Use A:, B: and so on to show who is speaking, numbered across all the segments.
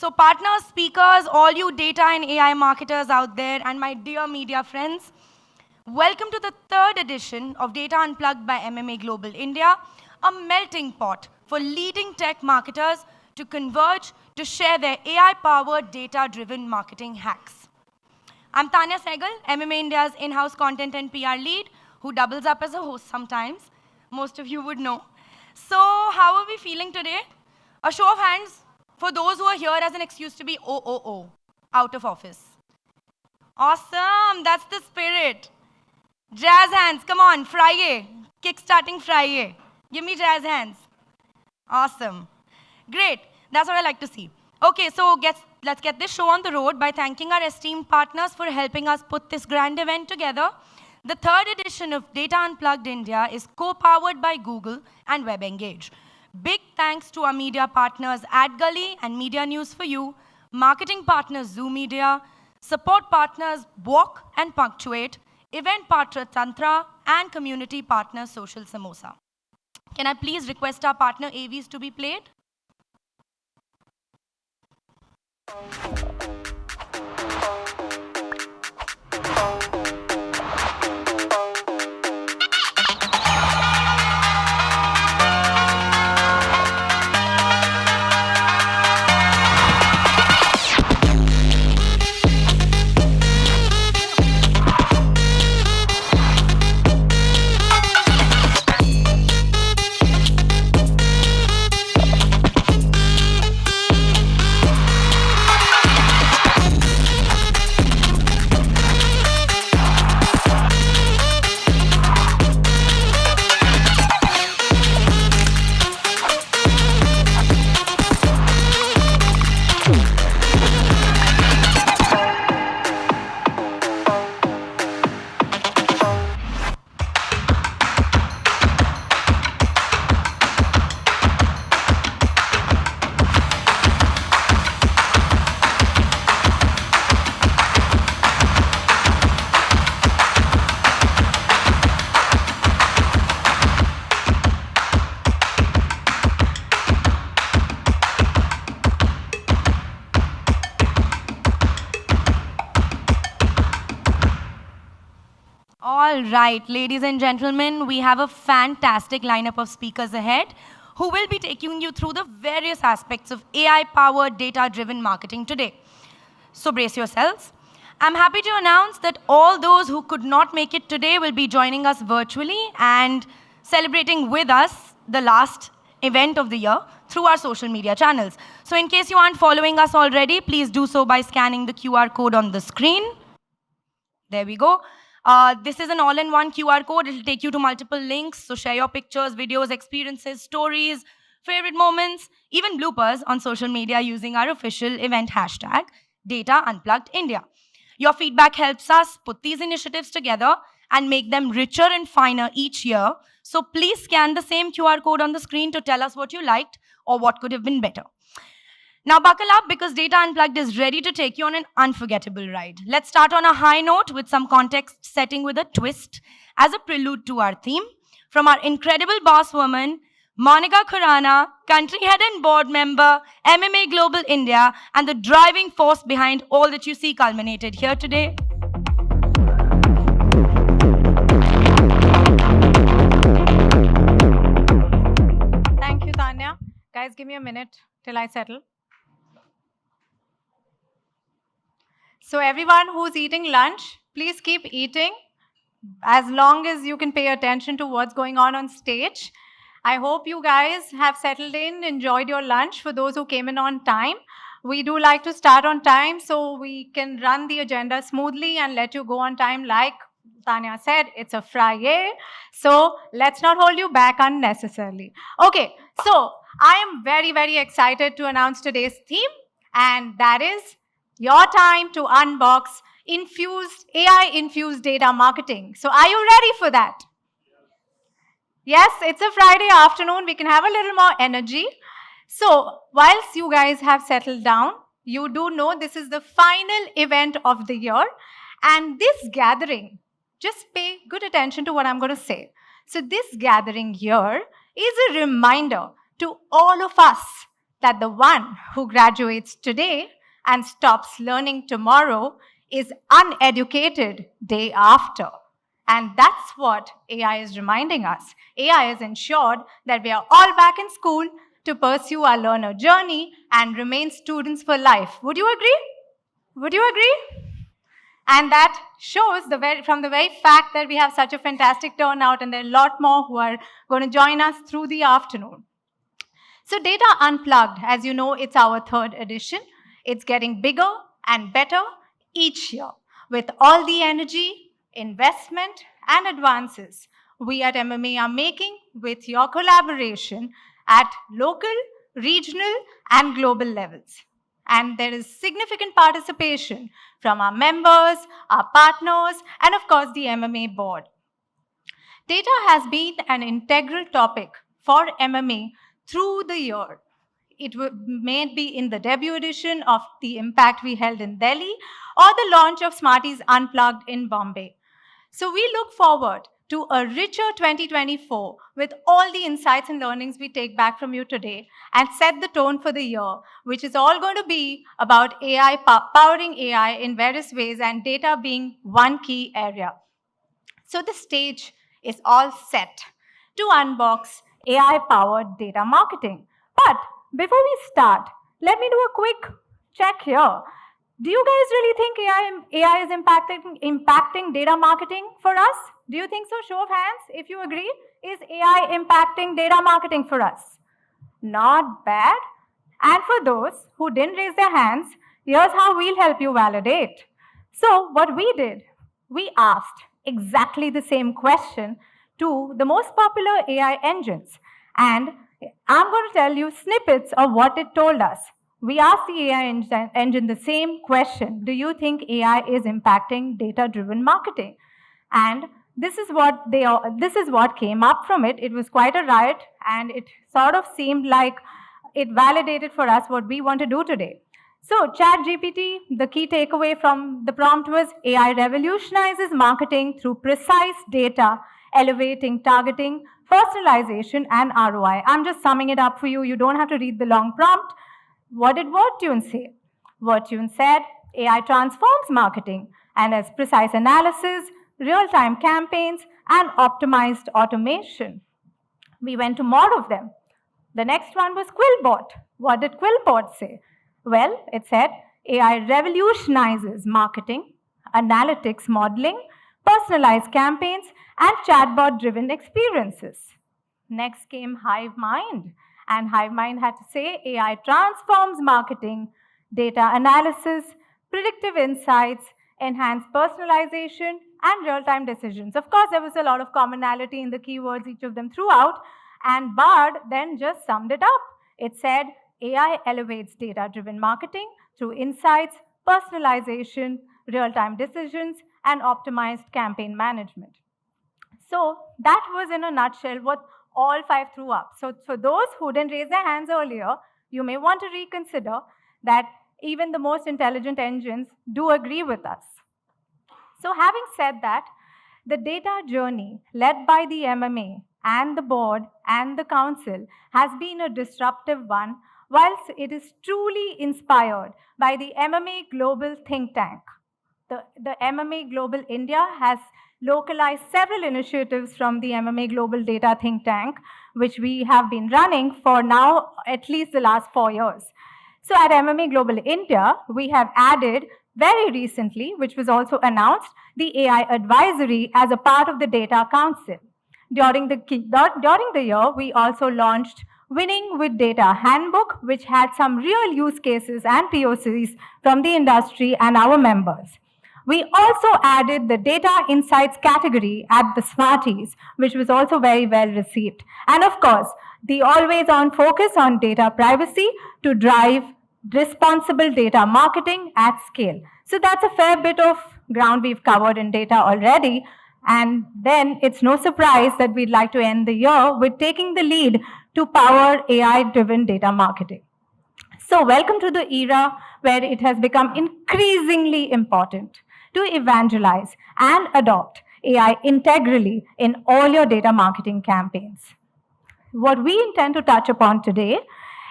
A: So partners, speakers, all you data and AI marketers out there, and my dear media friends, welcome to the third edition of Data Unplugged by MMA Global India, a melting pot for leading tech marketers to converge to share their AI-powered, data-driven marketing hacks. I'm Tanya Sehgal, MMA India's in-house content and PR lead, who doubles up as a host sometimes. Most of you would know. So how are we feeling today? A show of hands for those who are here as an excuse to be OOO, out of office. Awesome, that's the spirit. Jazz hands, come on, Friday, kickstarting Friday. Give me jazz hands. Awesome. Great, that's what I like to see. Okay, so let's get this show on the road by thanking our esteemed partners for helping us put this grand event together. The third edition of Data Unplugged India is co-powered by Google and WebEngage. Big thanks to our media partners AdGully and Media News for You, marketing partners Zoo Media, support partners Walk and Punctuate, event partner Tantra, and community partner Social Samosa. Can I please request our partner AVs to be played? All right, ladies and gentlemen, we have a fantastic lineup of speakers ahead who will be taking you through the various aspects of AI-powered, data-driven marketing today. So brace yourselves. I'm happy to announce that all those who could not make it today will be joining us virtually and celebrating with us the last event of the year through our social media channels. So in case you aren't following us already, please do so by scanning the QR code on the screen. There we go. This is an all-in-one QR code. It will take you to multiple links. So share your pictures, videos, experiences, stories, favorite moments, even bloopers on social media using our official event hashtag, Data Unplugged India. Your feedback helps us put these initiatives together and make them richer and finer each year. So please scan the same QR code on the screen to tell us what you liked or what could have been better. Now buckle up because Data Unplugged is ready to take you on an unforgettable ride. Let's start on a high note with some context setting with a twist as a prelude to our theme. From our incredible boss woman, Monica Khurana, country head and board member, MMA Global India, and the driving force behind all that you see culminated here today.
B: Thank you, Tanya. Guys, give me a minute till I settle. So everyone who's eating lunch, please keep eating as long as you can pay attention to what's going on stage. I hope you guys have settled in, enjoyed your lunch. For those who came in on time, we do like to start on time so we can run the agenda smoothly and let you go on time. Like Tanya said, it's a Friday, so let's not hold you back unnecessarily. Okay, so I am very, very excited to announce today's theme, and that is your time to unbox AI-infused data marketing. So are you ready for that? Yes, it's a Friday afternoon. We can have a little more energy. So whilst you guys have settled down, you do know this is the final event of the year. And this gathering, just pay good attention to what I'm going to say. So this gathering here is a reminder to all of us that the one who graduates today and stops learning tomorrow is uneducated day after. And that's what AI is reminding us. AI has ensured that we are all back in school to pursue our learner journey and remain students for life. Would you agree? Would you agree? And that shows from the very fact that we have such a fantastic turnout, and there are a lot more who are going to join us through the afternoon. So Data Unplugged, as you know, it's our third edition. It's getting bigger and better each year with all the energy, investment, and advances we at MMA are making with your collaboration at local, regional, and global levels. And there is significant participation from our members, our partners, and of course the MMA board. Data has been an integral topic for MMA through the year. It may be in the debut edition of the Impact we held in Delhi or the launch of Smarties Unplugged in Bombay. So we look forward to a richer 2024 with all the insights and learnings we take back from you today and set the tone for the year, which is all going to be about AI, powering AI in various ways and data being one key area. So the stage is all set to unbox AI-powered data marketing. But before we start, let me do a quick check here. Do you guys really think AI is impacting data marketing for us? Do you think so? Show of hands if you agree. Is AI impacting data marketing for us? Not bad. And for those who didn't raise their hands, here's how we'll help you validate. So what we did, we asked exactly the same question to the most popular AI engines. And I'm going to tell you snippets of what it told us. We asked the AI engine the same question. Do you think AI is impacting data-driven marketing? And this is what came up from it. It was quite a riot, and it sort of seemed like it validated for us what we want to do today. So ChatGPT, the key takeaway from the prompt was AI revolutionizes marketing through precise data, elevating targeting, personalization, and ROI. I'm just summing it up for you. You don't have to read the long prompt. What did WordTune say? WordTune said AI transforms marketing and has precise analysis, real-time campaigns, and optimized automation. We went to more of them. The next one was Quillbot. What did Quillbot say? Well, it said AI revolutionizes marketing, analytics modeling, personalized campaigns, and chatbot-driven experiences. Next came HiveMind. And HiveMind had to say AI transforms marketing, data analysis, predictive insights, enhanced personalization, and real-time decisions. Of course, there was a lot of commonality in the keywords each of them threw out, and Bard then just summed it up. It said AI elevates data-driven marketing through insights, personalization, real-time decisions, and optimized campaign management. So that was in a nutshell what all five threw up. So for those who didn't raise their hands earlier, you may want to reconsider that even the most intelligent engines do agree with us. So having said that, the data journey led by the MMA and the board and the council has been a disruptive one, whilst it is truly inspired by the MMA Global think tank. The MMA Global India has localized several initiatives from the MMA Global Data think tank, which we have been running for now at least the last 4 years. So at MMA Global India, we have added very recently, which was also announced, the AI advisory as a part of the Data Council. During the year, we also launched Winning with Data Handbook, which had some real use cases and POCs from the industry and our members. We also added the Data Insights category at the Smarties, which was also very well received. And of course, the always-on focus on data privacy to drive responsible data marketing at scale. So that's a fair bit of ground we've covered in data already. And then it's no surprise that we'd like to end the year with taking the lead to power AI-driven data marketing. So welcome to the era where it has become increasingly important to evangelize and adopt AI integrally in all your data marketing campaigns. What we intend to touch upon today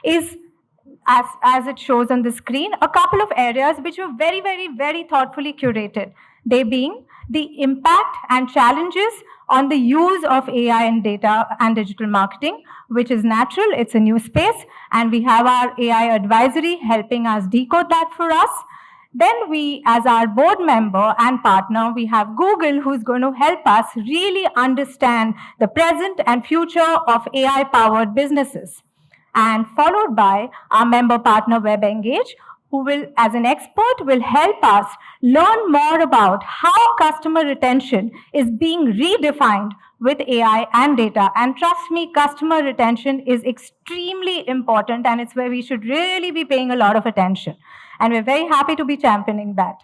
B: is as it shows on the screen, a couple of areas which were very, very, very thoughtfully curated. They being the impact and challenges on the use of AI and data and digital marketing, which is natural, it's a new space, and we have our AI advisory helping us decode that for us. Then we, as our board member and partner, we have Google, who's going to help us really understand the present and future of AI-powered businesses. And followed by our member partner WebEngage, who will, as an expert, will help us learn more about how customer retention is being redefined with AI and data. And trust me, customer retention is extremely important, and it's where we should really be paying a lot of attention. And we're very happy to be championing that.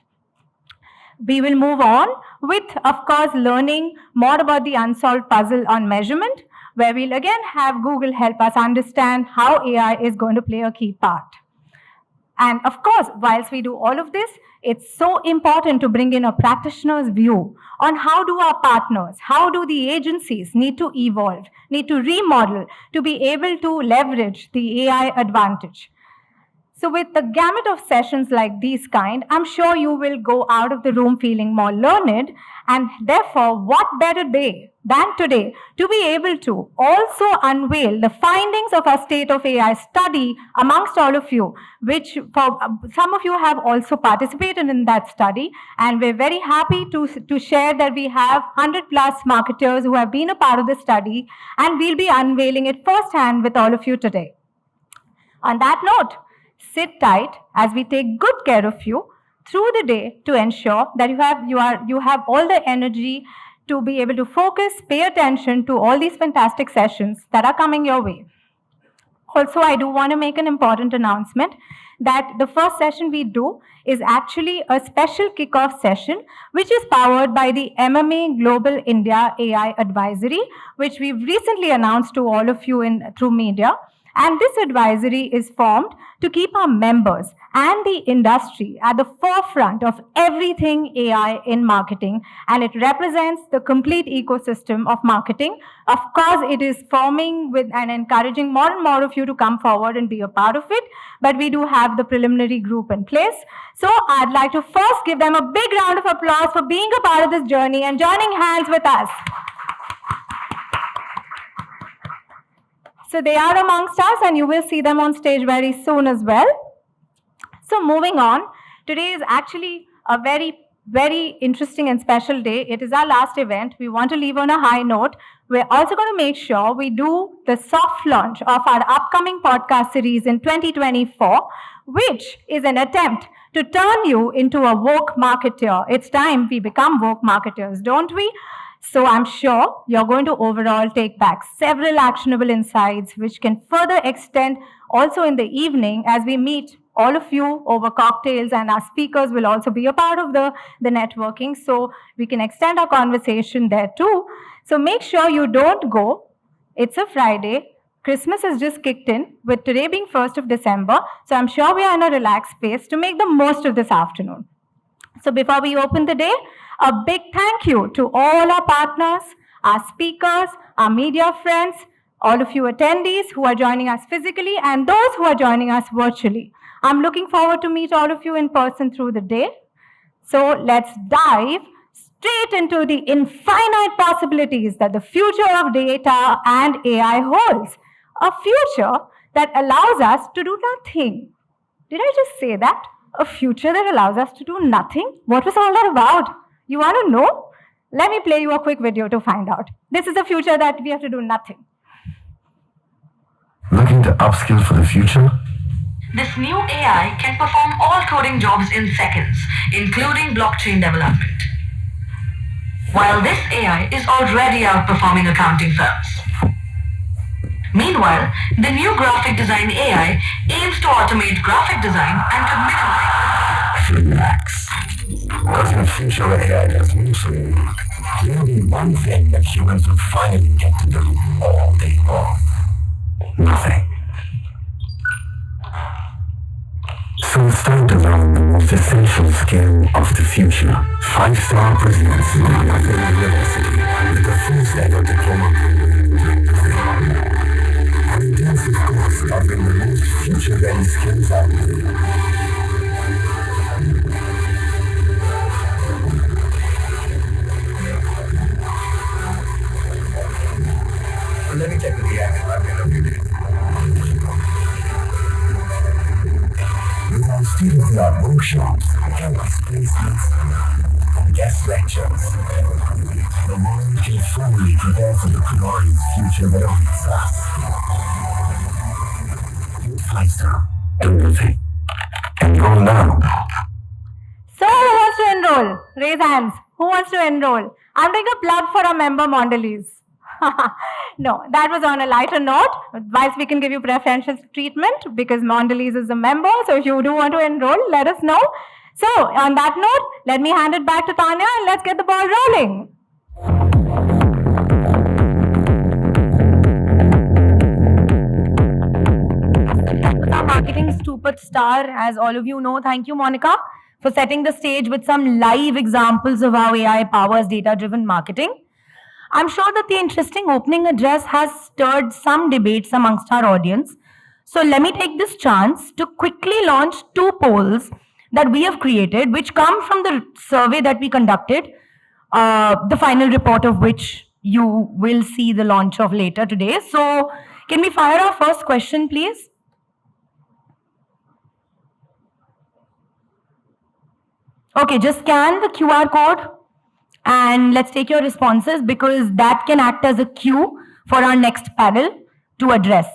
B: We will move on with, of course, learning more about the unsolved puzzle on measurement, where we'll again have Google help us understand how AI is going to play a key part. And of course, whilst we do all of this, it's so important to bring in a practitioner's view on how do our partners, how do the agencies need to evolve, need to remodel to be able to leverage the AI advantage. So with the gamut of sessions like these kind, I'm sure you will go out of the room feeling more learned, and therefore, what better day than today to be able to also unveil the findings of our State of AI study amongst all of you, which for some of you have also participated in that study, and we're very happy to share that we have 100 plus marketers who have been a part of the study, and we'll be unveiling it firsthand with all of you today. On that note, sit tight as we take good care of you through the day to ensure that you have all the energy to be able to focus, pay attention to all these fantastic sessions that are coming your way. Also, I do want to make an important announcement that the first session we do is actually a special kickoff session, which is powered by the MMA Global India AI Advisory, which we've recently announced to all of you through media. And this advisory is formed to keep our members and the industry at the forefront of everything AI in marketing, and it represents the complete ecosystem of marketing. Of course, it is forming with and encouraging more and more of you to come forward and be a part of it, but we do have the preliminary group in place. So I'd like to first give them a big round of applause for being a part of this journey and joining hands with us. So they are amongst us, and you will see them on stage very soon as well. So moving on, today is actually a very, very interesting and special day. It is our last event. We want to leave on a high note. We're also going to make sure we do the soft launch of our upcoming podcast series in 2024, which is an attempt to turn you into a woke marketer. It's time we become woke marketers, don't we? So I'm sure you're going to overall take back several actionable insights, which can further extend also in the evening as we meet all of you over cocktails, and our speakers will also be a part of the networking. So we can extend our conversation there too. So make sure you don't go. It's a Friday. Christmas has just kicked in, with today being 1st of December. So I'm sure we are in a relaxed space to make the most of this afternoon. So before we open the day, a big thank you to all our partners, our speakers, our media friends, all of you attendees who are joining us physically and those who are joining us virtually. I'm looking forward to meet all of you in person through the day. So let's dive straight into the infinite possibilities that the future of data and AI holds. A future that allows us to do nothing. Did I just say that? A future that allows us to do nothing? What was all that about? You want to know? Let me play you a quick video to find out. This is a future that we have to do nothing.
C: Looking to upskill for the future?
D: This new AI can perform all coding jobs in seconds, including blockchain development. While this AI is already outperforming accounting firms. Meanwhile, the new graphic design AI aims to automate graphic design and to minimize.
C: Relax. Because in the future AI does mostly, there will be one thing that humans will finally get to do all day long. Nothing. So it's time to learn the most essential skill of the future. 5-star presents Nothing University with the first ever diploma program. An intensive course have been the most future-ready skills out there. Let me check with the app. I've been updated. With our state-of-the-art workshops, campus placements, and guest lectures, the world can fully prepare for the glorious future that awaits us. Faster, everything, enroll now.
B: So who wants to enroll? Raise hands. Who wants to enroll? I'm doing a plug for our member Mondelez. No, that was on a lighter note. Whilst we can give you preferential treatment because Mondelez is a member, so if you do want to enroll, let us know. So on that note, let me hand it back to Tanya and let's get the ball rolling.
A: Marketing superstar, as all of you know. Thank you, Monica, for setting the stage with some live examples of how AI powers data-driven marketing. I'm sure that the interesting opening address has stirred some debates amongst our audience. So let me take this chance to quickly launch 2 polls that we have created, which come from the survey that we conducted, the final report of which you will see the launch of later today. So can we fire our first question, please? Okay, just scan the QR code and let's take your responses because that can act as a cue for our next panel to address.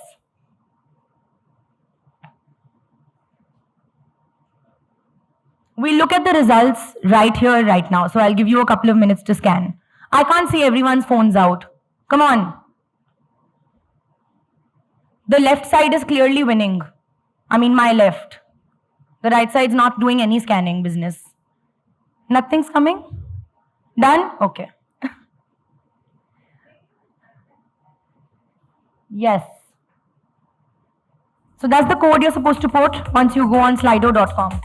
A: We'll look at the results right here, right now. So I'll give you a couple of minutes to scan. I can't see everyone's phones out. Come on. The left side is clearly winning. I mean, my left. The right side's not doing any scanning business. Nothing's coming? Done? Okay. Yes. So that's the code you're supposed to put once you go on slido.com.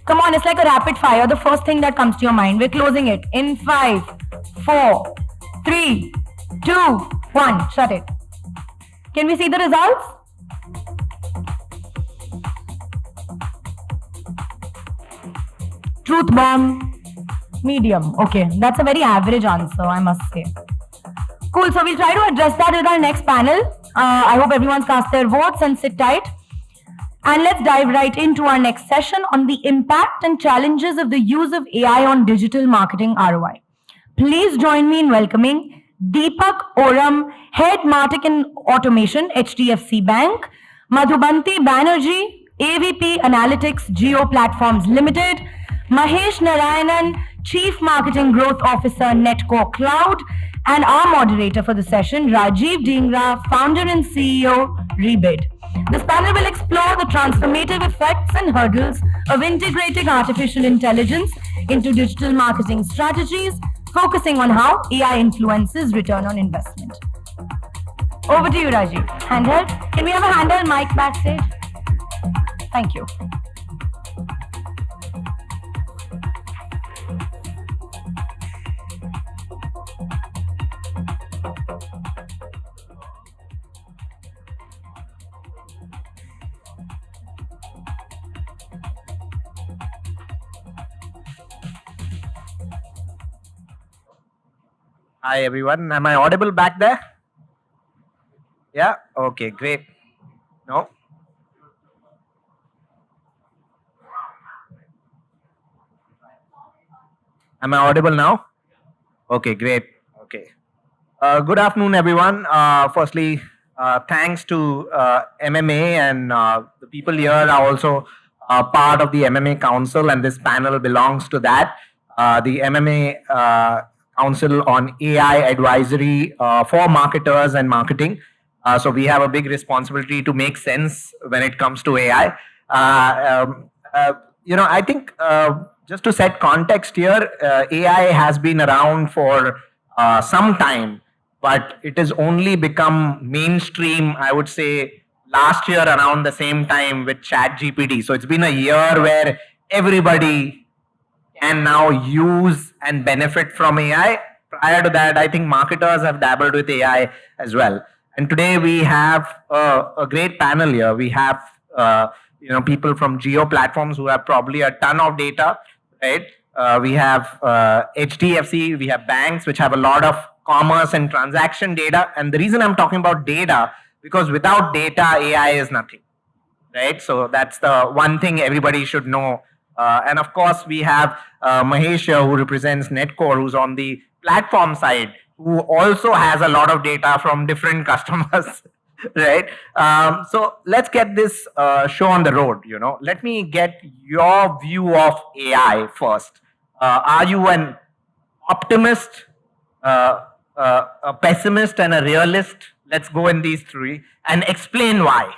A: Come on, it's like a rapid fire. The first thing that comes to your mind. We're closing it in 5, 4, 3, 2, 1. Shut it. Can we see the results? Truth bomb, medium. Okay, that's a very average answer, I must say. Cool, so we'll try to address that with our next panel. I hope everyone's cast their votes and sit tight. And let's dive right into our next session on the impact and challenges of the use of AI on digital marketing ROI. Please join me in welcoming Deepak Oram, Head Marketing Automation, HDFC Bank, Madhubanti Banerjee, AVP Analytics Geo Platforms Limited, Mahesh Narayanan, Chief Marketing Growth Officer, Netcore Cloud, and our moderator for the session, Rajiv Dhingra, Founder and CEO, Rebid. This panel will explore the transformative effects and hurdles of integrating artificial intelligence into digital marketing strategies, focusing on how AI influences return on investment. Over to you, Rajiv. Handheld? Can we have a handheld mic backstage? Thank you.
E: Hi everyone, am I audible back there? Yeah, okay, great. No? Am I audible now? Okay, great. Okay. Good afternoon everyone. Firstly, thanks to MMA and the people here are also part of the MMA Council and this panel belongs to that. The MMA Council on AI Advisory for Marketers and Marketing. So we have a big responsibility to make sense when it comes to AI. I think just to set context here, AI has been around for some time, but it has only become mainstream, I would say, last year around the same time with ChatGPT. So it's been a year where everybody can now use and benefit from AI. Prior to that, I think marketers have dabbled with AI as well. And today we have a great panel here. We have people from geo platforms who have probably a ton of data, right? We have HDFC, we have banks which have a lot of commerce and transaction data. And the reason I'm talking about data, because without data, AI is nothing, right? So that's the one thing everybody should know. And of course, we have Mahesh here, who represents Netcore, who's on the platform side, who also has a lot of data from different customers, right? So let's get this show on the road. Let me get your view of AI first. Are you an optimist, a pessimist, and a realist? Let's go in these three and explain why,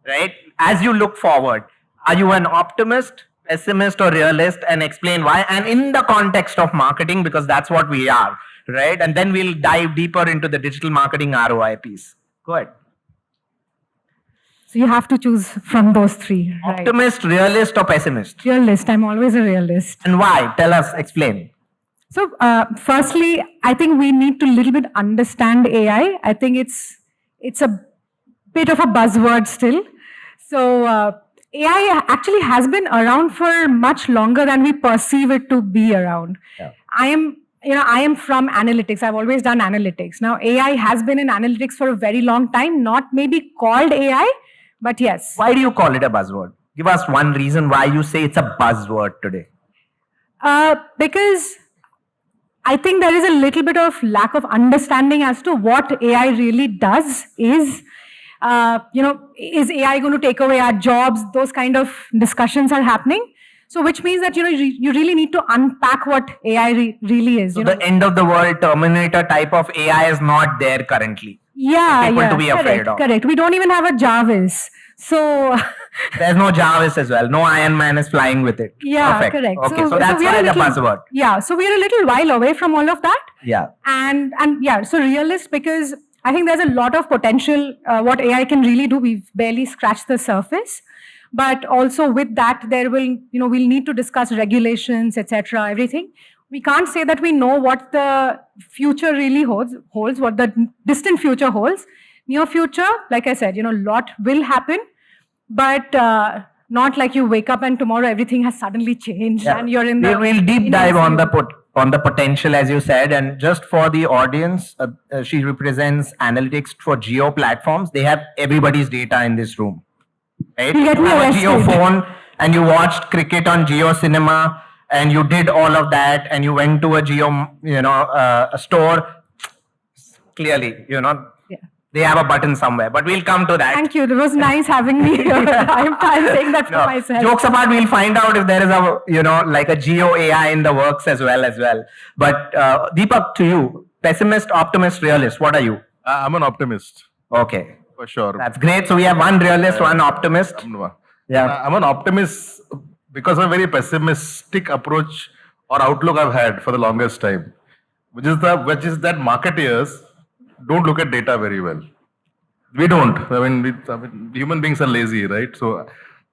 E: right? As you look forward, are you an optimist, pessimist, or realist, and explain why? And in the context of marketing, because that's what we are, right? And then we'll dive deeper into the digital marketing ROI piece. Go ahead.
F: So you have to choose from those three, right?
E: Optimist, realist, or pessimist?
F: Realist. I'm always a realist.
E: And why? Tell us, explain.
F: So firstly, I think we need to little bit understand AI. I think it's a bit of a buzzword still. So AI actually has been around for much longer than we perceive it to be around.
E: Yeah.
F: I am from analytics. I've always done analytics. Now AI has been in analytics for a very long time, not maybe called AI, but yes.
E: Why do you call it a buzzword? Give us one reason why you say it's a buzzword today.
F: Because I think there is a little bit of lack of understanding as to what AI really does. Is AI going to take away our jobs? Those kind of discussions are happening. So which means that, you really need to unpack what AI really is.
E: So the end of the world Terminator type of AI is not there currently.
F: Yeah,
E: People
F: yeah,
E: to be
F: correct,
E: afraid of.
F: correct. We don't even have a Jarvis. So
E: There's no Jarvis as well. No Iron Man is flying with it.
F: yeah,
E: Perfect.
F: correct.
E: Okay, so that's
F: we are
E: why
F: a
E: the
F: little-
E: buzzword.
F: Yeah, so we're a little while away from all of that.
E: Yeah.
F: And yeah, so realist, because I think there's a lot of potential what AI can really do. We've barely scratched the surface. But also with that, there will, we'll need to discuss regulations, etc., everything. We can't say that we know what the future really holds, what the distant future holds. Near future, like I said, lot will happen, but not like you wake up and tomorrow everything has suddenly changed and you're in the...
E: We'll deep
F: in
E: dive on
F: ICU.
E: the potential, as you said. And just for the audience, she represents analytics for geo platforms. They have everybody's data in this room, right?
F: You get
E: You
F: me
E: have a
F: arrested.
E: geo phone and you watched cricket on Geo Cinema and you did all of that and you went to a geo, a store. Clearly,
F: Yeah.
E: they have a button somewhere, but we'll come to that.
F: Thank you. It was nice having me here. I'm saying that for
E: No,
F: myself.
E: jokes apart, we'll find out if there is a like a geo AI in the works as well. But Deepak, to you, pessimist, optimist, realist, what are you?
G: I'm an optimist,
E: Okay,
G: for sure.
E: that's great. So we have one realist, one optimist. Yeah.
G: I'm an optimist because of a very pessimistic approach or outlook I've had for the longest time, which is that marketeers don't look at data very well. We don't. I mean, human beings are lazy, right? So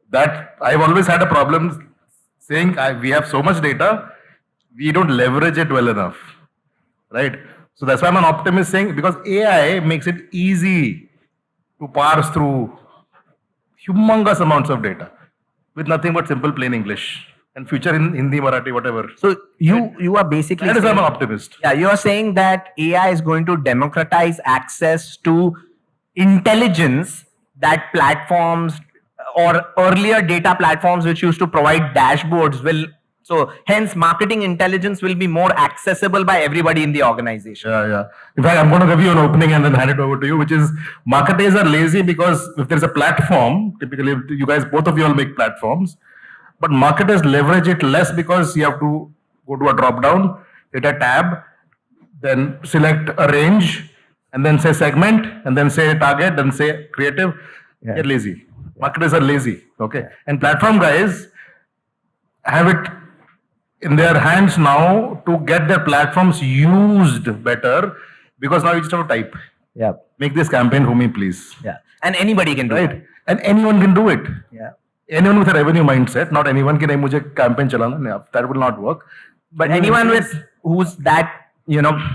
G: that I've always had a problem saying we have so much data, we don't leverage it well enough, right? So that's why I'm an optimist, saying because AI makes it easy to parse through humongous amounts of data with nothing but simple plain English and future in Hindi, Marathi, whatever.
E: So you are basically
G: That is why I'm an
E: saying,
G: optimist.
E: yeah, you are saying that AI is going to democratize access to intelligence that platforms or earlier data platforms which used to provide dashboards will. So hence, marketing intelligence will be more accessible by everybody in the organization.
G: Yeah. In fact, I'm going to give you an opening and then hand it over to you, which is marketers are lazy because if there's a platform, typically you guys, both of you all make platforms, but marketers leverage it less because you have to go to a drop down, hit a tab, then select a range, and then say segment, and then say target, then say creative.
E: Yeah.
G: They're lazy. Marketers are lazy. Okay. And platform guys have it in their hands now to get their platforms used better because now you just have to type.
E: Yeah,
G: Make this campaign for me, please.
E: yeah, and anybody can do
G: Right?
E: it.
G: And anyone can do it.
E: Yeah,
G: Anyone with a revenue mindset, not anyone can mujhe campaign chalana. No, that will not work.
E: but anyone with who's that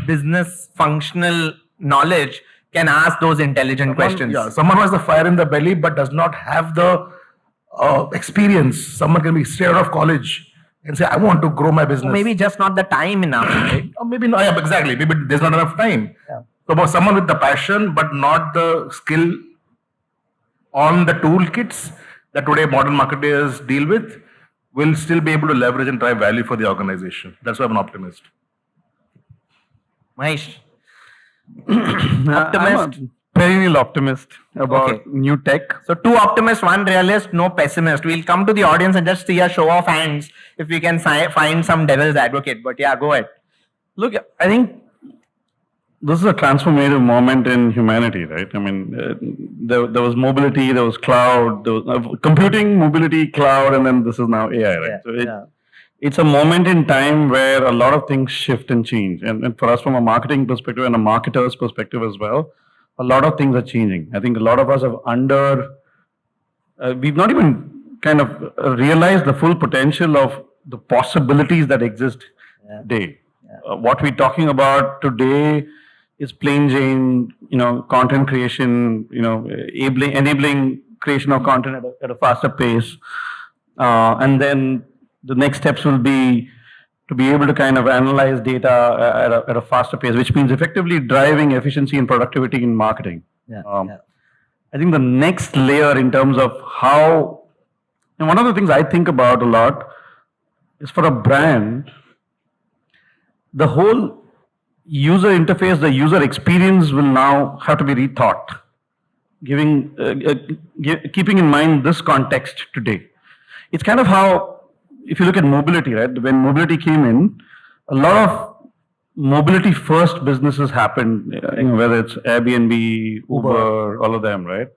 E: business functional knowledge can ask those intelligent questions.
G: Yeah, someone who has the fire in the belly but does not have the experience. Someone can be straight out of college and say, I want to grow my business.
E: Or maybe just not the time enough, right?
G: Or maybe not, yeah, exactly. Maybe there's not enough time.
E: Yeah.
G: So about someone with the passion but not the skill on the toolkits that today modern marketers deal with will still be able to leverage and drive value for the organization. That's why I'm an optimist.
E: Mahesh,
H: I'm
E: optimist.
H: a perennial optimist about
E: Okay.
H: new tech.
E: So 2 optimists, 1 realist, no pessimist. We'll come to the audience and just see a show of hands if we can find some devil's advocate. But yeah, go ahead.
H: Look, I think this is a transformative moment in humanity, right? I mean, there was mobility, there was cloud, there was computing, mobility, cloud, and then this is now AI, right? So it's a moment in time where a lot of things shift and change. And for us, from a marketing perspective and a marketer's perspective as well, a lot of things are changing. I think a lot of us have we've not even kind of realized the full potential of the possibilities that exist today. What we're talking about today is plain Jane, content creation, enabling creation of content at a faster pace. And then the next steps will be to be able to kind of analyze data at a faster pace, which means effectively driving efficiency and productivity in marketing. I think the next layer in terms of how, and one of the things I think about a lot is for a brand, the whole user interface, the user experience will now have to be rethought, keeping in mind this context today. It's kind of how, if you look at mobility, right? When mobility came in, a lot of mobility first businesses happened, whether it's Airbnb, Uber, all of them, right?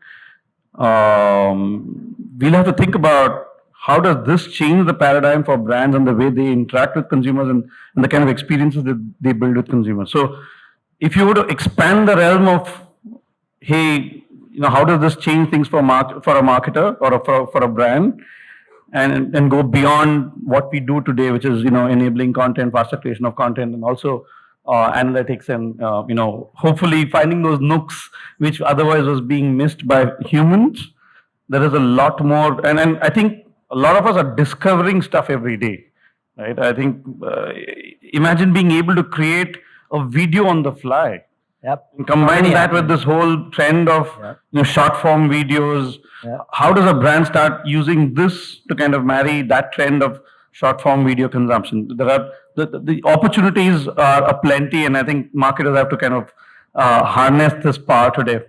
H: We'll have to think about how does this change the paradigm for brands and the way they interact with consumers and the kind of experiences that they build with consumers. So if you were to expand the realm of, hey, how does this change things for a marketer or for a brand, and go beyond what we do today, which is enabling content, faster creation of content, and also analytics, and hopefully finding those nooks which otherwise was being missed by humans. There is a lot more, and I think a lot of us are discovering stuff every day, right? I think imagine being able to create a video on the fly. And combine that with this whole trend of short form videos. How does a brand start using this to kind of marry that trend of short form video consumption? There are the opportunities are aplenty, and I think marketers have to kind of harness this power today.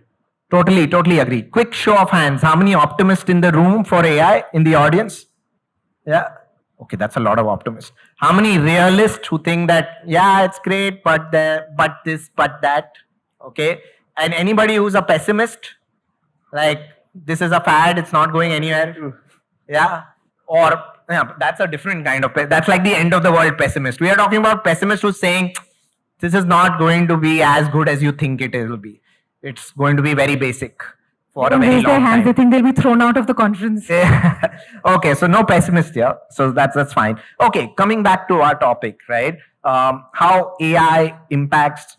E: Totally agree. Quick show of hands. How many optimists in the room for AI in the audience? Yeah. Okay, that's a lot of optimists. How many realists who think that, yeah, it's great, but this, but that? Okay. And anybody who's a pessimist, like this is a fad, it's not going anywhere. Yeah. Or that's a different kind of, that's like the end of the world pessimist. We are talking about pessimist who's saying, this is not going to be as good as you think it will be. It's going to be very basic for a very
F: Raise their
E: long
F: hands,
E: time.
F: they think they'll be thrown out of the conference.
E: Okay, so no pessimist here. So that's fine. Okay, coming back to our topic, right? How AI impacts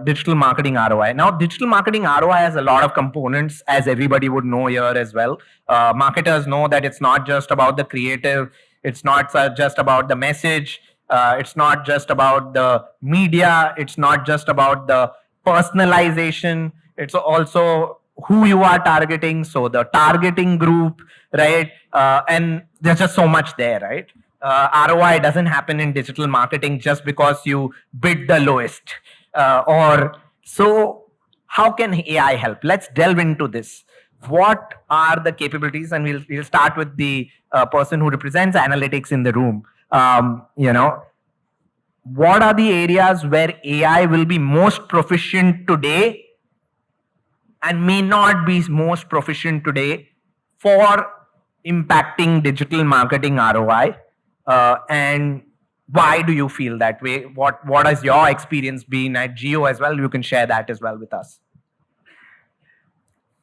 E: digital marketing ROI. Now, digital marketing ROI has a lot of components, as everybody would know here as well. Marketers know that it's not just about the creative. It's not just about the message. It's not just about the media. It's not just about the personalization. It's also who you are targeting, so the targeting group, right? And there's just so much there, right? ROI doesn't happen in digital marketing just because you bid the lowest. So how can AI help? Let's delve into this. What are the capabilities? And we'll start with the person who represents analytics in the room. What are the areas where AI will be most proficient today and may not be most proficient today for impacting digital marketing ROI? And why do you feel that way? What has your experience been at Jio as well? You can share that as well with us.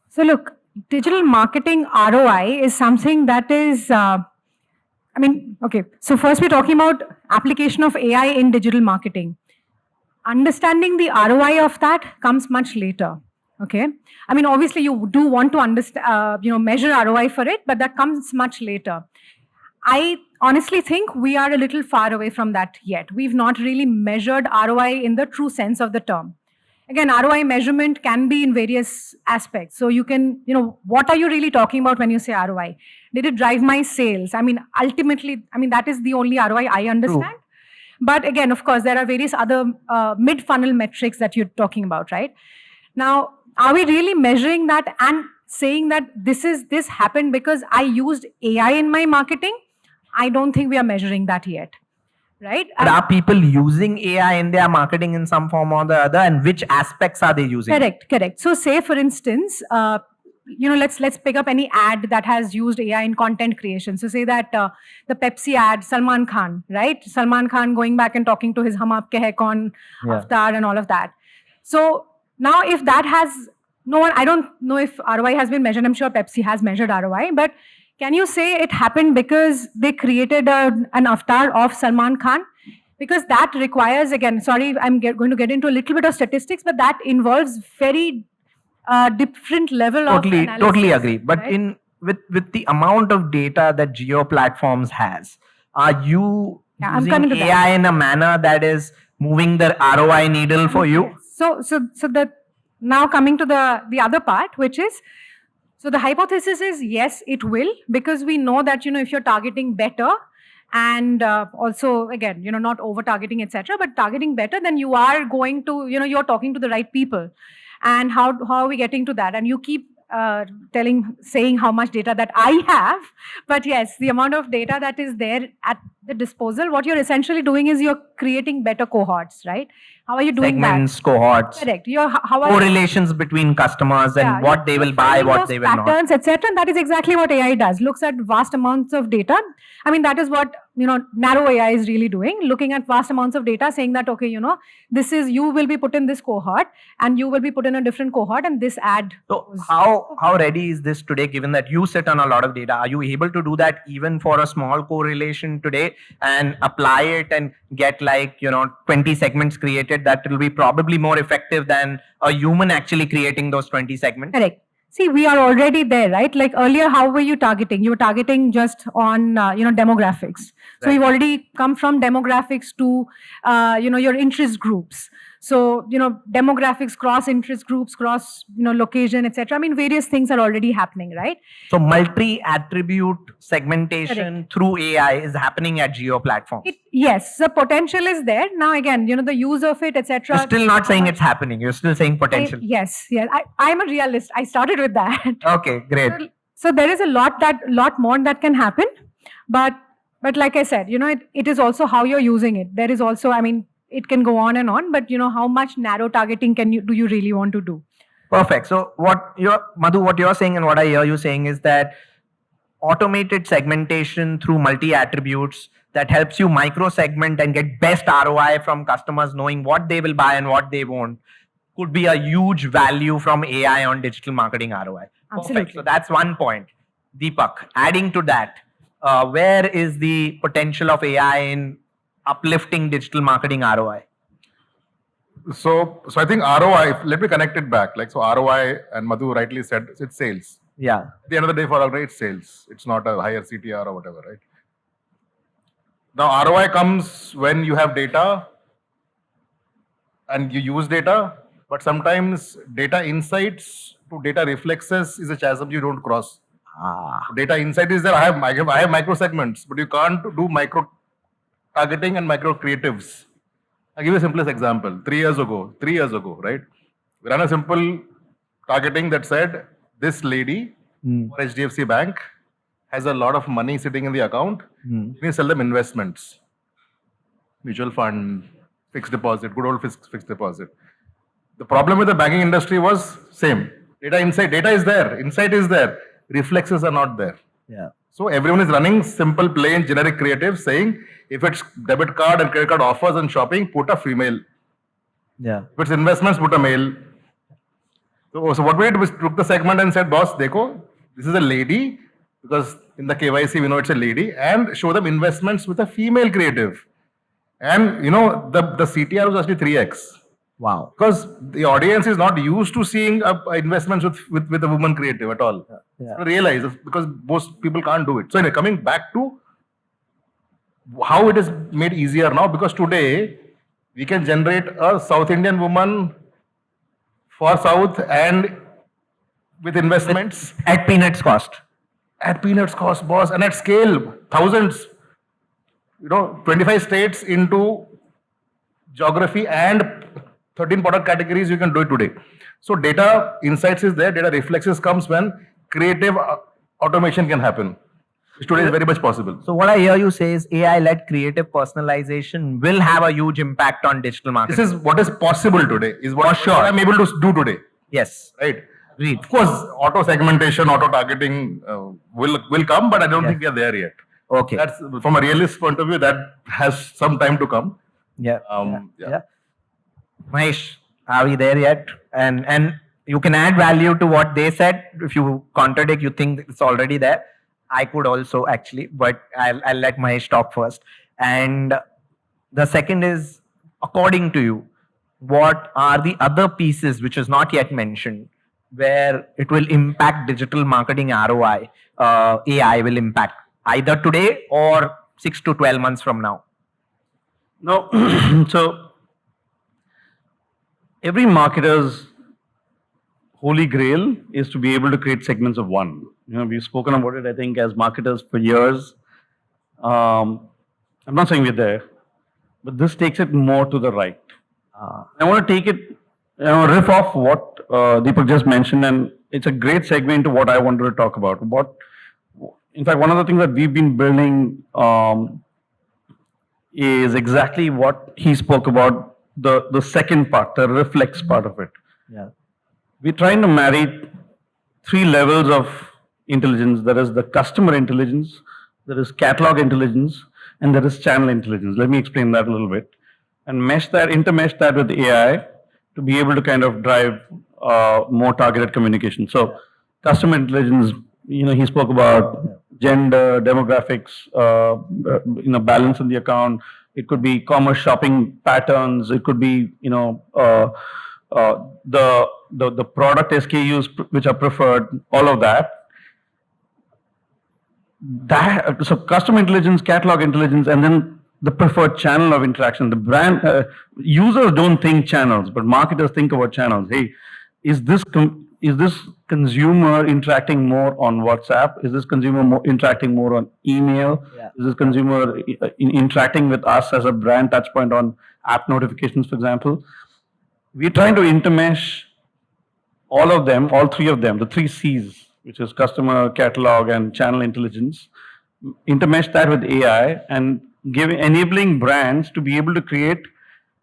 F: So look, digital marketing ROI is something that is, okay. So first we're talking about application of AI in digital marketing. Understanding the ROI of that comes much later. Okay. I mean, obviously you do want to understand, measure ROI for it, but that comes much later. I honestly think we are a little far away from that yet. We've not really measured ROI in the true sense of the term. Again, ROI measurement can be in various aspects. So you can, what are you really talking about when you say ROI? Did it drive my sales? I mean, ultimately, that is the only ROI I understand.
E: True.
F: But again, of course, there are various other mid-funnel metrics that you're talking about, right? Now, are we really measuring that and saying that this happened because I used AI in my marketing? I don't think we are measuring that yet, right?
E: But are people using AI in their marketing in some form or the other, and which aspects are they using?
F: Correct. So, say for instance, let's pick up any ad that has used AI in content creation. So, say that the Pepsi ad, Salman Khan, right? Salman Khan going back and talking to his Hum Aapke Hai Kaun avatar and all of that. So now, if that has no one, I don't know if ROI has been measured. I'm sure Pepsi has measured ROI, but can you say it happened because they created an avatar of Salman Khan? Because that requires, again, sorry, I'm going to get into a little bit of statistics, but that involves very different level of analysis.
E: Totally agree. But
F: right?
E: with the amount of data that Geo Platforms has, are you
F: I'm
E: using
F: coming to that.
E: AI in a manner that is moving the ROI needle for you?
F: So that now coming to the other part, which is, so the hypothesis is yes, it will, because we know that, if you're targeting better and also, again, not over targeting, etc., but targeting better, then you are going to, you're talking to the right people. And how are we getting to that? And you keep saying how much data that I have, but yes, the amount of data that is there at the disposal, what you're essentially doing is you're creating better cohorts, right? How are you doing
E: Segments,
F: that?
E: cohorts.
F: Correct. How are
E: correlations between customers and what they will buy, what they will not.
F: Patterns, etc. And that is exactly what AI does. Looks at vast amounts of data. I mean, that is what narrow AI is really doing. Looking at vast amounts of data, saying that okay, this is, you will be put in this cohort, and you will be put in a different cohort, and this ad.
E: So how ready is this today? Given that you sit on a lot of data, are you able to do that even for a small correlation today and apply it and get 20 segments created? That will be probably more effective than a human actually creating those 20 segments.
F: Correct. See, we are already there, right? Like earlier, how were you targeting? You were targeting just on, demographics. So
E: Right.
F: we've already come from demographics to, your interest groups. So, demographics, cross interest groups, cross, location, etc. I mean, various things are already happening, right?
E: So multi-attribute segmentation through AI is happening at Geo Platforms.
F: Yes, the potential is there. Now, again, the use of it, etc.
E: You're still not saying it's happening. You're still saying potential.
F: Yes. I'm a realist. I started with that.
E: Okay, great.
F: So there is a lot more that can happen, but like I said, it is also how you're using it. There is also, I mean, it can go on and on, but how much narrow targeting do you really want to do?
E: Perfect. So what you're saying and what I hear you saying is that automated segmentation through multi-attributes that helps you micro segment and get best ROI from customers knowing what they will buy and what they won't could be a huge value from AI on digital marketing ROI.
F: Absolutely.
E: Perfect. So that's one point. Deepak, adding to that, where is the potential of AI in uplifting digital marketing ROI?
G: So I think ROI, let me connect it back. So ROI, and Madhu rightly said, it's sales.
E: Yeah.
G: At the end of the day, for organization, it's sales. It's not a higher CTR or whatever, right? Now, ROI comes when you have data and you use data, but sometimes data insights to data reflexes is a chasm you don't cross. Data insight is there. I have micro segments, but you can't do micro targeting and micro creatives. I'll give you a simplest example. 3 years ago, right? We ran a simple targeting that said, this lady for HDFC Bank has a lot of money sitting in the account. You need to sell them investments, mutual fund, fixed deposit, good old fixed deposit. The problem with the banking industry was same. Data is there, insight is there, reflexes are not there.
E: Yeah.
G: So everyone is running simple, plain, generic creative saying, if it's debit card and credit card offers and shopping, put a female.
E: Yeah.
G: If it's investments, put a male. So what we did was took the segment and said, boss, dekho, this is a lady, because in the KYC we know it's a lady, and show them investments with a female creative. And the CTR was actually 3x.
E: Wow.
G: because the audience is not used to seeing investments with a woman creative at all.
E: Yeah.
G: So realize because most people can't do it. So anyway, coming back to how it is made easier now, because today we can generate a South Indian woman for South and with investments
E: At peanuts cost.
G: at peanuts cost, boss, and at scale, thousands. 25 states into geography and 13 product categories, you can do it today. So data insights is there, data reflexes comes when creative automation can happen, which today is very much possible.
E: So what I hear you say is AI-led creative personalization will have a huge impact on digital marketing.
G: This is what is possible today, is what,
E: For sure.
G: what I'm able to do today,
E: Yes.
G: right?
E: Read.
G: Of course, auto segmentation, auto targeting will come, but I don't think we are there yet.
E: Okay.
G: That's from a realist point of view, that has some time to come.
E: Yeah.
G: Yeah.
E: Mahesh, are we there yet? And you can add value to what they said. If you contradict, you think it's already there. I could also actually, but I'll let Mahesh talk first. And the second is, according to you, what are the other pieces which is not yet mentioned where it will impact digital marketing ROI? AI will impact either today or 6 to 12 months from now.
H: No, so every marketer's holy grail is to be able to create segments of one. We've spoken about it, I think, as marketers for years. I'm not saying we're there, but this takes it more to the right. I want to take it, riff off what Deepak just mentioned, and it's a great segue into what I wanted to talk about. In fact, one of the things that we've been building is exactly what he spoke about, the second part, the reflex part of it.
E: Yeah.
H: We're trying to marry three levels of intelligence. There is the customer intelligence, there is catalog intelligence, and there is channel intelligence. Let me explain that a little bit. And intermesh that with AI to be able to kind of drive more targeted communication. So customer intelligence, he spoke about gender, demographics, balance in the account. It could be commerce shopping patterns. It could be, the product SKUs which are preferred, all of that. So customer intelligence, catalog intelligence, and then the preferred channel of interaction. The brand users don't think channels, but marketers think about channels. Hey, is this consumer interacting more on WhatsApp? Is this consumer interacting more on email?
E: Yeah.
H: Is this consumer interacting with us as a brand touchpoint on app notifications, for example? We're trying to intermesh all of them, all three of them, the three C's, which is customer, catalog, and channel intelligence, intermesh that with AI and enabling brands to be able to create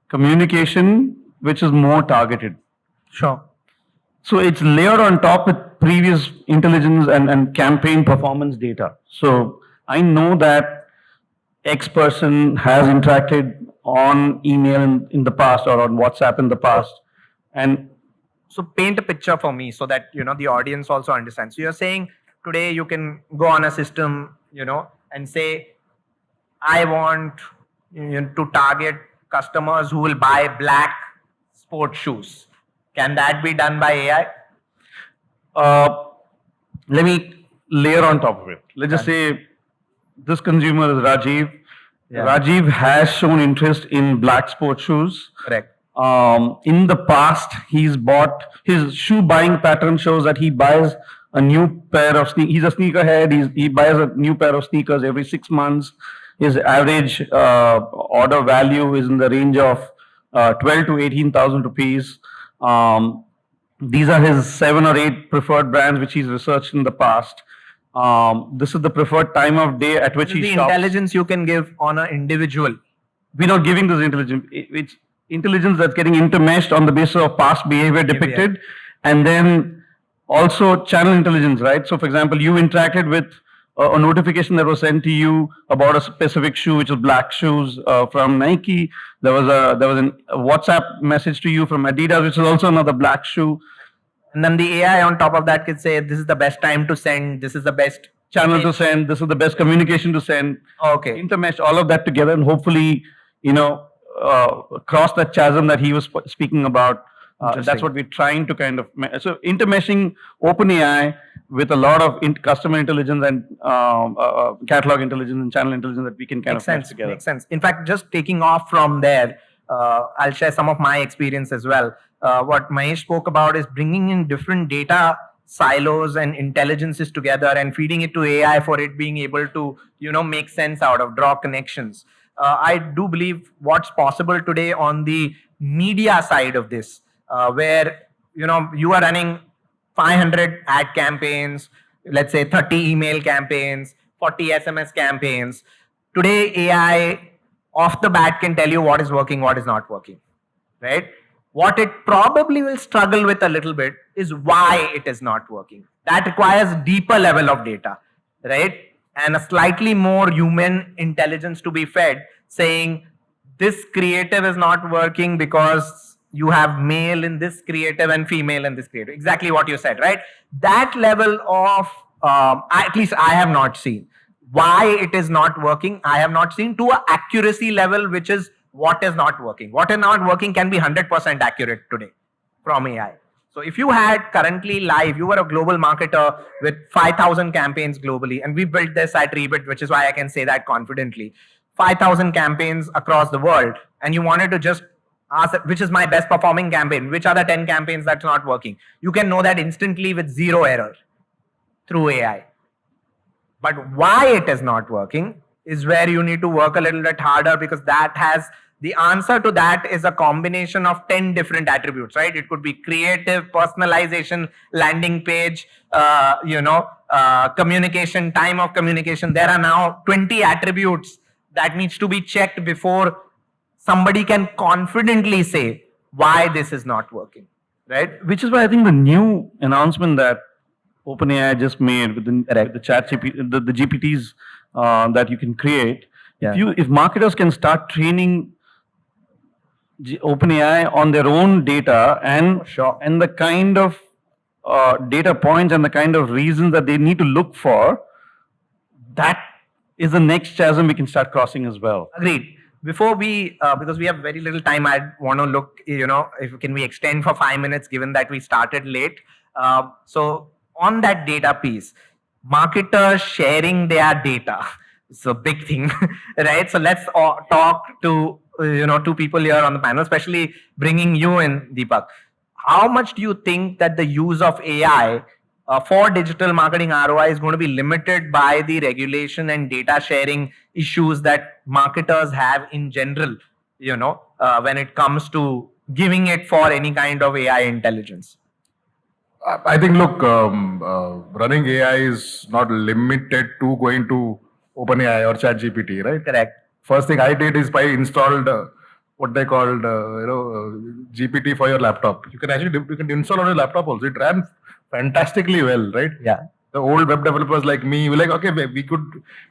H: communication which is more targeted.
E: Sure.
H: So it's layered on top with previous intelligence and campaign performance data. So I know that X person has interacted on email in the past or on WhatsApp in the past. And
E: so paint a picture for me so that the audience also understands. So you're saying today you can go on a system, and say, I want to target customers who will buy black sports shoes. Can that be done by AI?
H: Let me layer on top of it. Let's just say this consumer is Rajiv.
E: Yeah.
H: Rajiv has shown interest in black sports shoes.
E: Correct.
H: In the past, he's bought, his shoe buying pattern shows that he buys a new pair of sneakers. He's a sneakerhead. He buys a new pair of sneakers every 6 months. His average order value is in the range of 12 to 18,000 rupees. These are his 7 or 8 preferred brands which he's researched in the past. This is the preferred time of day at which he
E: the
H: shops.
E: intelligence you can give on an individual.
H: We're not giving this intelligence. It's intelligence that's getting intermeshed on the basis of past behavior depicted, and then also channel intelligence, right? So, for example, you interacted with a notification that was sent to you about a specific shoe, which is black shoes from Nike. There was a WhatsApp message to you from Adidas, which is also another black shoe.
E: And then the AI on top of that could say, this is the best time to send, this is the best
H: channel to send, this is the best communication to send.
E: Okay.
H: Intermesh all of that together, and hopefully, cross that chasm that he was speaking about. That's
E: Interesting.
H: what we're trying to kind of so intermeshing OpenAI with a lot of customer intelligence and catalog intelligence and channel intelligence that we can kind
E: Makes
H: of mesh
E: sense.
H: together.
E: Makes sense. In fact, just taking off from there, I'll share some of my experience as well. What Mahesh spoke about is bringing in different data silos and intelligences together and feeding it to AI for it being able to, make sense out of, draw connections. I do believe what's possible today on the media side of this, where, you are running 500 ad campaigns, let's say 30 email campaigns, 40 SMS campaigns. Today, AI off the bat can tell you what is working, what is not working, right? What it probably will struggle with a little bit is why it is not working. That requires deeper level of data, right? And a slightly more human intelligence to be fed, saying this creative is not working because you have male in this creative and female in this creative. Exactly what you said, right? That level of, at least I have not seen. Why it is not working, I have not seen to an accuracy level, which is what is not working. What is not working can be 100% accurate today from AI. So if you had currently live, you were a global marketer with 5,000 campaigns globally, and we built this at Rebit, which is why I can say that confidently. 5,000 campaigns across the world, and you wanted to just ask, which is my best performing campaign? Which are the 10 campaigns that's not working? You can know that instantly with zero error through AI. But why it is not working is where you need to work a little bit harder, because that has the answer to that is a combination of 10 different attributes, right? It could be creative, personalization, landing page, communication, time of communication. There are now 20 attributes that needs to be checked before somebody can confidently say why this is not working, right?
H: Which is why I think the new announcement that OpenAI just made with the chat GPT, the GPTs that you can create.
E: Yeah.
H: If marketers can start training OpenAI on their own data and
E: Sure.
H: and the kind of data points and the kind of reasons that they need to look for, that is the next chasm we can start crossing as well.
E: Agreed. Before we, because we have very little time, I want to look, if can we extend for 5 minutes, given that we started late. So on that data piece, marketers sharing their data, it's a big thing, right? So let's talk to, two people here on the panel, especially bringing you in, Deepak. How much do you think that the use of AI for digital marketing ROI is going to be limited by the regulation and data sharing issues that marketers have in general, when it comes to giving it for any kind of AI intelligence?
G: I think, look, running AI is not limited to going to OpenAI or ChatGPT, right?
E: Correct.
G: First thing I did is I installed what they called, GPT for your laptop. You can install on your laptop also. It ran fantastically well, right?
E: Yeah.
G: The old web developers like me were like, okay, we could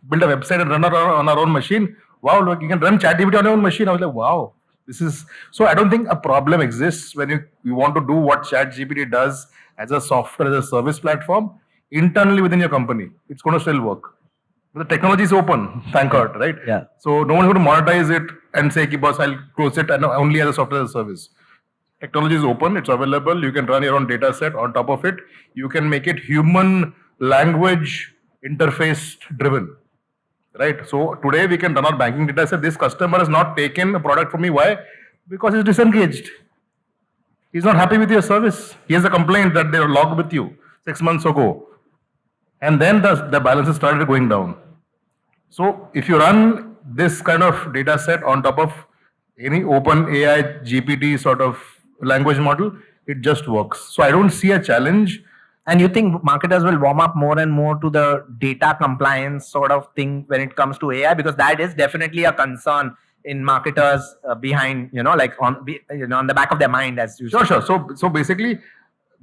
G: build a website and run it on our own machine. Wow, look, you can run ChatGPT on your own machine. I was like, wow, this is so. I don't think a problem exists when you want to do what ChatGPT does as a software, as a service platform internally within your company. It's going to still work. The technology is open, thank God, right?
E: Yeah.
G: So no one's going to monetize it and say, boss, I'll close it and only as a software as a service. Technology is open, it's available. You can run your own data set on top of it. You can make it human language interface driven, right? So today we can run our banking data set. This customer has not taken a product from me. Why? Because he's disengaged. He's not happy with your service. He has a complaint that they were logged with you 6 months ago. And then the balances started going down. So if you run this kind of data set on top of any open AI GPT sort of language model, it just works. So I don't see a challenge.
E: And you think marketers will warm up more and more to the data compliance sort of thing when it comes to AI? Because that is definitely a concern in marketers behind, on the back of their mind, as you
G: Sure. So basically,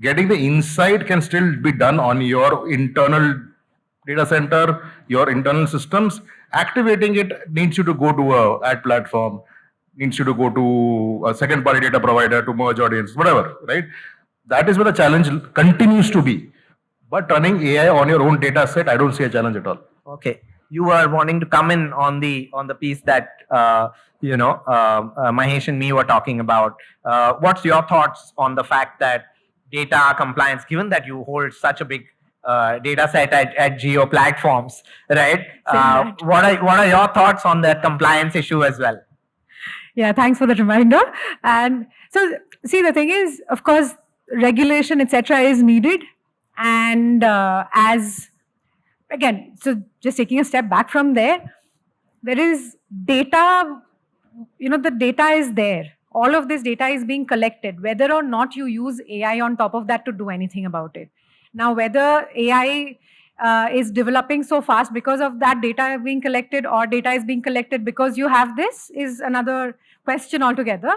G: getting the insight can still be done on your internal data center, your internal systems. Activating it needs you to go to a ad platform, needs you to go to a second party data provider to merge audience, whatever, right? That is where the challenge continues to be. But running AI on your own data set, I don't see a challenge at all.
E: Okay. you were wanting to come in on the piece that Mahesh and me were talking about. What's your thoughts on the fact that data compliance, given that you hold such a big data set at Geo platforms, right? What are your thoughts on that compliance issue as well?
F: Yeah, thanks for that reminder. And so, see, the thing is, of course, regulation, etc., is needed. And again, so just taking a step back from there, there is data, the data is there. All of this data is being collected, whether or not you use AI on top of that to do anything about it. Now, whether AI is developing so fast because of that data being collected, or data is being collected because you have this, is another question altogether.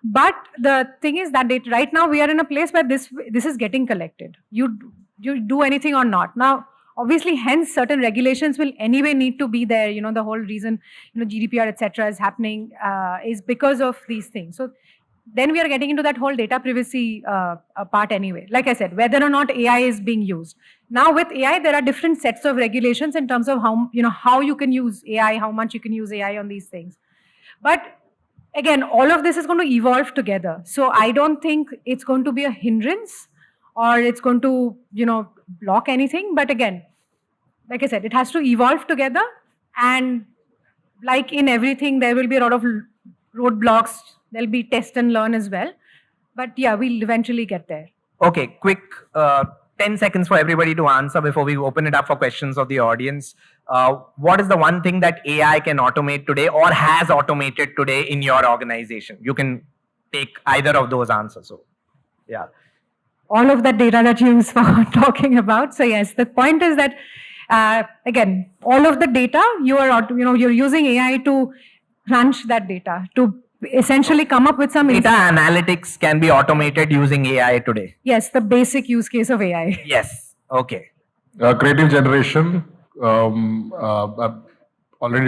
F: But the thing is that right now we are in a place where this is getting collected. You do anything or not. Now, obviously, hence certain regulations will anyway need to be there. The whole reason GDPR etc. is happening is because of these things. So then we are getting into that whole data privacy part anyway. Like I said, whether or not AI is being used. Now with AI, there are different sets of regulations in terms of how you can use AI, how much you can use AI on these things. But again, all of this is going to evolve together. So I don't think it's going to be a hindrance or it's going to, block anything. But again, like I said, it has to evolve together. And like in everything, there will be a lot of roadblocks. There'll be test and learn as well. But yeah, we'll eventually get there.
E: Okay, quick 10 seconds for everybody to answer before we open it up for questions of the audience. What is the one thing that AI can automate today or has automated today in your organization? You can take either of those answers. So, yeah.
F: All of that data that you were talking about. So yes, the point is that again, all of the data you're using AI to crunch that data to essentially come up with some
E: data analytics can be automated using AI today.
F: Yes, the basic use case of AI.
E: Yes. Okay.
G: Creative generation, already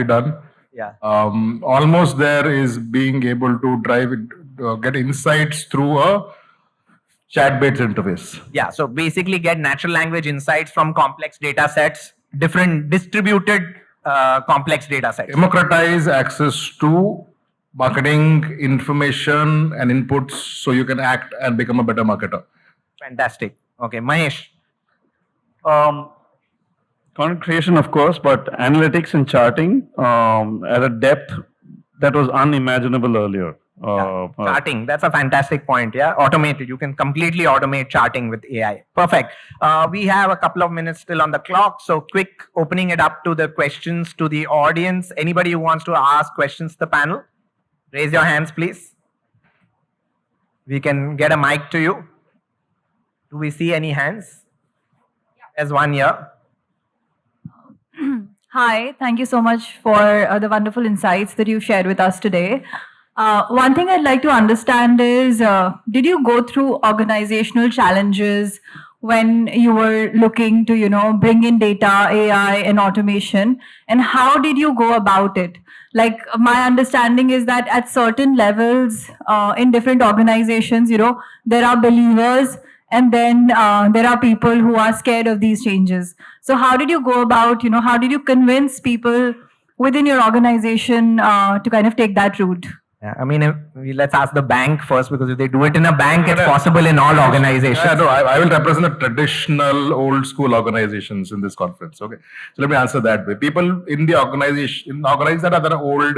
G: done.
E: Yeah.
G: Almost there is being able to get insights through a chat-based interface.
E: Yeah. So basically, get natural language insights from complex data sets, different distributed complex data sets.
G: Democratize access to marketing information and inputs so you can act and become a better marketer.
E: Fantastic. Okay, Mahesh.
H: Content creation, of course, but analytics and charting at a depth that was unimaginable earlier.
E: Charting, that's a fantastic point. Yeah, automated. You can completely automate charting with AI. Perfect. We have a couple of minutes still on the clock. So quick opening it up to the questions to the audience. Anybody who wants to ask questions to the panel? Raise your hands, please. We can get a mic to you. Do we see any hands? There's one here.
I: Hi, thank you so much for the wonderful insights that you shared with us today. One thing I'd like to understand is, did you go through organizational challenges when you were looking to, bring in data, AI, and automation? And how did you go about it? Like, my understanding is that at certain levels in different organizations, there are believers and then there are people who are scared of these changes. So how did you go about, how did you convince people within your organization to kind of take that route?
E: Yeah, I mean, let's ask the bank first, because if they do it in a bank, it's possible in all organizations.
G: Yeah, no, I will represent the traditional old school organizations in this conference. Okay, so let me answer that way. People in the organization, that are old,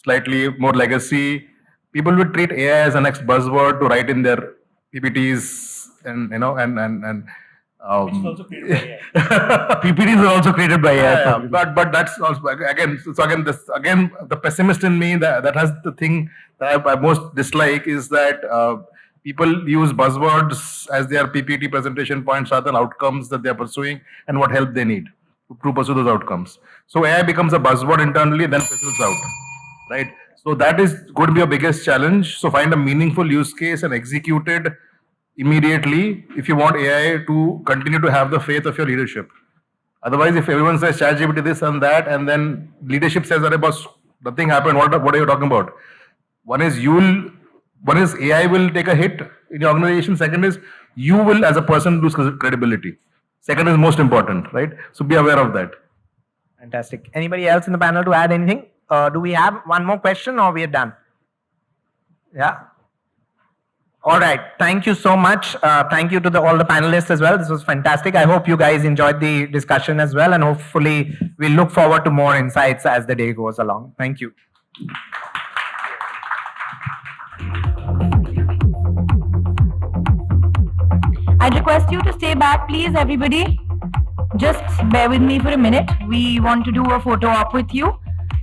G: slightly more legacy, people will treat AI as the next buzzword to write in their PPTs, and
H: PPTs are also created by AI.
G: Yeah, but that's also again the pessimist in me that has the thing that I most dislike is that people use buzzwords as their PPT presentation points rather than outcomes that they are pursuing and what help they need to pursue those outcomes. So AI becomes a buzzword internally, then fizzles out, right? So that is going to be your biggest challenge. So find a meaningful use case and execute it immediately if you want AI to continue to have the faith of your leadership. Otherwise, if everyone says ChatGPT this and that, and then leadership says, "Arey boss, nothing happened. What are you talking about?" One is AI will take a hit in your organization. Second is you will, as a person, lose credibility. Second is most important, right? So be aware of that.
E: Fantastic. Anybody else in the panel to add anything? Do we have one more question or we are done? Yeah. All right. Thank you so much. Thank you to all the panelists as well. This was fantastic. I hope you guys enjoyed the discussion as well, and hopefully we'll look forward to more insights as the day goes along. Thank you.
A: I'd request you to stay back, please, everybody. Just bear with me for a minute. We want to do a photo op with you.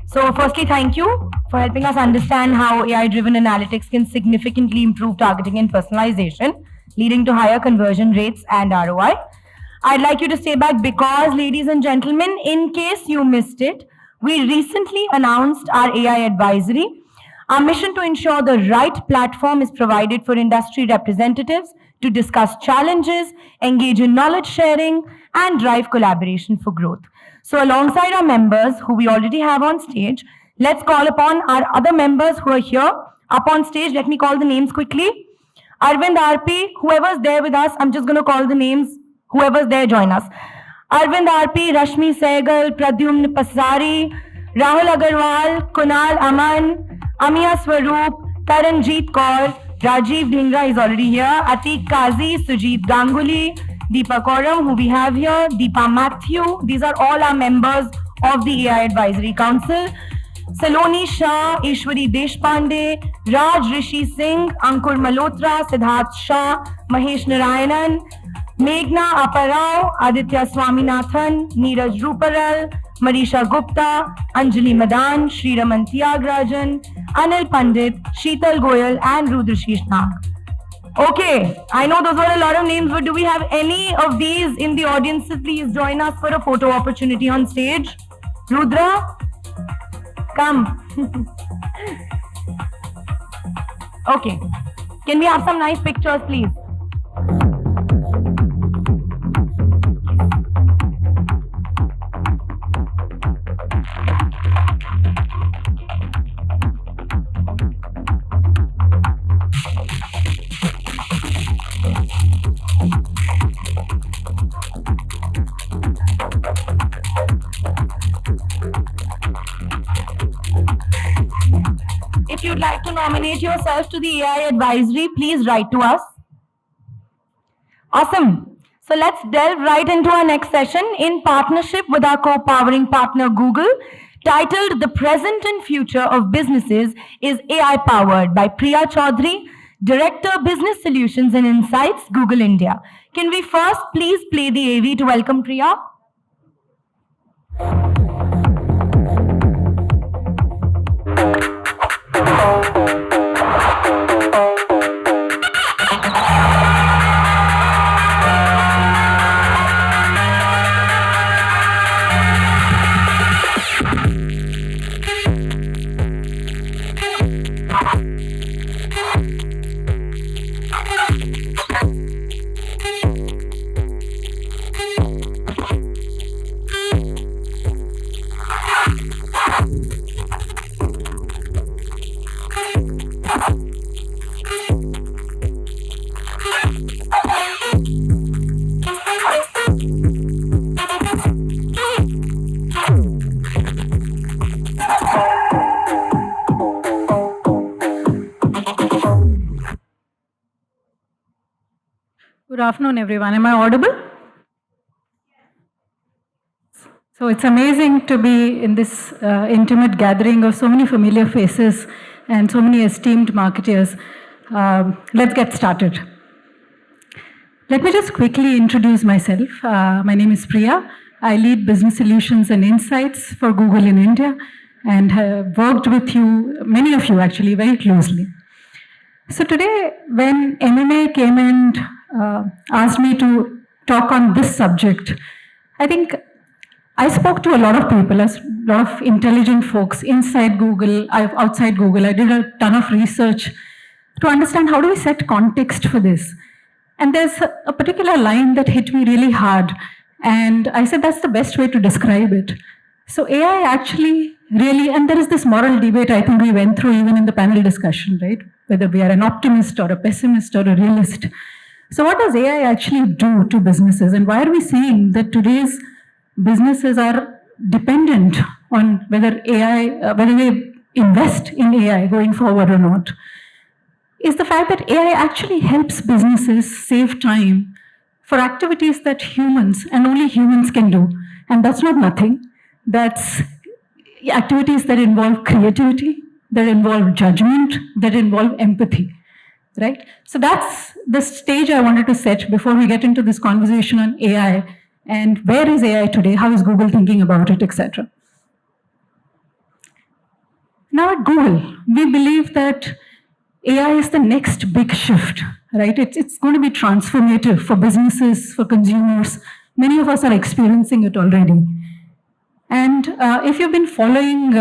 A: So firstly, thank you for helping us understand how AI-driven analytics can significantly improve targeting and personalization, leading to higher conversion rates and ROI. I'd like you to stay back because, ladies and gentlemen, in case you missed it, we recently announced our AI advisory. Our mission to ensure the right platform is provided for industry representatives to discuss challenges, engage in knowledge sharing, and drive collaboration for growth. So alongside our members who we already have on stage, let's call upon our other members who are here up on stage. Let me call the names quickly. Arvind RP, whoever's there with us, I'm just going to call the names. Whoever's there, join us. Arvind RP, Rashmi Sehgal, Pradyumn Pasari, Rahul Agarwal, Kunal Aman, Amiya Swaroop, Taranjeet Kaur, Rajiv Dhingra is already here, Atiq Kazi, Sujit Ganguly, Deepa Koram, who we have here, Deepa Matthew. These are all our members of the AI Advisory Council. Saloni Shah, Ishwari Deshpande, Raj Rishi Singh, Ankur Malhotra, Siddharth Shah, Mahesh Narayanan, Meghna Aparao, Aditya Swaminathan, Neeraj Ruparal, Marisha Gupta, Anjali Madan, Sriraman Tyagarajan, Anil Pandit, Sheetal Goyal, and Rudrashish Nag. Okay, I know those were a lot of names, but do we have any of these in the audience? Please join us for a photo opportunity on stage. Rudra, come. Okay, can we have some nice pictures, please? If you'd like to nominate yourself to the AI advisory, please write to us. Awesome. So let's delve right into our next session in partnership with our co-powering partner Google, titled The Present and Future of Businesses is AI Powered by Priya Chaudhary, Director Business Solutions and Insights, Google India. Can we first please play the AV to welcome Priya?
F: Good afternoon, everyone. Am I audible? So it's amazing to be in this intimate gathering of so many familiar faces and so many esteemed marketeers. Let's get started. Let me just quickly introduce myself. My name is Priya. I lead Business Solutions and Insights for Google in India and have worked with you, many of you actually, very closely. So today, when MMA came and asked me to talk on this subject, I think I spoke to a lot of people, a lot of intelligent folks inside Google, outside Google. I did a ton of research to understand how do we set context for this. And there's a particular line that hit me really hard. And I said, that's the best way to describe it. So AI actually really, and there is this moral debate I think we went through even in the panel discussion, right? Whether we are an optimist or a pessimist or a realist. So what does AI actually do to businesses? And why are we seeing that today's businesses are dependent on whether whether they invest in AI going forward or not, is the fact that AI actually helps businesses save time for activities that humans and only humans can do. And that's not nothing. That's activities that involve creativity, that involve judgment, that involve empathy, right? So that's the stage I wanted to set before we get into this conversation on AI and where is AI today, how is Google thinking about it, etc. Now at Google, we believe that AI is the next big shift, right? It's going to be transformative for businesses, for consumers. Many of us are experiencing it already. And if you've been following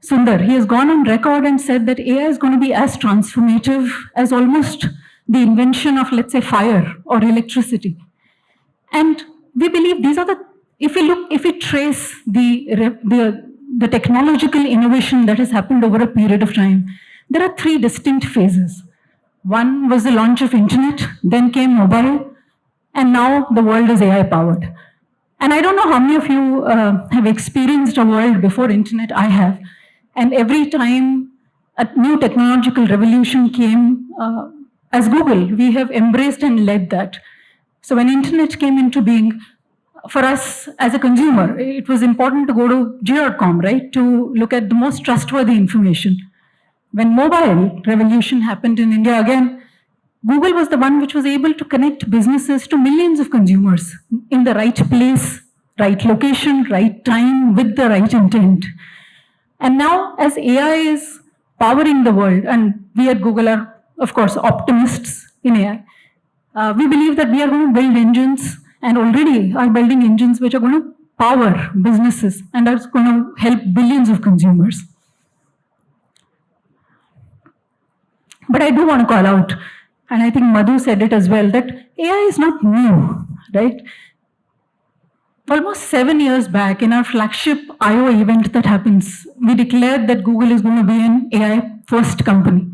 F: Sundar, he has gone on record and said that AI is going to be as transformative as almost the invention of, let's say, fire or electricity. And we believe these are if we trace the technological innovation that has happened over a period of time, there are three distinct phases. One was the launch of internet, then came mobile, and now the world is AI powered. And I don't know how many of you have experienced a world before internet. I have. And every time a new technological revolution came, as Google, we have embraced and led that. So when internet came into being, for us as a consumer, it was important to go to geo.com, right, to look at the most trustworthy information. When mobile revolution happened in India, again, Google was the one which was able to connect businesses to millions of consumers in the right place, right location, right time, with the right intent. And now, as AI is powering the world, and we at Google are, of course, optimists in AI, we believe that we are going to build engines, and already are building engines which are going to power businesses and are going to help billions of consumers. But I do want to call out, and I think Madhu said it as well, that AI is not new, right? Almost 7 years back, in our flagship I/O event that happens, we declared that Google is going to be an AI-first company.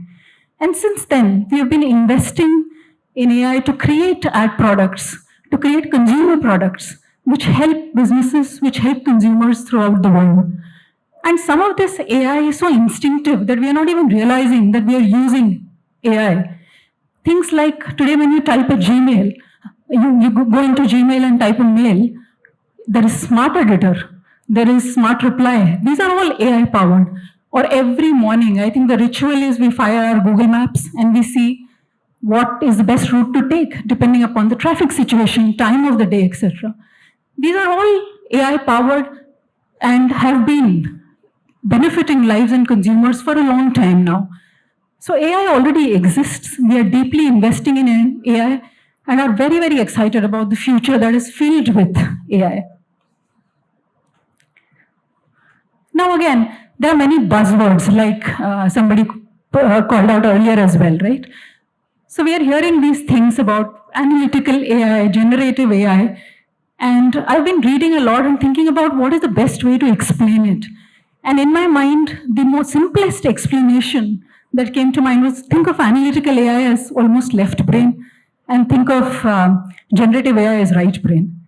F: And since then, we have been investing in AI to create ad products, to create consumer products, which help businesses, which help consumers throughout the world. And some of this AI is so instinctive that we are not even realizing that we are using AI. Things like today when you type a Gmail, you go into Gmail and type a mail, there is Smart Editor, there is Smart Reply. These are all AI powered. Or every morning, I think the ritual is we fire our Google Maps and we see what is the best route to take depending upon the traffic situation, time of the day, etc. These are all AI powered and have been benefiting lives and consumers for a long time now. So AI already exists. We are deeply investing in AI and are very, very excited about the future that is filled with AI. Now again, there are many buzzwords like somebody called out earlier as well, right? So we are hearing these things about analytical AI, generative AI, and I've been reading a lot and thinking about what is the best way to explain it. And in my mind, the most simplest explanation that came to mind was think of analytical AI as almost left brain and think of generative AI as right brain.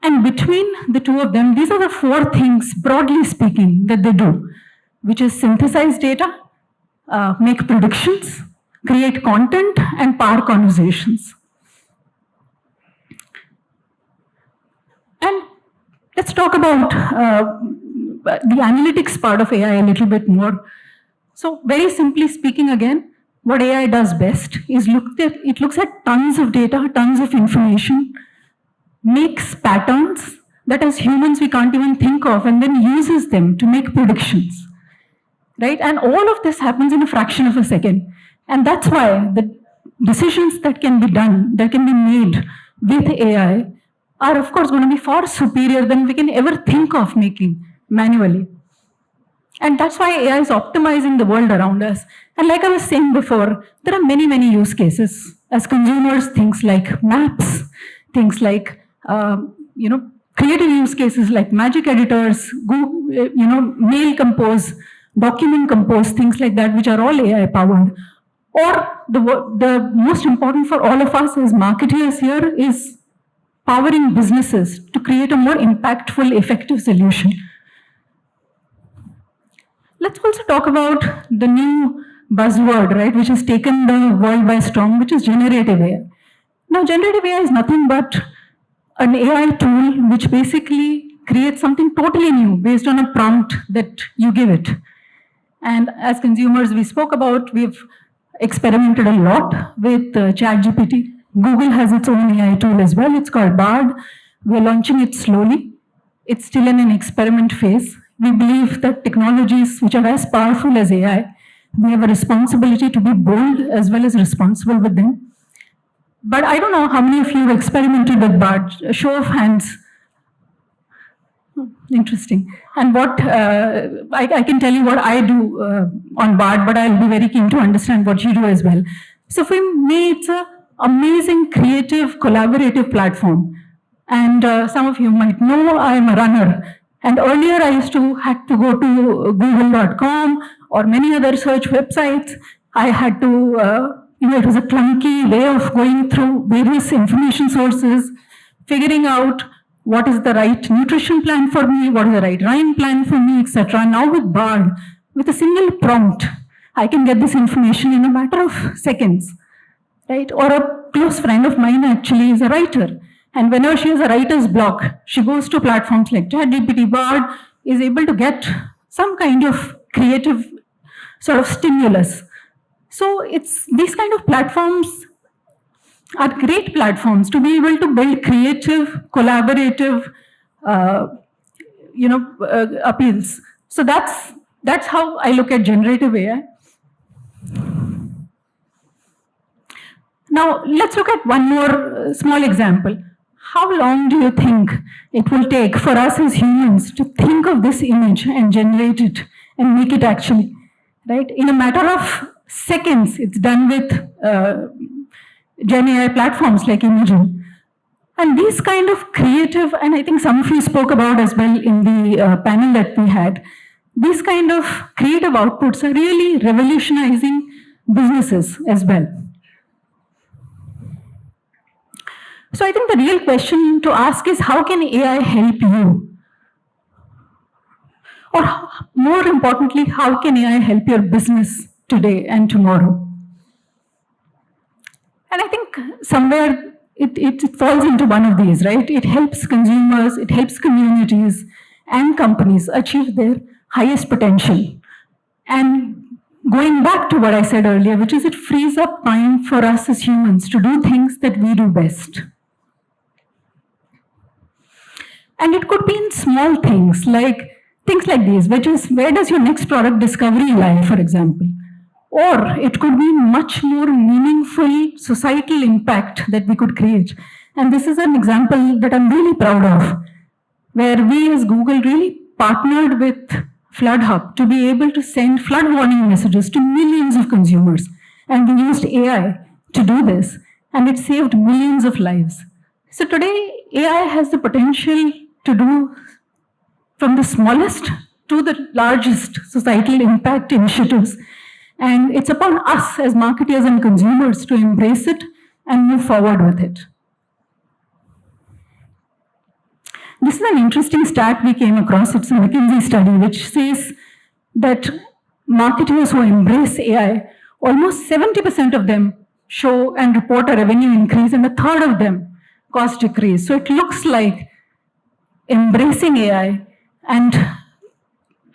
F: And between the two of them, these are the four things, broadly speaking, that they do, which is synthesize data, make predictions, create content, and power conversations. And let's talk about the analytics part of AI a little bit more. So very simply speaking again, what AI does best is it looks at tons of data, tons of information, makes patterns that as humans we can't even think of, and then uses them to make predictions, right? And all of this happens in a fraction of a second. And that's why the decisions that can be done, that can be made with AI are of course going to be far superior than we can ever think of making manually. And that's why AI is optimizing the world around us. And like I was saying before, there are many, many use cases. As consumers, things like maps, things like, creative use cases like magic editors, mail compose, document compose, things like that, which are all AI powered. Or the most important for all of us as marketeers here is powering businesses to create a more impactful, effective solution. Let's also talk about the new buzzword, right, which has taken the world by storm, which is generative AI. Now, generative AI is nothing but an AI tool which basically creates something totally new based on a prompt that you give it. And as consumers, we spoke about, we've experimented a lot with ChatGPT. Google has its own AI tool as well. It's called Bard. We're launching it slowly. It's still in an experiment phase. We believe that technologies which are as powerful as AI, we have a responsibility to be bold as well as responsible with them. But I don't know how many of you have experimented with Bard. A show of hands. Interesting. And what I can tell you what I do on Bard, but I'll be very keen to understand what you do as well. So for me, it's an amazing, creative, collaborative platform. And some of you might know I'm a runner. And earlier I used to had to go to google.com or many other search websites. I had to, it was a clunky way of going through various information sources, figuring out what is the right nutrition plan for me, what is the right rhyme plan for me, etc. Now with Bard, with a single prompt, I can get this information in a matter of seconds, right? Or a close friend of mine actually is a writer. And whenever she has a writer's block, she goes to platforms like ChatGPT. Bard is able to get some kind of creative sort of stimulus. So it's these kind of platforms are great platforms to be able to build creative, collaborative, appeals. So that's how I look at generative AI. Now let's look at one more small example. How long do you think it will take for us as humans to think of this image and generate it and make it actually, right? In a matter of seconds, it's done with Gen AI platforms like Imagen. And these kind of creative, and I think some of you spoke about as well in the panel that we had, these kind of creative outputs are really revolutionizing businesses as well. So I think the real question to ask is, how can AI help you? Or more importantly, how can AI help your business today and tomorrow? And I think somewhere it falls into one of these, right? It helps consumers, it helps communities and companies achieve their highest potential. And going back to what I said earlier, which is it frees up time for us as humans to do things that we do best. And it could be in small things like these, which is where does your next product discovery lie, for example? Or it could be much more meaningful societal impact that we could create. And this is an example that I'm really proud of, where we as Google really partnered with FloodHub to be able to send flood warning messages to millions of consumers. And we used AI to do this, and it saved millions of lives. So today, AI has the potential to do from the smallest to the largest societal impact initiatives. And it's upon us as marketers and consumers to embrace it and move forward with it. This is an interesting stat we came across. It's a McKinsey study which says that marketers who embrace AI, almost 70% of them show and report a revenue increase, and a third of them cost decrease. So it looks like embracing AI and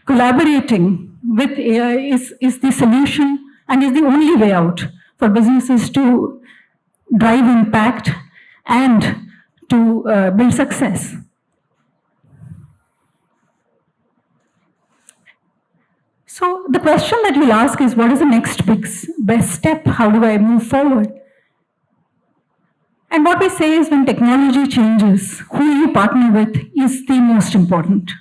F: collaborating with AI is the solution and is the only way out for businesses to drive impact and to build success. So the question that you'll ask is, what is the next best step? How do I move forward? And what we say is, when technology changes, who you partner with is the most important.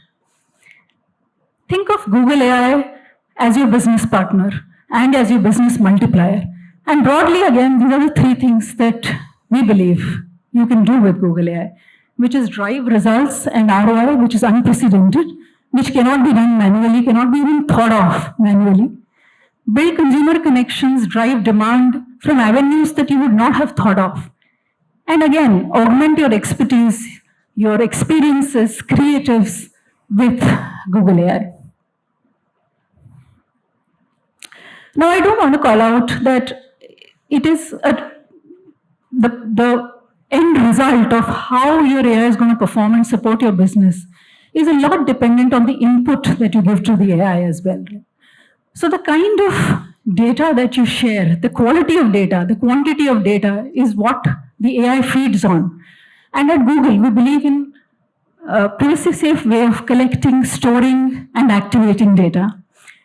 F: Think of Google AI as your business partner and as your business multiplier. And broadly, again, these are the three things that we believe you can do with Google AI, which is drive results and ROI, which is unprecedented, which cannot be done manually, cannot be even thought of manually. Build consumer connections, drive demand from avenues that you would not have thought of. And again, augment your expertise, your experiences, creatives with Google AI. Now, I do want to call out that it is the end result of how your AI is going to perform and support your business is a lot dependent on the input that you give to the AI as well. So the kind of data that you share, the quality of data, the quantity of data is what the AI feeds on. And at Google, we believe in a privacy-safe way of collecting, storing, and activating data.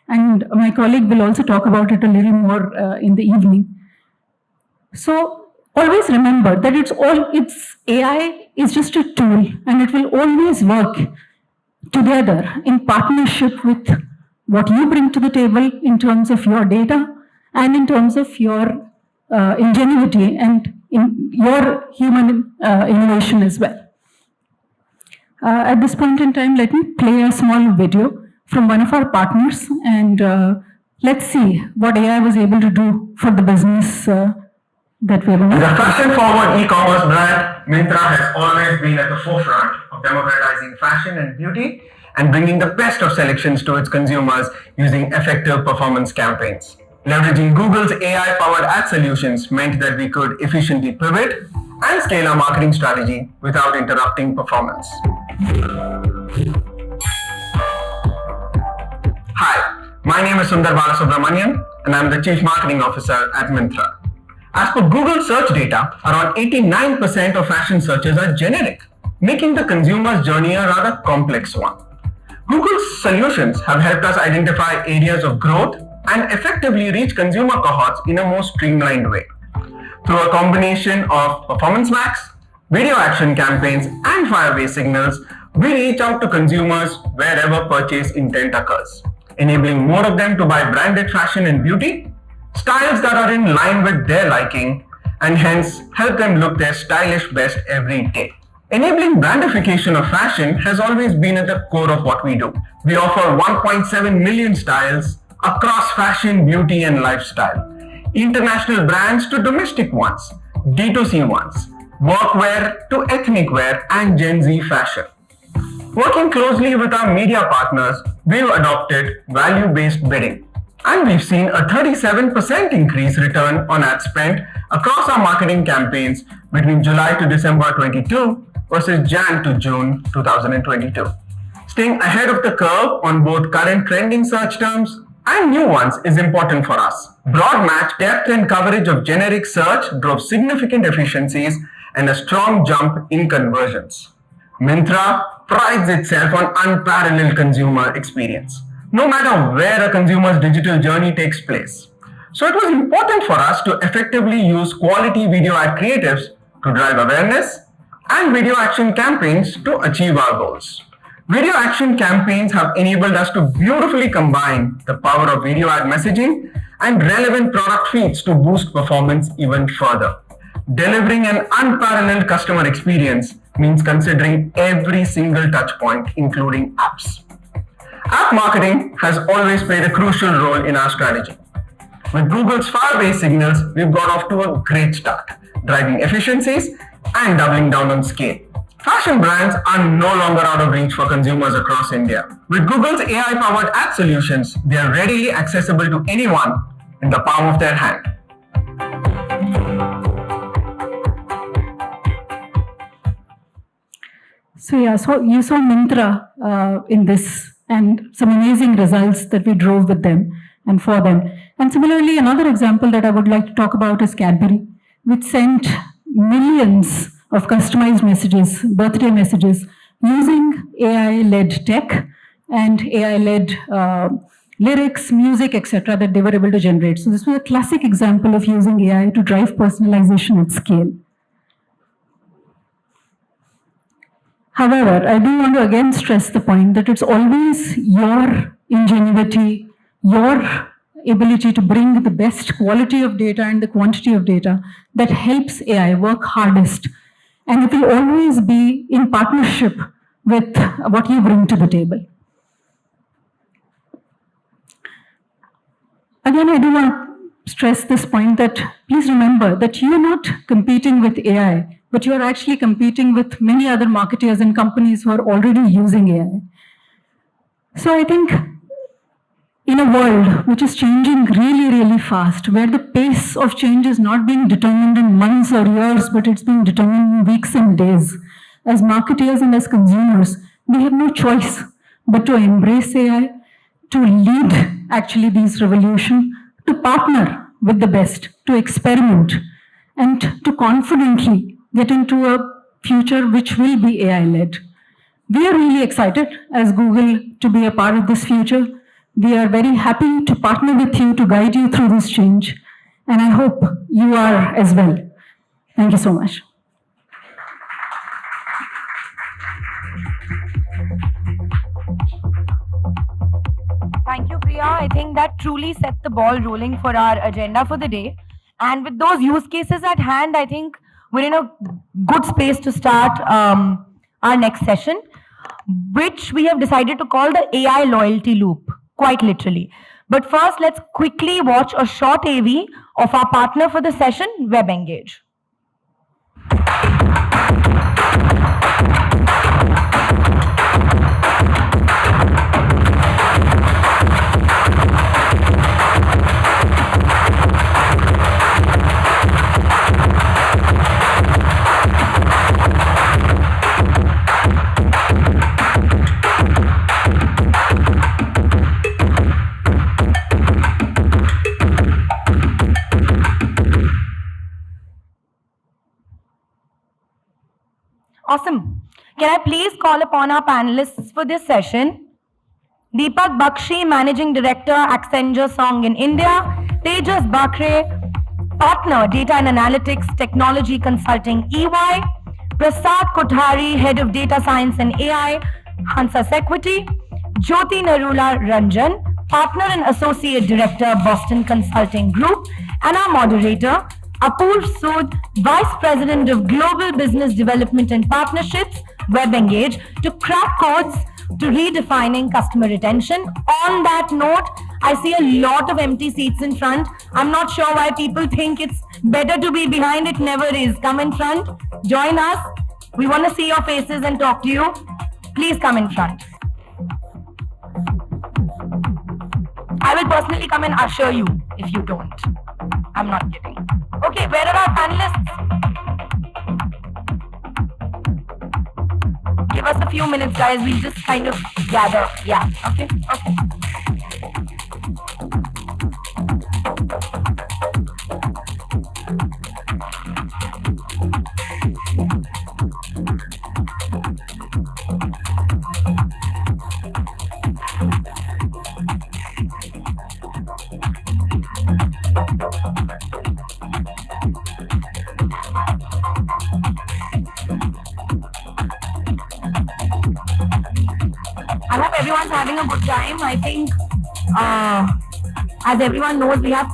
F: And my colleague will also talk about it a little more in the evening. So always remember that it's AI is just a tool, and it will always work together in partnership with what you bring to the table in terms of your data and in terms of your ingenuity and in your human innovation as well. At this point in time, let me play a small video from one of our partners, and let's see what AI was able to do for the business that we're running.
E: As a fashion-forward e-commerce brand, Myntra has always been at the forefront of democratizing fashion and beauty and bringing the best of selections to its consumers using effective performance campaigns. Leveraging Google's AI-powered ad solutions meant that we could efficiently pivot and scale our marketing strategy without interrupting performance. Hi, my name is Sundar Balasubramanian and I'm the Chief Marketing Officer at Myntra. As per Google search data, around 89% of fashion searches are generic, making the consumer's journey a rather complex one. Google's solutions have helped us identify areas of growth and effectively reach consumer cohorts in a more streamlined way. Through a combination of performance max, video action campaigns, and Firebase signals, we reach out to consumers wherever purchase intent occurs, enabling more of them to buy branded fashion and beauty, styles that are in line with their liking, and hence help them look their stylish best every day. Enabling brandification of fashion has always been at the core of what we do. We offer 1.7 million styles across fashion, beauty, and lifestyle. International brands to domestic ones, D2C ones, workwear to ethnic wear, and Gen Z fashion. Working closely with our media partners, we've adopted value-based bidding, and we've seen a 37% increase return on ad spend across our marketing campaigns between July to December 22 versus Jan to June 2022. Staying ahead of the curve on both current trending search terms and new ones is important for us. Broad match depth and coverage of generic search drove significant efficiencies and a strong jump in conversions. Myntra prides itself on unparalleled consumer experience, no matter where a consumer's digital journey takes place. So it was important for us to effectively use quality video ad creatives to drive awareness and video action campaigns to achieve our goals. Video action campaigns have enabled us to beautifully combine the power of video ad messaging and relevant product feeds to boost performance even further. Delivering an unparalleled customer experience means considering every single touch point, including apps. App marketing has always played a crucial role in our strategy. With Google's Firebase signals, we've got off to a great start, driving efficiencies and doubling down on scale. Fashion brands are no longer out of reach for consumers across India. With Google's AI-powered ad solutions, they are readily accessible to anyone in the palm of their hand.
F: So you saw Myntra in this and some amazing results that we drove with them and for them. And similarly, another example that I would like to talk about is Cadbury, which sent millions of customized messages, birthday messages, using AI-led tech and AI-led lyrics, music, etc. that they were able to generate. So this was a classic example of using AI to drive personalization at scale. However, I do want to again stress the point that it's always your ingenuity, your ability to bring the best quality of data and the quantity of data that helps AI work hardest. And it will always be in partnership with what you bring to the table. Again, I do want to stress this point that please remember that you're not competing with AI but you're actually competing with many other marketeers and companies who are already using AI. So I think in a world which is changing really, really fast, where the pace of change is not being determined in months or years, but it's being determined in weeks and days, as marketeers and as consumers, we have no choice but to embrace AI, to lead actually these revolution, to partner with the best, to experiment, and to confidently get into a future which will be AI-led. We are really excited as Google to be a part of this future. We are very happy to partner with you to guide you through this change. And I hope you are as well. Thank you so much.
A: Thank you, Priya. I think that truly set the ball rolling for our agenda for the day. And with those use cases at hand, I think we're in a good space to start our next session, which we have decided to call the AI loyalty loop, quite literally. But first, let's quickly watch a short AV of our partner for the session, WebEngage. Awesome. Can I please call upon our panelists for this session? Deepak Bakshi, Managing Director, Accenture Song in India. Tejas Bakre, Partner, Data and Analytics, Technology Consulting, EY. Prasad Kothari, Head of Data Science and AI, Hansas Equity. Jyoti Narula Ranjan, Partner and Associate Director, Boston Consulting Group. And our moderator, Apurv Sood, Vice President of Global Business Development and Partnerships, WebEngage, to crack codes to redefining customer retention. On that note, I see a lot of empty seats in front. I'm not sure why people think it's better to be behind. It never is. Come in front, join us. We want to see your faces and talk to you. Please come in front. I will personally come and usher you if you don't. I'm not kidding. Okay, where are our panelists? Give us a few minutes, guys. We'll just kind of gather. Yeah, okay, okay. I hope everyone's having a good time. I think, as everyone knows, we have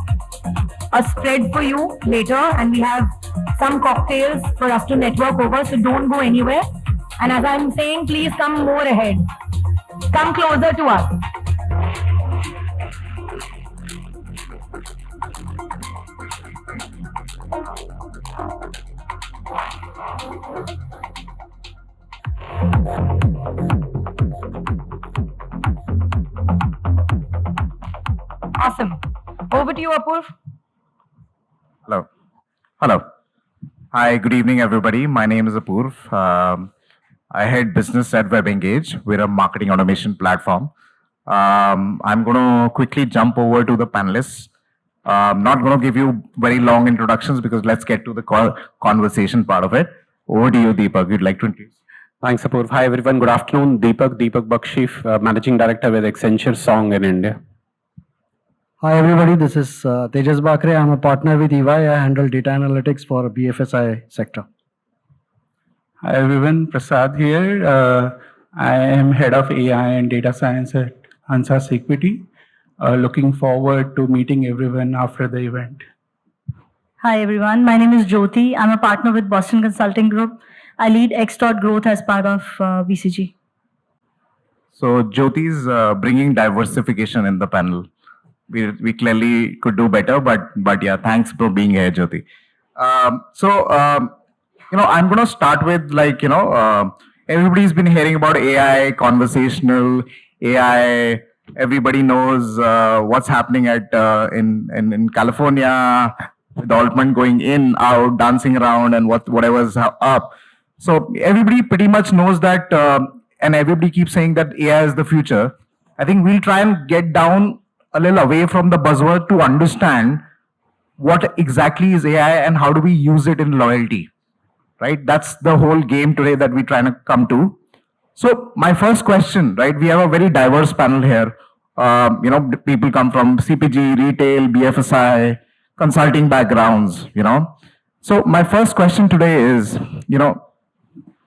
A: a spread for you later and we have some cocktails for us to network over, so don't go anywhere. And as I'm saying, please come more ahead. Come closer to us. Awesome. Over to you, Apurv.
E: Hello. Hello. Hi, good evening, everybody. My name is Apurv. I head business at WebEngage. We're a marketing automation platform. I'm going to quickly jump over to the panelists. I'm not going to give you very long introductions because let's get to the conversation part of it. Over to you, Deepak. You'd like to introduce?
J: Thanks, Apurv. Hi, everyone. Good afternoon. Deepak Bakshi, Managing Director with Accenture Song in India.
K: Hi everybody, this is Tejas Bakre. I'm a partner with EY. I handle data analytics for BFSI sector.
L: Hi everyone, Prasad here. I am head of AI and data science at Hansas Equity. Looking forward to meeting everyone after the event.
M: Hi everyone, my name is Jyoti. I'm a partner with Boston Consulting Group. I lead X-Dot Growth as part of BCG.
E: So Jyoti's bringing diversification in the panel. We clearly could do better, but yeah, thanks for being here, Jyoti. I'm going to start with everybody's been hearing about AI, conversational AI. Everybody knows what's happening at in California with Altman going in, out, dancing around, and whatever's up. So everybody pretty much knows that, and everybody keeps saying that AI is the future. I think we'll try and get down a little away from the buzzword to understand what exactly is AI and how do we use it in loyalty, right? That's the whole game today that we're trying to come to. So my first question, right? We have a very diverse panel here. People come from CPG, retail, BFSI, consulting backgrounds, So my first question today is,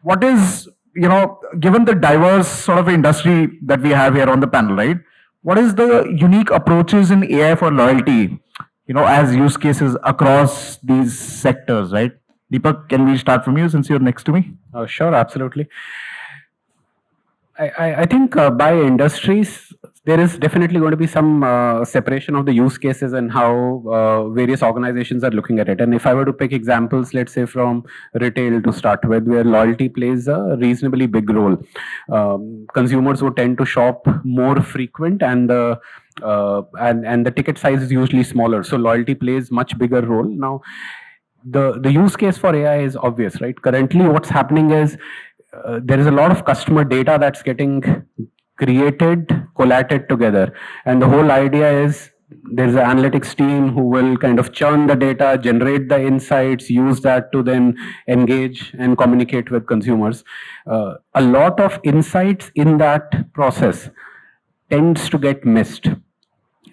E: what is, given the diverse sort of industry that we have here on the panel, right? What is the unique approaches in AI for loyalty, as use cases across these sectors, right? Deepak, can we start from you since you're next to me?
J: Sure, absolutely. I think by industries, there is definitely going to be some separation of the use cases and how various organizations are looking at it. And if I were to pick examples, let's say from retail to start with, where loyalty plays a reasonably big role. Consumers who tend to shop more frequent and the ticket size is usually smaller. So loyalty plays much bigger role. Now, the use case for AI is obvious, right? Currently, what's happening is there is a lot of customer data that's getting created, collated together. And the whole idea is there's an analytics team who will kind of churn the data, generate the insights, use that to then engage and communicate with consumers. A lot of insights in that process tends to get missed.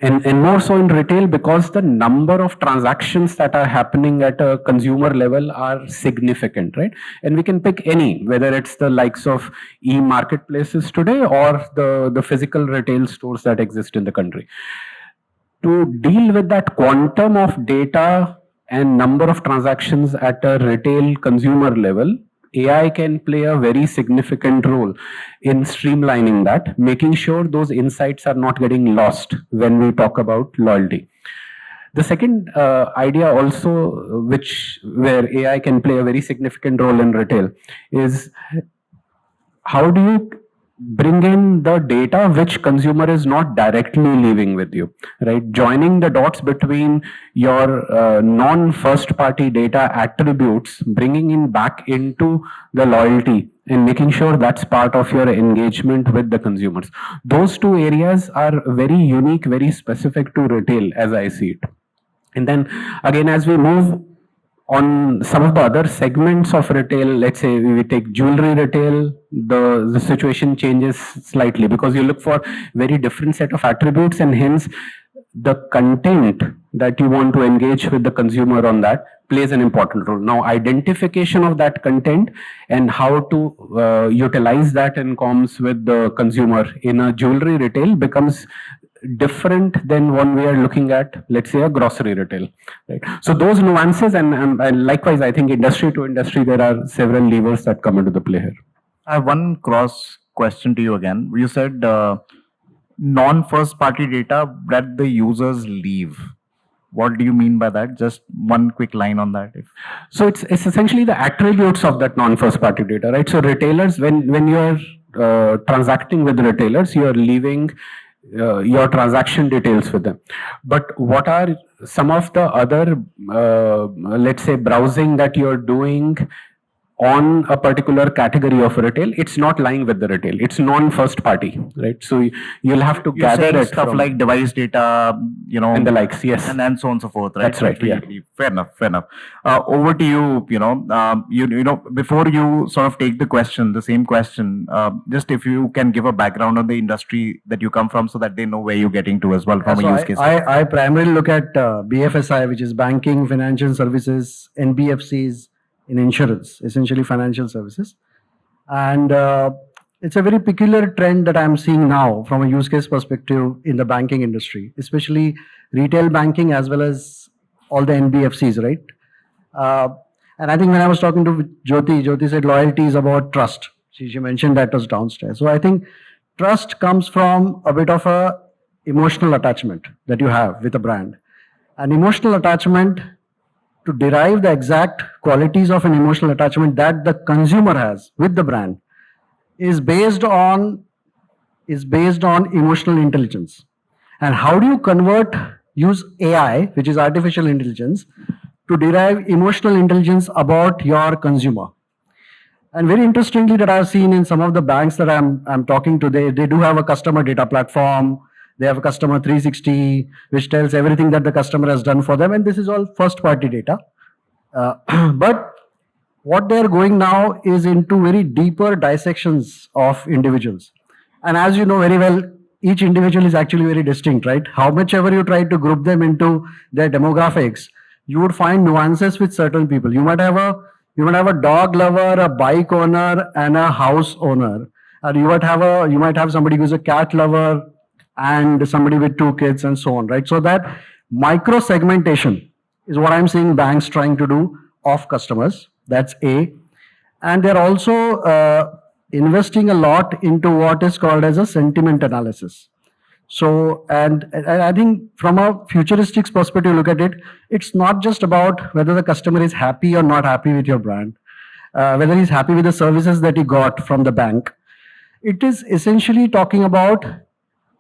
J: And more so in retail because the number of transactions that are happening at a consumer level are significant, right? And we can pick any, whether it's the likes of e-marketplaces today or the physical retail stores that exist in the country. To deal with that quantum of data and number of transactions at a retail consumer level, AI can play a very significant role in streamlining that, making sure those insights are not getting lost when we talk about loyalty. The second idea also, where AI can play a very significant role in retail, is how do you bring in the data which consumer is not directly leaving with you, right? Joining the dots between your non-first party data attributes, bringing in back into the loyalty and making sure that's part of your engagement with the consumers. Those two areas are very unique, very specific to retail as I see it. And then again, as we move on some of the other segments of retail, let's say we take jewelry retail, the situation changes slightly because you look for very different set of attributes and hence the content that you want to engage with the consumer on that plays an important role. Now, identification of that content and how to utilize that in comms with the consumer in a jewelry retail becomes different than one we are looking at, let's say, a grocery retail, right? So those nuances and likewise, I think industry to industry, there are several levers that come into the play here.
E: I have one cross question to you again. You said non-first party data that the users leave. What do you mean by that? Just one quick line on that.
J: So it's essentially the attributes of that non-first party data, right? So retailers, when you're transacting with retailers, you're leaving your transaction details with them. But what are some of the other, let's say, browsing that you're doing on a particular category of retail? It's not lying with the retail. It's non-first party, right? So you'll have to gather it
E: stuff
J: from
E: like device data,
J: and the likes, yes,
E: and so on and so forth, right?
J: That's right. Yeah.
E: Fair enough. Over to you. Before you sort of take the same question, just if you can give a background on the industry that you come from, so that they know where you're getting to as well from a use case.
K: I primarily look at BFSI, which is banking, financial services, NBFCs, in insurance, essentially financial services. And it's a very peculiar trend that I'm seeing now from a use case perspective in the banking industry, especially retail banking as well as all the NBFCs, right? And I think when I was talking to Jyoti said loyalty is about trust. She mentioned that was downstairs. So I think trust comes from a bit of a emotional attachment that you have with a brand. And emotional attachment to derive the exact qualities of an emotional attachment that the consumer has with the brand is based on emotional intelligence. And how do you use AI, which is artificial intelligence, to derive emotional intelligence about your consumer? And very interestingly, that I've seen in some of the banks that I'm talking to, they do have a customer data platform. They have a customer 360, which tells everything that the customer has done for them, and this is all first-party data. But what they're going now is into very deeper dissections of individuals. And as you know very well, each individual is actually very distinct, right? How much ever you try to group them into their demographics, you would find nuances with certain people. You might have a dog lover, a bike owner, and a house owner. Or you might have somebody who's a cat lover and somebody with 2 kids and so on, right? So that micro segmentation is what I'm seeing banks trying to do of customers. That's A. And they're also investing a lot into what is called as a sentiment analysis. So, and I think from a futuristic perspective, look at it, it's not just about whether the customer is happy or not happy with your brand, whether he's happy with the services that he got from the bank. It is essentially talking about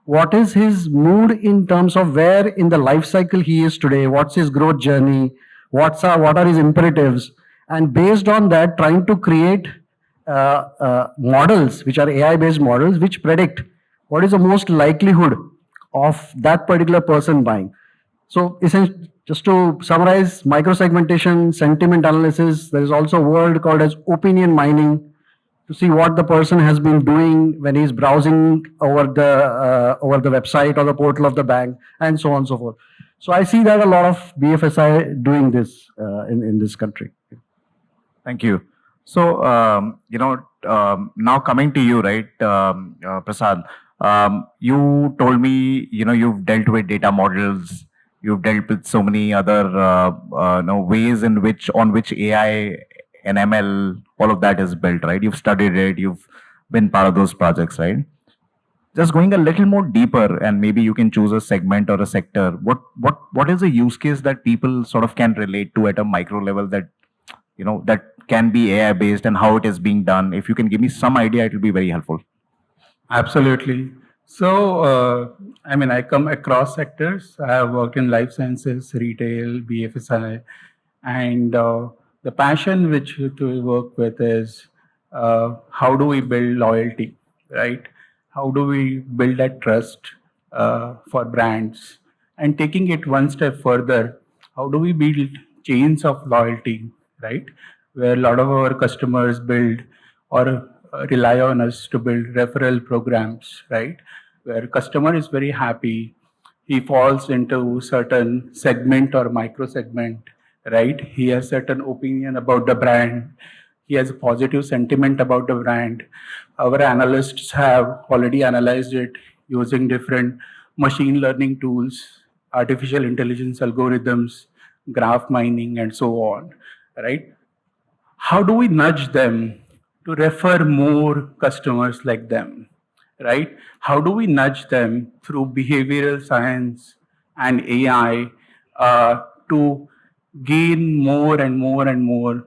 K: what is his mood in terms of where in the life cycle he is today, what's his growth journey, what are his imperatives, and based on that, trying to create models, which are AI-based models, which predict what is the most likelihood of that particular person buying. So essentially, just to summarize, microsegmentation, sentiment analysis, there is also a word called as opinion mining, to see what the person has been doing when he's browsing over the website or the portal of the bank, and so on and so forth. So I see that a lot of BFSI doing this in this country.
E: Thank you. So, now coming to you, right, Prasad, you told me, you've dealt with data models, you've dealt with so many other ways on which AI and ML, all of that is built, right? You've studied it, you've been part of those projects, right? Just going a little more deeper, and maybe you can choose a segment or a sector. What is a use case that people sort of can relate to at a micro level that that can be AI based, and how it is being done? If you can give me some idea, it will be very helpful.
L: Absolutely. So, I come across sectors. I have worked in life sciences, retail, BFSI, and the passion which we work with is how do we build loyalty, right? How do we build that trust for brands? And taking it one step further, how do we build chains of loyalty, right? Where a lot of our customers build or rely on us to build referral programs, right? Where customer is very happy, he falls into certain segment or micro segment, right? He has certain opinion about the brand. He has a positive sentiment about the brand. Our analysts have already analyzed it using different machine learning tools, artificial intelligence algorithms, graph mining, and so on, right? How do we nudge them to refer more customers like them, right? How do we nudge them through behavioral science and AI to gain more and more and more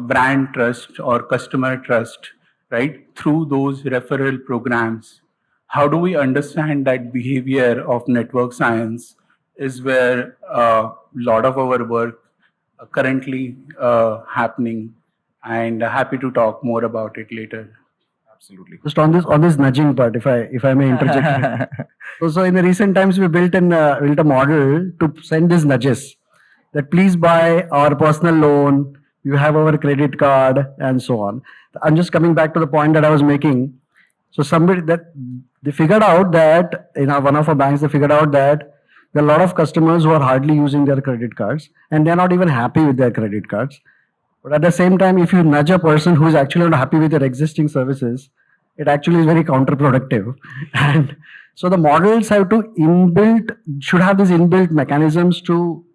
L: brand trust or customer trust, right? Through those referral programs. How do we understand that behavior of network science is where a lot of our work currently happening, and happy to talk more about it later.
E: Absolutely.
K: Just on this nudging part, if I may interject. So in the recent times, we built a model to send these nudges that please buy our personal loan, you have our credit card, and so on. I'm just coming back to the point that I was making. So they figured out that in one of our banks, they figured out that there are a lot of customers who are hardly using their credit cards, and they're not even happy with their credit cards. But at the same time, if you nudge a person who is actually not happy with their existing services, it actually is very counterproductive. And so the models should have these inbuilt mechanisms to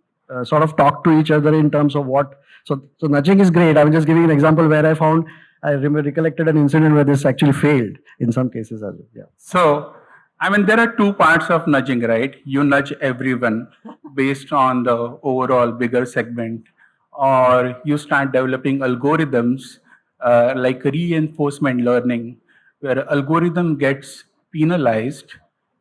K: sort of talk to each other in terms of what. So nudging is great. I'm just giving an example where I recollected an incident where this actually failed in some cases as well. Yeah.
L: So I mean, there are two parts of nudging, right? You nudge everyone based on the overall bigger segment, or you start developing algorithms like reinforcement learning, where algorithm gets penalized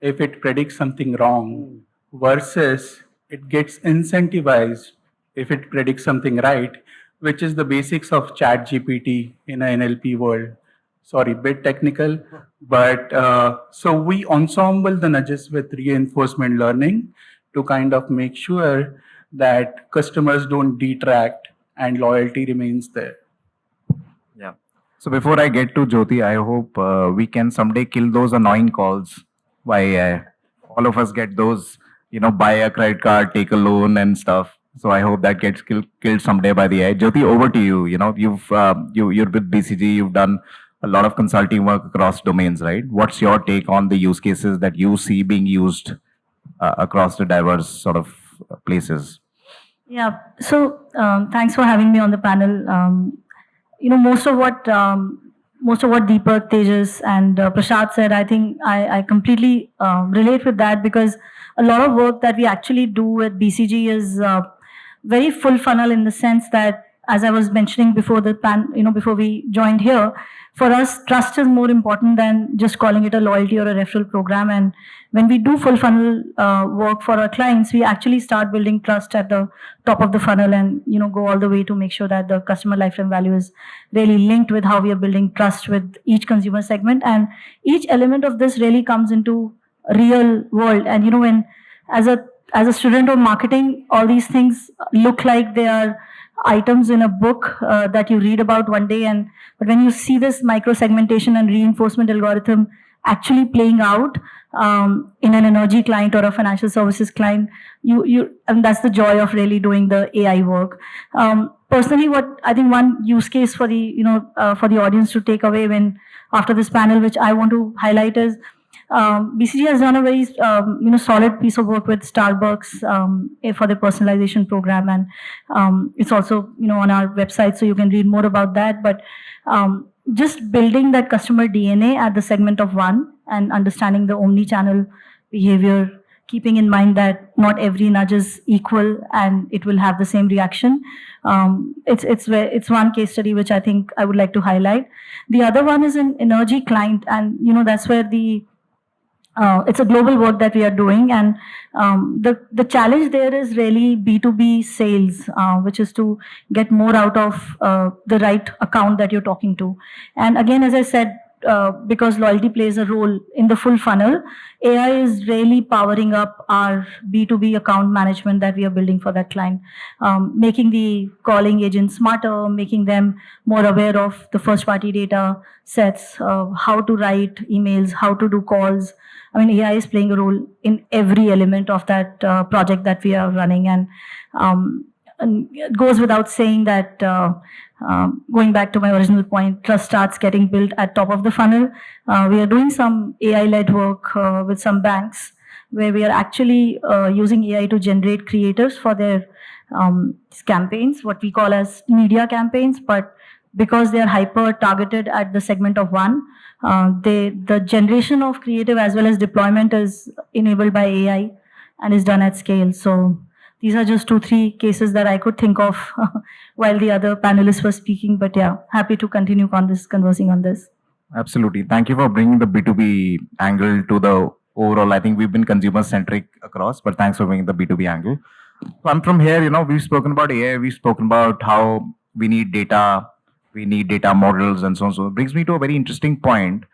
L: if it predicts something wrong, versus it gets incentivized if it predicts something right, which is the basics of chat GPT in an NLP world. Sorry, bit technical, but so we ensemble the nudges with reinforcement learning to kind of make sure that customers don't detract and loyalty remains there.
E: Yeah. So before I get to Jyoti, I hope we can someday kill those annoying calls. Why all of us get those, buy a credit card, take a loan, and stuff. So I hope that gets killed someday by the AI. Jyoti, over to you. You're with BCG. You've done a lot of consulting work across domains, right? What's your take on the use cases that you see being used across the diverse sort of places?
M: Yeah. So thanks for having me on the panel. Most of what Deepak, Tejas, and Prashad said, I think I completely relate with that, because a lot of work that we actually do at BCG is very full funnel, in the sense that, as I was mentioning before before we joined here, for us, trust is more important than just calling it a loyalty or a referral program. And when we do full funnel work for our clients, we actually start building trust at the top of the funnel, and go all the way to make sure that the customer lifetime value is really linked with how we are building trust with each consumer segment. And each element of this really comes into real world. And when as a student of marketing, all these things look like they are items in a book that you read about one day, but when you see this micro segmentation and reinforcement algorithm actually playing out in an energy client or a financial services client, and that's the joy of really doing the AI work. Personally, what I think one use case for the audience to take away after this panel, which I want to highlight, is BCG has done a very solid piece of work with Starbucks for the personalization program, and it's also on our website, so you can read more about that. But just building that customer DNA at the segment of one, and understanding the omni-channel behavior, keeping in mind that not every nudge is equal and it will have the same reaction. It's one case study which I think I would like to highlight. The other one is an energy client, and that's where it's a global work that we are doing, and the challenge there is really B2B sales, which is to get more out of the right account that you're talking to. And again, as I said, because loyalty plays a role in the full funnel, AI is really powering up our B2B account management that we are building for that client, making the calling agents smarter, making them more aware of the first party data sets, how to write emails, how to do calls. I mean, AI is playing a role in every element of that project that we are running. And it goes without saying that, going back to my original point, trust starts getting built at top of the funnel. We are doing some AI-led work with some banks, where we are actually using AI to generate creatives for their campaigns, what we call as media campaigns. But because they are hyper targeted at the segment of one, the generation of creative as well as deployment is enabled by AI and is done at scale. So these are just 2-3 cases that I could think of while the other panelists were speaking. But yeah, happy to continue conversing on this.
E: Absolutely. Thank you for bringing the B2B angle to the overall. I think we've been consumer centric across, but thanks for bringing the B2B angle. So I'm from here, we've spoken about AI, we've spoken about how we need data models and so on. So it brings me to a very interesting point.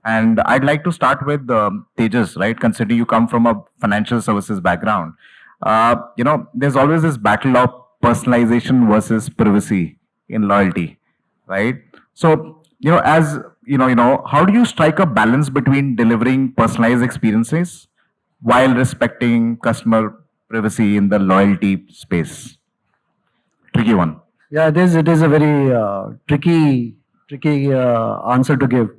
E: And I'd like to start with Tejas, right? Considering you come from a financial services background, there's always this battle of personalization versus privacy in loyalty, right? So, how do you strike a balance between delivering personalized experiences while respecting customer privacy in the loyalty space? Tricky one.
K: Yeah, it is a very tricky answer to give.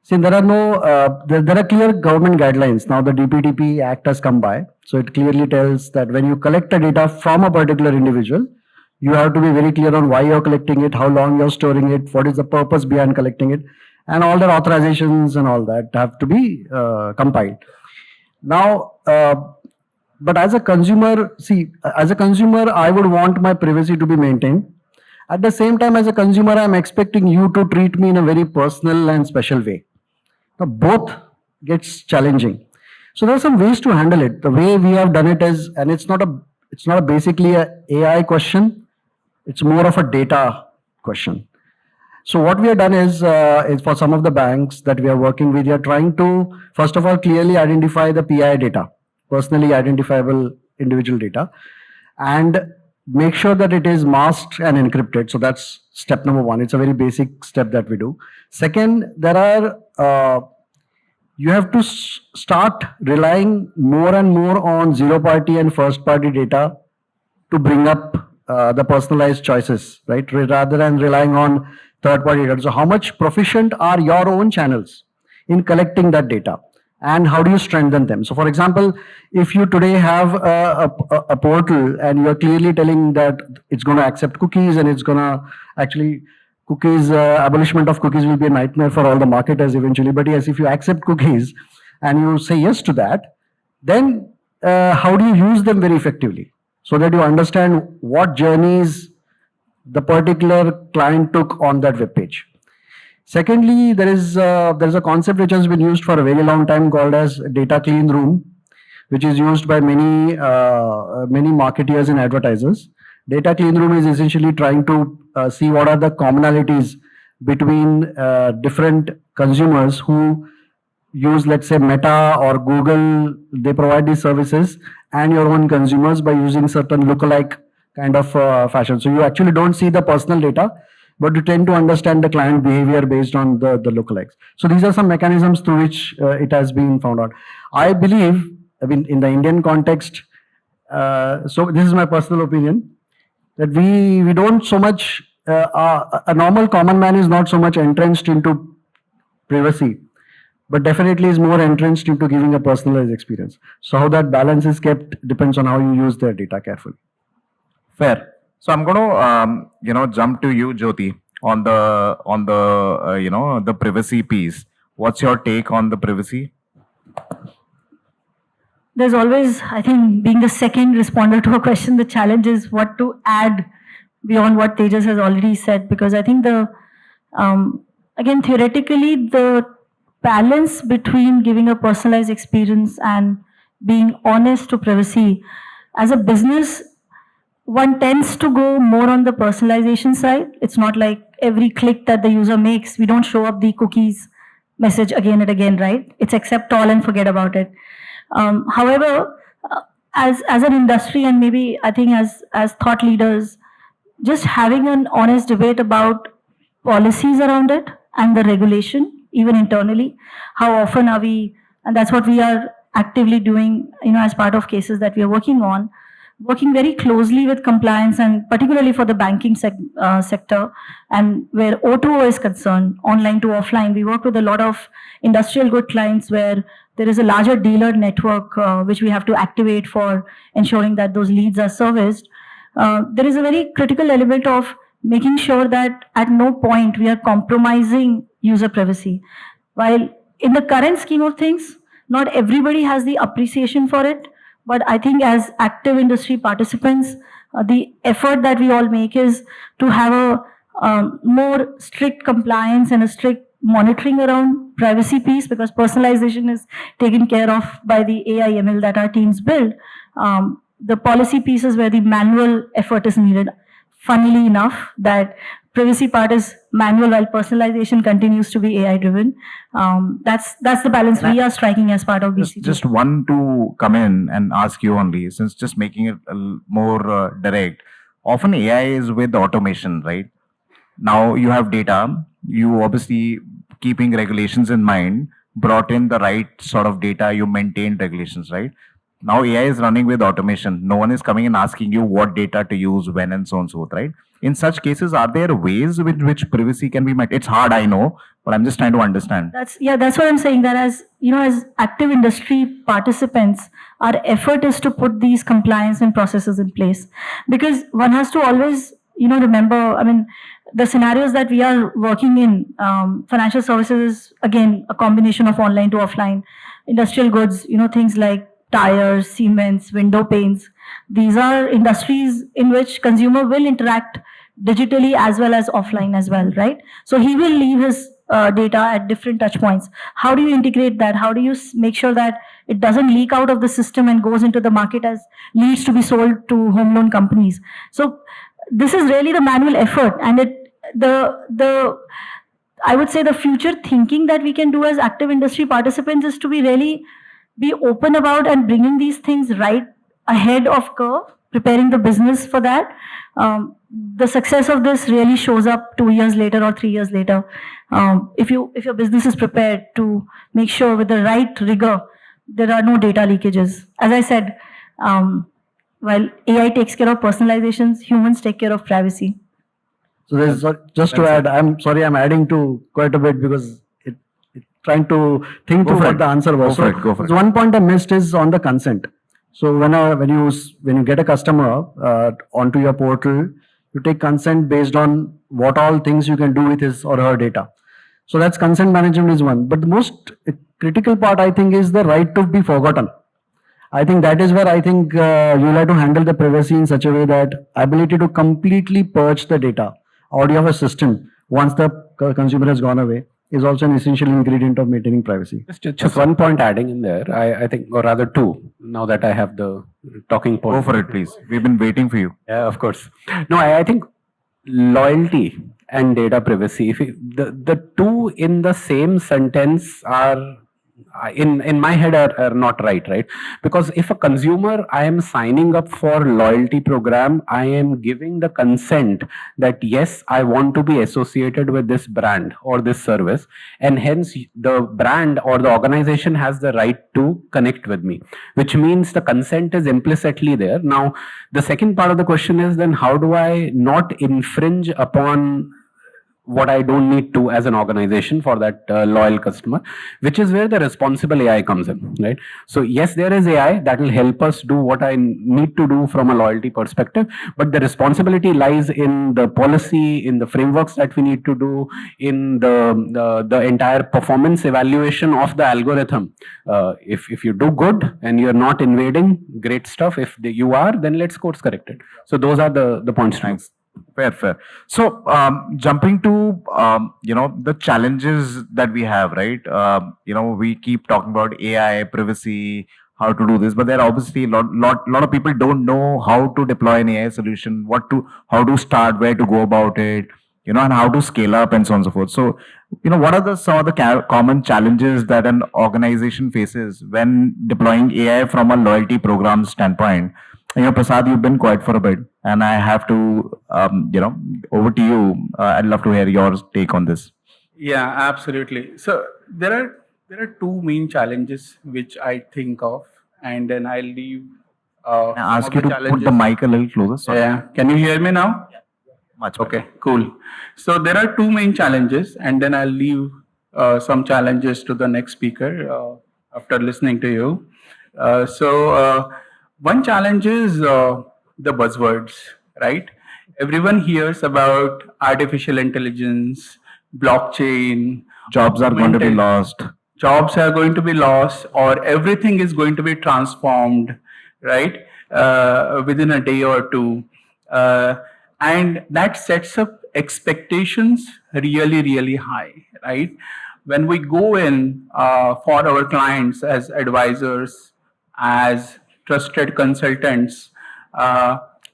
K: See, there are clear government guidelines. Now the DPDP Act has come by. So it clearly tells that when you collect the data from a particular individual, you have to be very clear on why you're collecting it, how long you're storing it, what is the purpose behind collecting it. and all their authorizations and all that have to be compiled. Now, but as a consumer, see, as a consumer, I would want my privacy to be maintained. At the same time, as a consumer, I'm expecting you to treat me in a very personal and special way. Now, both gets challenging. So there are some ways to handle it. The way we have done it is, and it's not basically a AI question. It's more of a data question. So what we have done is for some of the banks that we are working with, we are trying to, first of all, clearly identify the PI data, personally identifiable individual data, and make sure that it is masked and encrypted. So that's step number one. It's a very basic step that we do. Second, there are, you have to start relying more and more on zero party and first party data to bring up the personalized choices, right? Rather than relying on third party data. So how much proficient are your own channels in collecting that data? And how do you strengthen them? So for example, if you today have a portal and you're clearly telling that it's going to accept cookies and it's going to actually cookies, abolishment of cookies will be a nightmare for all the marketers eventually. But yes, if you accept cookies and you say yes to that, then how do you use them very effectively so that you understand what journeys the particular client took on that web page? Secondly, there is a concept which has been used for a very long time called as data clean room, which is used by many marketeers and advertisers. Data clean room is essentially trying to see what are the commonalities between different consumers who use, let's say, Meta or Google. They provide these services, and your own consumers by using certain lookalike kind of fashion. So you actually don't see the personal data, but you tend to understand the client behavior based on the lookalikes. So these are some mechanisms through which it has been found out. I believe, I mean, in the Indian context, so this is my personal opinion, that we don't so much, a normal common man is not so much entrenched into privacy, but definitely is more entrenched into giving a personalized experience. So how that balance is kept depends on how you use their data carefully.
E: Fair. So I'm going to, jump to you, Jyoti, on the the privacy piece. What's your take on the privacy?
M: There's always, I think, being the second responder to a question, the challenge is what to add beyond what Tejas has already said. Because I think again, theoretically, the balance between giving a personalized experience and being honest to privacy, as a business, one tends to go more on the personalization side. It's not like every click that the user makes, we don't show up the cookies message again and again, right? It's accept all and forget about it. However, as an industry, and maybe I think as thought leaders, just having an honest debate about policies around it and the regulation, even internally, how often are we, and that's what we are actively doing, as part of cases that we are working on, working very closely with compliance, and particularly for the banking sector, and where O2O is concerned, online to offline, we work with a lot of industrial good clients where there is a larger dealer network which we have to activate for ensuring that those leads are serviced. There is a very critical element of making sure that at no point we are compromising user privacy. While in the current scheme of things, not everybody has the appreciation for it, but I think as active industry participants, the effort that we all make is to have a more strict compliance and a strict monitoring around privacy piece, because personalization is taken care of by the AI ML that our teams build. The policy piece is where the manual effort is needed. Funnily enough, that privacy part is manual while personalization continues to be AI driven. That's the balance we are striking as part of BCG.
E: Just one to come in and ask you only, since just making it more direct. Often AI is with automation, right? Now you have data, you obviously keeping regulations in mind, brought in the right sort of data, you maintain regulations, right? Now AI is running with automation. No one is coming and asking you what data to use, when, and so on and so forth, right? In such cases, are there ways with which privacy can be met? It's hard, I know, but I'm just trying to understand.
M: That's what I'm saying, that as active industry participants, our effort is to put these compliance and processes in place, because one has to always remember, I mean, the scenarios that we are working in, financial services is again a combination of online to offline. Industrial goods, things like tires, cements, window panes. These are industries in which consumer will interact digitally as well as offline as well, right? So he will leave his data at different touch points. How do you integrate that? How do you make sure that it doesn't leak out of the system and goes into the market as leads to be sold to home loan companies? So this is really the manual effort, and the I would say the future thinking that we can do as active industry participants is to be open about and bringing these things right ahead of curve, preparing the business for that. The success of this really shows up 2 years later or 3 years later. If your business is prepared to make sure with the right rigor, there are no data leakages. As I said, while AI takes care of personalizations, humans take care of privacy.
K: So there's just to add, I'm sorry, I'm adding to quite a bit because trying to think through what the answer was.
E: Go for it.
K: One point I missed is on the consent. So when you get a customer onto your portal, you take consent based on what all things you can do with his or her data. So that's consent management is one. But the most critical part, I think, is the right to be forgotten. I think that is where I think you'll have to handle the privacy in such a way that ability to completely purge the data out of a system once the consumer has gone away is also an essential ingredient of maintaining privacy.
J: Just one point adding in there, I think, or rather two, now that I have the talking point.
E: Go for it, please. We've been waiting for you.
J: Yeah, of course. No, I think loyalty and data privacy, if the two in the same sentence are in my head are not right? Because if a consumer, I am signing up for loyalty program, I am giving the consent that yes, I want to be associated with this brand or this service, and hence the brand or the organization has the right to connect with me, which means the consent is implicitly there. Now, the second part of the question is then how do I not infringe upon what I don't need to as an organization for that loyal customer, which is where the responsible AI comes in, right? So yes, there is AI that will help us do what I need to do from a loyalty perspective, but the responsibility lies in the policy, in the frameworks that we need to do, in the entire performance evaluation of the algorithm. If you do good and you're not invading, great stuff. If you are, then let's course correct it. So those are the points.
E: Thanks. Fair. So, jumping to the challenges that we have, right? We keep talking about AI, privacy, how to do this, but there are obviously a lot of people don't know how to deploy an AI solution, how to start, where to go about it, and how to scale up and so on and so forth. So, what are some of the common challenges that an organization faces when deploying AI from a loyalty program standpoint? Prasad, you've been quiet for a bit, and I have to, over to you. I'd love to hear your take on this.
L: Yeah, absolutely. So there are two main challenges which I think of, and then I'll leave.
E: I ask you to put the mic a little closer. Sorry.
L: Yeah, can you hear me now?
E: Yeah. Much better.
L: Okay, cool. So there are two main challenges, and then I'll leave some challenges to the next speaker after listening to you. One challenge is the buzzwords, right? Everyone hears about artificial intelligence, blockchain.
E: Jobs are going to be lost.
L: Jobs are going to be lost, or everything is going to be transformed, right? Within a day or two. And that sets up expectations really, really high, right? When we go in for our clients as advisors, as trusted consultants,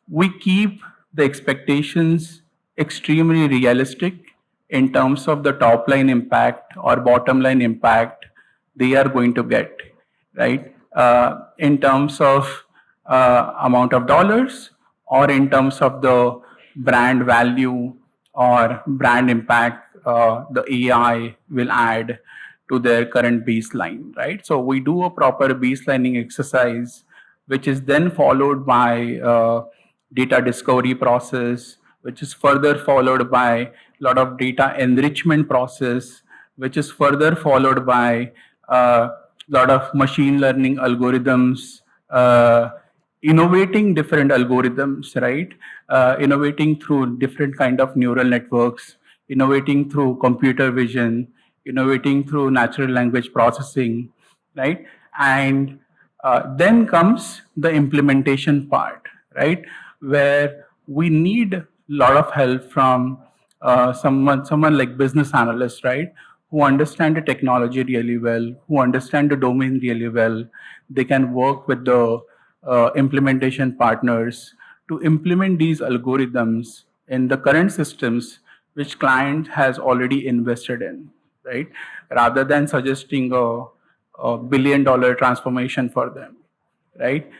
L: we keep the expectations extremely realistic in terms of the top line impact or bottom line impact they are going to get, right? In terms of amount of dollars or in terms of the brand value or brand impact the AI will add to their current baseline, right? So we do a proper baselining exercise, which is then followed by data discovery process, which is further followed by a lot of data enrichment process, which is further followed by a lot of machine learning algorithms innovating different algorithms, right? Innovating through different kind of neural networks, innovating through computer vision, innovating through natural language processing, right? And then comes the implementation part, right? Where we need a lot of help from someone like business analysts, right? Who understand the technology really well, who understand the domain really well. They can work with the implementation partners to implement these algorithms in the current systems which client has already invested in, right? Rather than suggesting a billion-dollar transformation for them, right?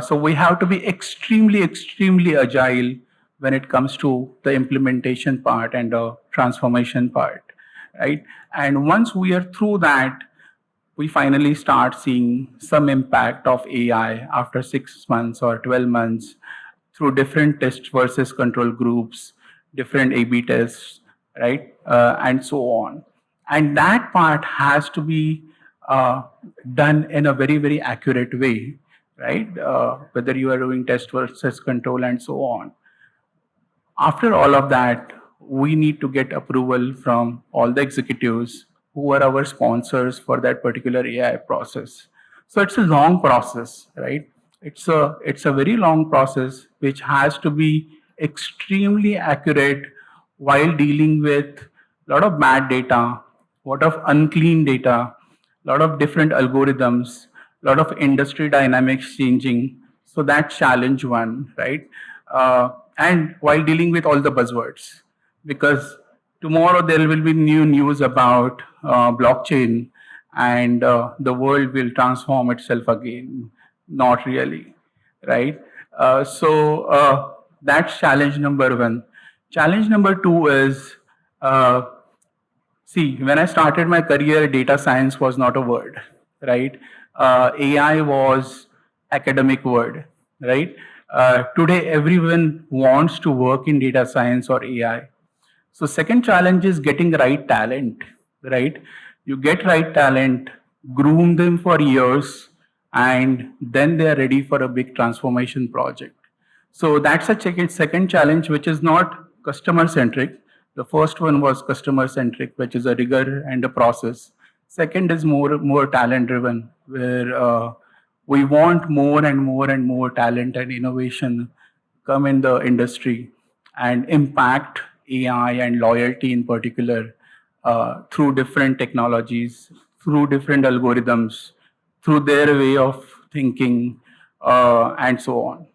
L: So we have to be extremely, extremely agile when it comes to the implementation part and the transformation part, right? And once we are through that, we finally start seeing some impact of AI after 6 months or 12 months through different test versus control groups, different A/B tests, right? And so on. And that part has to be done in a very, very accurate way, right? Whether you are doing test versus control and so on. After all of that, we need to get approval from all the executives who are our sponsors for that particular AI process. So it's a long process, right? It's a very long process which has to be extremely accurate while dealing with a lot of bad data, a lot of unclean data, a lot of different algorithms, a lot of industry dynamics changing. So that's challenge one, right? And while dealing with all the buzzwords, because tomorrow there will be new news about blockchain and the world will transform itself again. Not really, right? That's challenge number one. Challenge number two is, see, when I started my career, data science was not a word, right? AI was academic word, right? Today, everyone wants to work in data science or AI. So second challenge is getting right talent, right? You get right talent, groom them for years, and then they are ready for a big transformation project. So that's a second challenge, which is not customer centric. The first one was customer centric, which is a rigor and a process. Second is more talent driven, where we want more and more and more talent and innovation come in the industry and impact AI and loyalty in particular through different technologies, through different algorithms, through their way of thinking, and so on.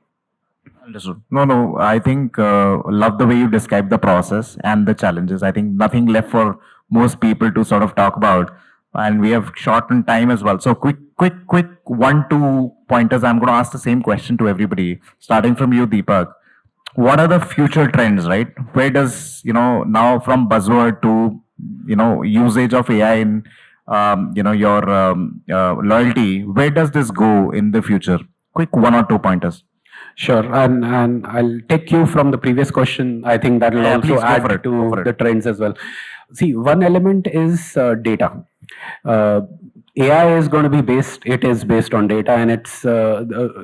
E: Understood. No. I think love the way you describe the process and the challenges. I think nothing left for most people to sort of talk about, and we have shortened time as well. So quick 1-2 pointers. I'm going to ask the same question to everybody, starting from you, Deepak. What are the future trends, right? Where does, now from buzzword to, usage of AI in, your loyalty, where does this go in the future? Quick 1 or 2 pointers.
J: Sure, and I'll take you from the previous question. I think that will also add to the trends as well. See, one element is data. AI is going to be based, it is based on data, and it's,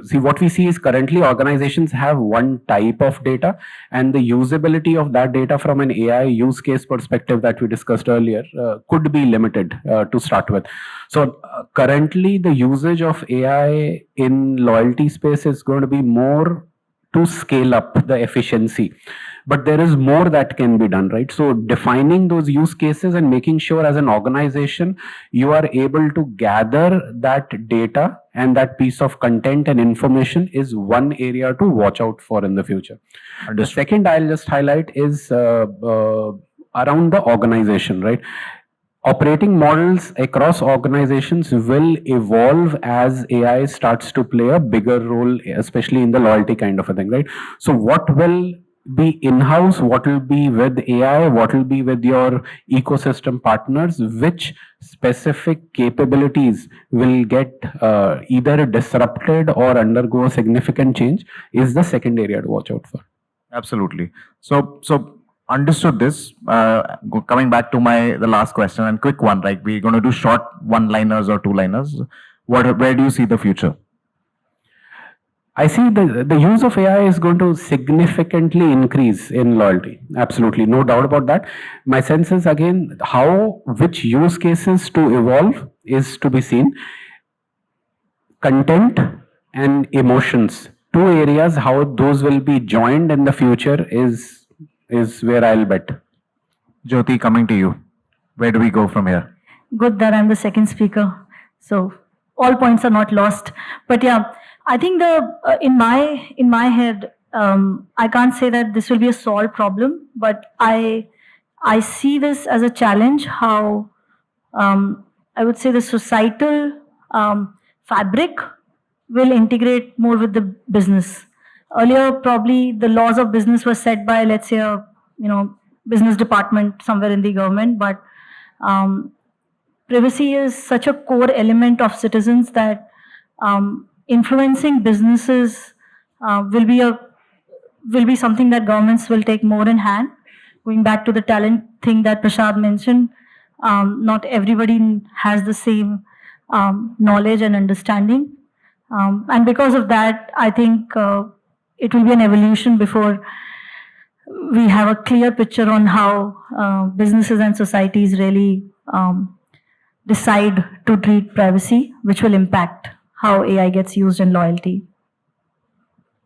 J: see, what we see is currently organizations have one type of data, and the usability of that data from an AI use case perspective that we discussed earlier could be limited to start with. So currently the usage of AI in loyalty space is going to be more to scale up the efficiency, but there is more that can be done, right? So defining those use cases and making sure as an organization you are able to gather that data and that piece of content and information is one area to watch out for in the future. The second I'll just highlight is around the organization, right? Operating models across organizations will evolve as AI starts to play a bigger role, especially in the loyalty kind of a thing, right? So what will be in-house, what will be with AI, what will be with your ecosystem partners, which specific capabilities will get either disrupted or undergo a significant change is the second area to watch out for.
E: Absolutely. So understood this. Coming back to the last question and quick one, right? We're going to do short one-liners or two-liners. Where do you see the future?
J: I see the use of AI is going to significantly increase in loyalty. Absolutely, no doubt about that. My sense is again which use cases to evolve is to be seen. Content and emotions, two areas, how those will be joined in the future is where I'll bet.
E: Jyoti, coming to you. Where do we go from here?
M: Good that I'm the second speaker. So all points are not lost. But yeah, I think in my head, I can't say that this will be a solved problem, but I see this as a challenge. How I would say the societal fabric will integrate more with the business. Earlier, probably the laws of business were set by, let's say, a business department somewhere in the government, but privacy is such a core element of citizens that influencing businesses will be something that governments will take more in hand. Going back to the talent thing that Prasad mentioned, not everybody has the same knowledge and understanding. And because of that, I think it will be an evolution before we have a clear picture on how businesses and societies really decide to treat privacy, which will impact how AI gets used in loyalty.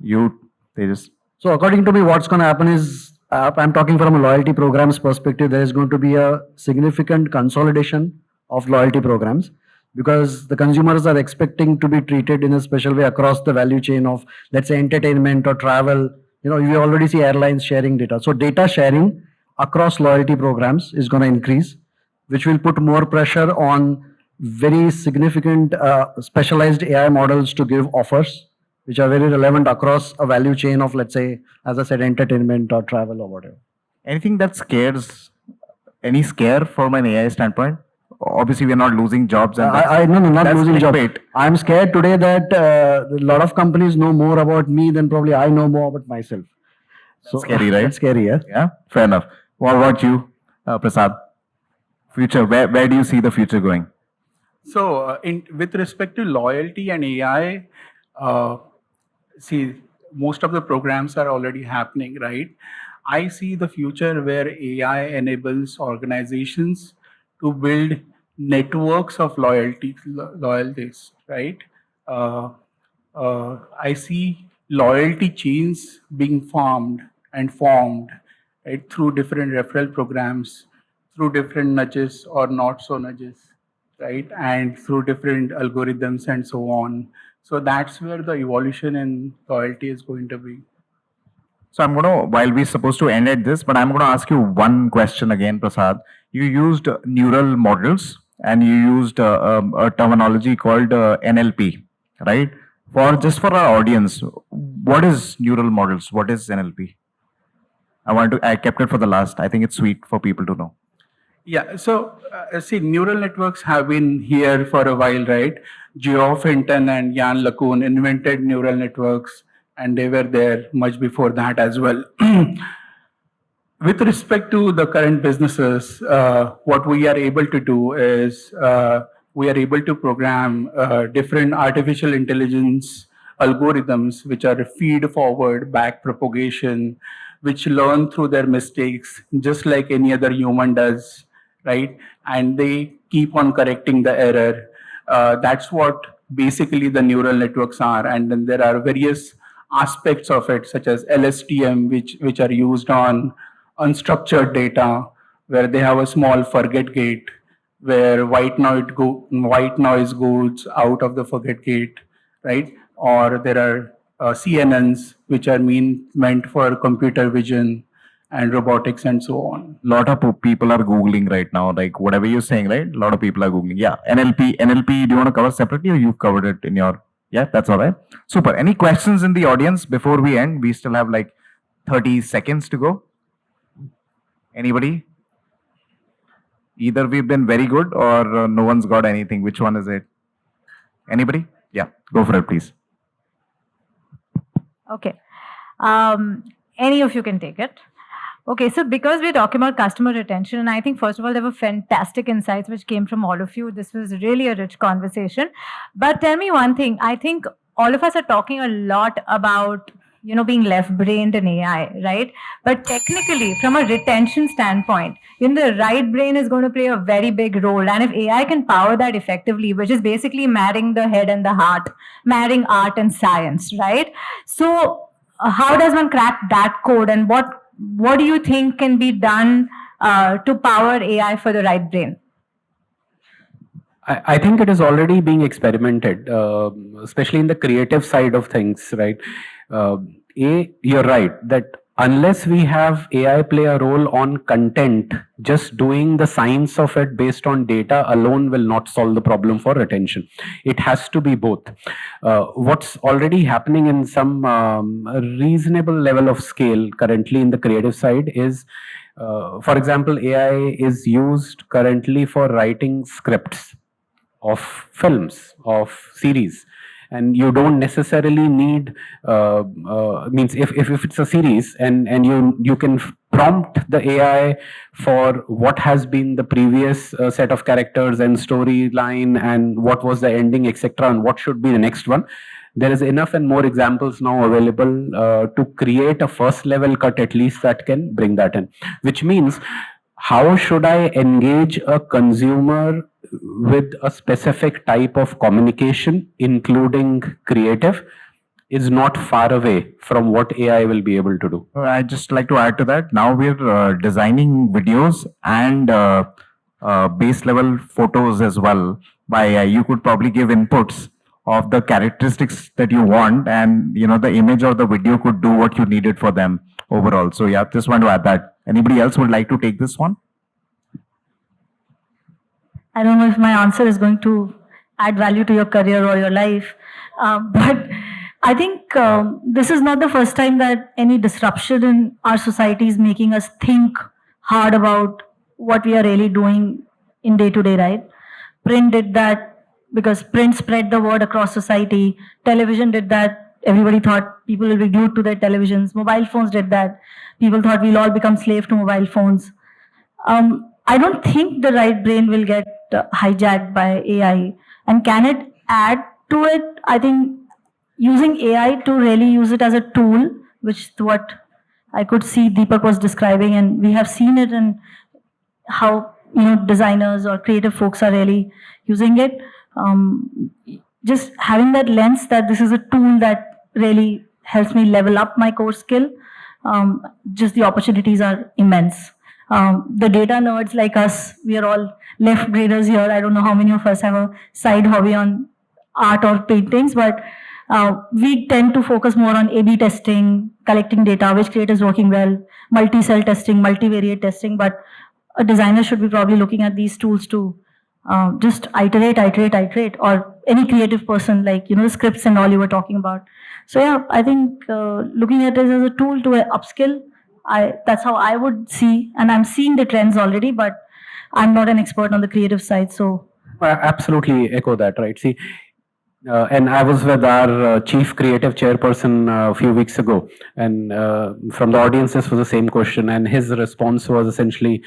E: Tejas.
K: So according to me, what's going to happen is, I'm talking from a loyalty programs perspective, there is going to be a significant consolidation of loyalty programs because the consumers are expecting to be treated in a special way across the value chain of, let's say, entertainment or travel. You already see airlines sharing data. So data sharing across loyalty programs is going to increase, which will put more pressure on very significant specialized AI models to give offers, which are very relevant across a value chain of, let's say, as I said, entertainment or travel or whatever.
E: Anything that scares, any scare from an AI standpoint? Obviously, we are not losing jobs. And
K: No, not losing jobs.
E: Clickbait.
K: I'm scared today that a lot of companies know more about me than probably I know more about myself. So
E: Scary, right?
K: That's scary, yeah?
E: Yeah, fair enough. What about you, Prasad? Future, where do you see the future going?
L: So, with respect to loyalty and AI, see, most of the programs are already happening, right? I see the future where AI enables organizations to build networks of loyalties, right? I see loyalty chains being formed, right, through different referral programs, through different nudges or not so nudges, right? And through different algorithms and so on. So that's where the evolution in loyalty is going to be.
E: So while we're supposed to end at this, but I'm going to ask you one question again, Prasad. You used neural models and you used a terminology called NLP, right? For our audience, what is neural models? What is NLP? I kept it for the last. I think it's sweet for people to know.
L: Yeah, so see, neural networks have been here for a while, right? Geoff Hinton and Jan LeCun invented neural networks, and they were there much before that as well. With respect to the current businesses, what we are able to do is we are able to program different artificial intelligence algorithms, which are feed forward back propagation, which learn through their mistakes, just like any other human does, right? And they keep on correcting the error. That's what basically the neural networks are. And then there are various aspects of it, such as LSTM, which are used on unstructured data, where they have a small forget gate, where white noise goes out of the forget gate, right? Or there are CNNs, which are meant for computer vision and robotics and so on.
E: Lot of people are Googling right now, like whatever you're saying, right? A lot of people are Googling. Yeah, NLP, do you want to cover separately or you've covered it in your... Yeah, that's all right. Super. Any questions in the audience before we end? We still have like 30 seconds to go. Anybody? Either we've been very good or no one's got anything. Which one is it? Anybody? Yeah, go for it, please.
B: Okay. Any of you can take it. Okay, so because we're talking about customer retention, and I think first of all, there were fantastic insights which came from all of you. This was really a rich conversation. But tell me one thing, I think all of us are talking a lot about, being left-brained in AI, right? But technically, from a retention standpoint, the right brain is going to play a very big role. And if AI can power that effectively, which is basically marrying the head and the heart, marrying art and science, right? So how does one crack that code, and what do you think can be done to power AI for the right brain?
J: I think it is already being experimented, especially in the creative side of things, right? You're right that unless we have AI play a role on content, just doing the science of it based on data alone will not solve the problem for retention. It has to be both. What's already happening in some reasonable level of scale currently in the creative side is, for example, AI is used currently for writing scripts of films, of series, and you don't necessarily need means if it's a series and you can prompt the AI for what has been the previous set of characters and storyline and what was the ending, etc., and what should be the next one. There is enough and more examples now available to create a first level cut at least that can bring that in, which means how should I engage a consumer with a specific type of communication, including creative, is not far away from what AI will be able to do.
N: I'd just like to add to that. Now we're designing videos and base level photos as well by AI. You could probably give inputs of the characteristics that you want, and the image or the video could do what you needed for them overall. So yeah, just want to add that. Anybody else would like to take this one?
M: I don't know if my answer is going to add value to your career or your life, but I think this is not the first time that any disruption in our society is making us think hard about what we are really doing in day-to-day, right? Print did that because print spread the word across society. Television did that. Everybody thought people will be glued to their televisions. Mobile phones did that. People thought we'll all become slave to mobile phones. I don't think the right brain will get hijacked by AI. And can it add to it? I think using AI to really use it as a tool, which is what I could see Deepak was describing, and we have seen it in how designers or creative folks are really using it. Just having that lens that this is a tool that really helps me level up my core skill, just the opportunities are immense. The data nerds like us, we are all left brainers here. I don't know how many of us have a side hobby on art or paintings, but we tend to focus more on A/B testing, collecting data, which creator is working well, multi-cell testing, multivariate testing. But a designer should be probably looking at these tools to just iterate, or any creative person, like the scripts and all you were talking about. So yeah, I think looking at it as a tool to upskill, that's how I would see, and I'm seeing the trends already, but I'm not an expert on the creative side, so.
J: I absolutely echo that, right? See, and I was with our chief creative chairperson a few weeks ago, and from the audience, this was the same question, and his response was essentially,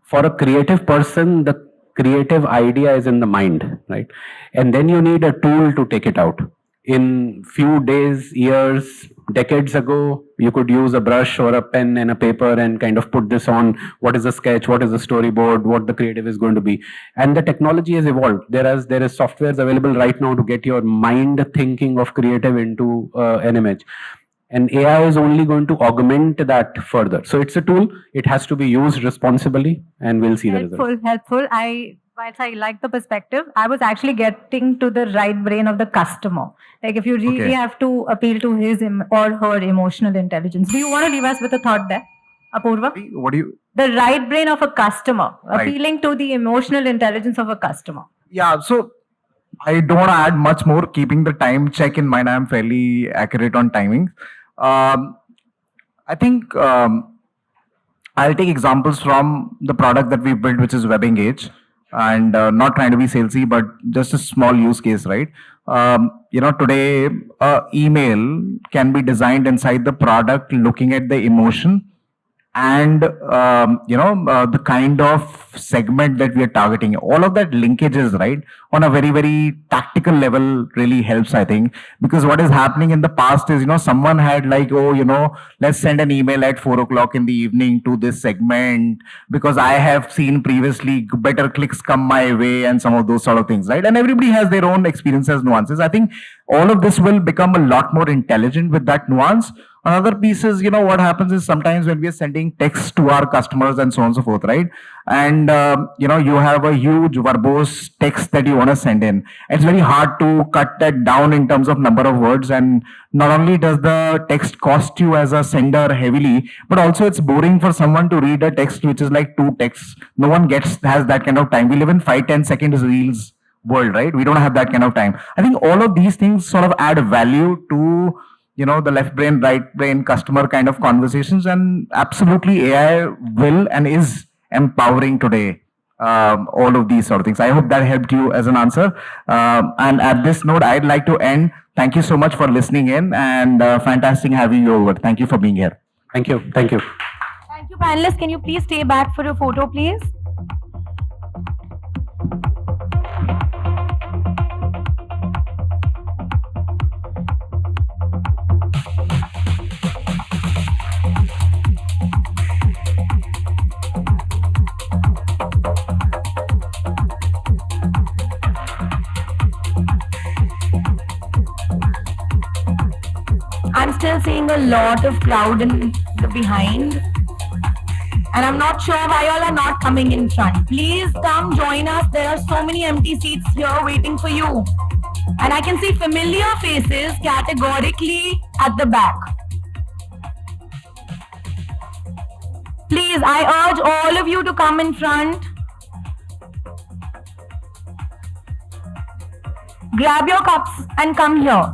J: for a creative person, the creative idea is in the mind, right? And then you need a tool to take it out. In few days, years, decades ago, you could use a brush or a pen and a paper and kind of put this on. What is a sketch? What is a storyboard? What the creative is going to be? And the technology has evolved. There is softwares available right now to get your mind thinking of creative into an image. And AI is only going to augment that further. So it's a tool. It has to be used responsibly, and we'll see the results.
B: Helpful. Whilst I like the perspective, I was actually getting to the right brain of the customer. Like if you really have to appeal to his or her emotional intelligence. Do you want to leave us with a thought there, Apurva?
N: What do you?
B: The right brain of a customer, appealing to the emotional intelligence of a customer.
N: Yeah, so I don't want to add much more, keeping the time check in mind. I'm fairly accurate on timing. I think I'll take examples from the product that we built, which is WebEngage. And not trying to be salesy, but just a small use case, right? Today, email can be designed inside the product, looking at the emotion and the kind of segment that we are targeting, all of that linkages, right, on a very, very tactical level really helps, I think. Because what is happening in the past is, someone had like, oh, let's send an email at 4 o'clock in the evening to this segment because I have seen previously better clicks come my way and some of those sort of things, right? And everybody has their own experiences, nuances. I think all of this will become a lot more intelligent with that nuance. Another piece is, what happens is sometimes when we are sending texts to our customers and so on and so forth, right? And, you have a huge verbose text that you want to send in. It's very hard to cut that down in terms of number of words. And not only does the text cost you as a sender heavily, but also it's boring for someone to read a text which is like 2 texts. No one has that kind of time. We live in 5-10 seconds reels world, right? We don't have that kind of time. I think all of these things sort of add value to the left brain, right brain customer kind of conversations. And absolutely AI will and is empowering today all of these sort of things. I hope that helped you as an answer. And at this note, I'd like to end. Thank you so much for listening in, and fantastic having you over. Thank you for being here.
J: Thank you. Thank you.
A: Thank you, panelists. Can you please stay back for a photo, please? I'm still seeing a lot of crowd in the behind. And I'm not sure why y'all are not coming in front. Please come join us. There are so many empty seats here waiting for you. And I can see familiar faces categorically at the back. Please, I urge all of you to come in front. Grab your cups and come here.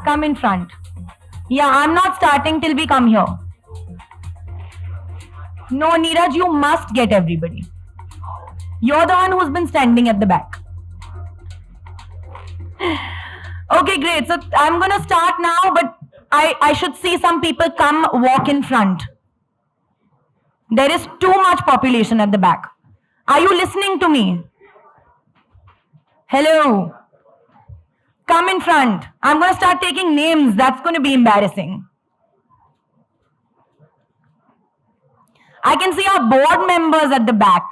A: Come in front. Yeah, I'm not starting till we come here. No, Neeraj, you must get everybody. You're the one who's been standing at the back. Okay, great. So I'm going to start now, but I should see some people come walk in front. There is too much population at the back. Are you listening to me? Hello. Come in front. I'm going to start taking names. That's going to be embarrassing. I can see our board members at the back.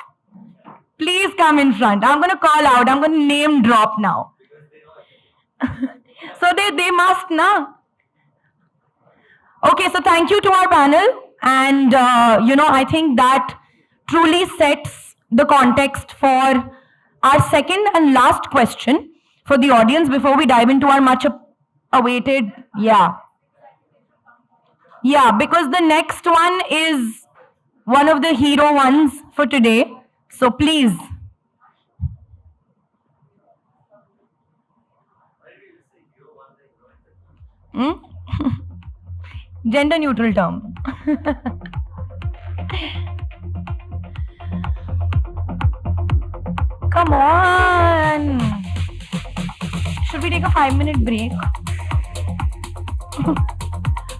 A: Please come in front. I'm going to call out. I'm going to name drop now. So they must, na? Okay, so thank you to our panel. And, I think that truly sets the context for our second and last question for the audience before we dive into our much awaited, yeah, because the next one is one of the hero ones for today. So please. Gender neutral term. Come on. Should we take a 5-minute break?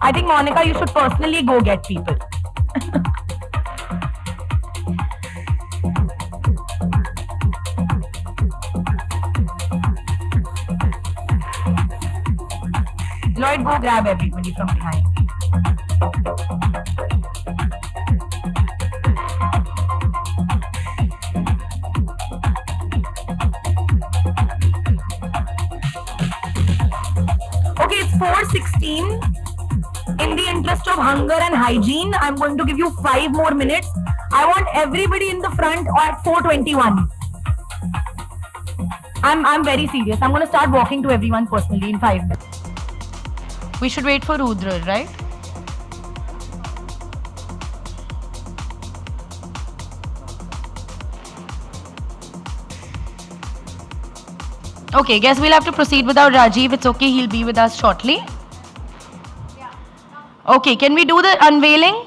A: I think, Monica, you should personally go get people. Lloyd, go grab everybody from behind. Okay, it's 4:16. In the interest of hunger and hygiene, I'm going to give you 5 more minutes. I want everybody in the front at 4:21. I'm very serious. I'm going to start walking to everyone personally in 5 minutes. We should wait for Rudra, right? Okay, guess we'll have to proceed without Rajiv. It's okay, he'll be with us shortly. Okay, can we do the unveiling?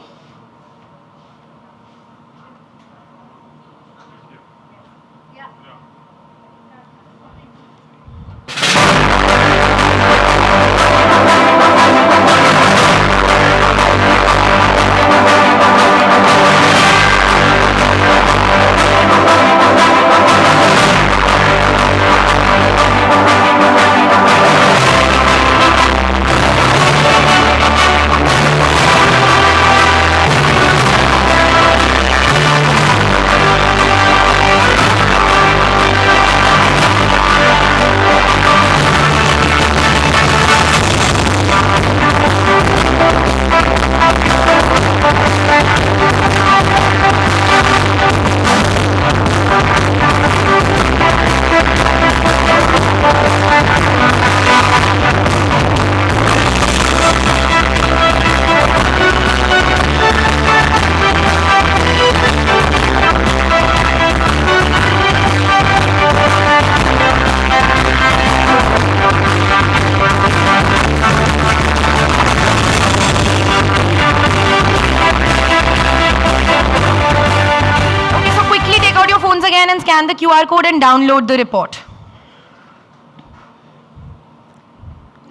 A: scan the QR code and download the report.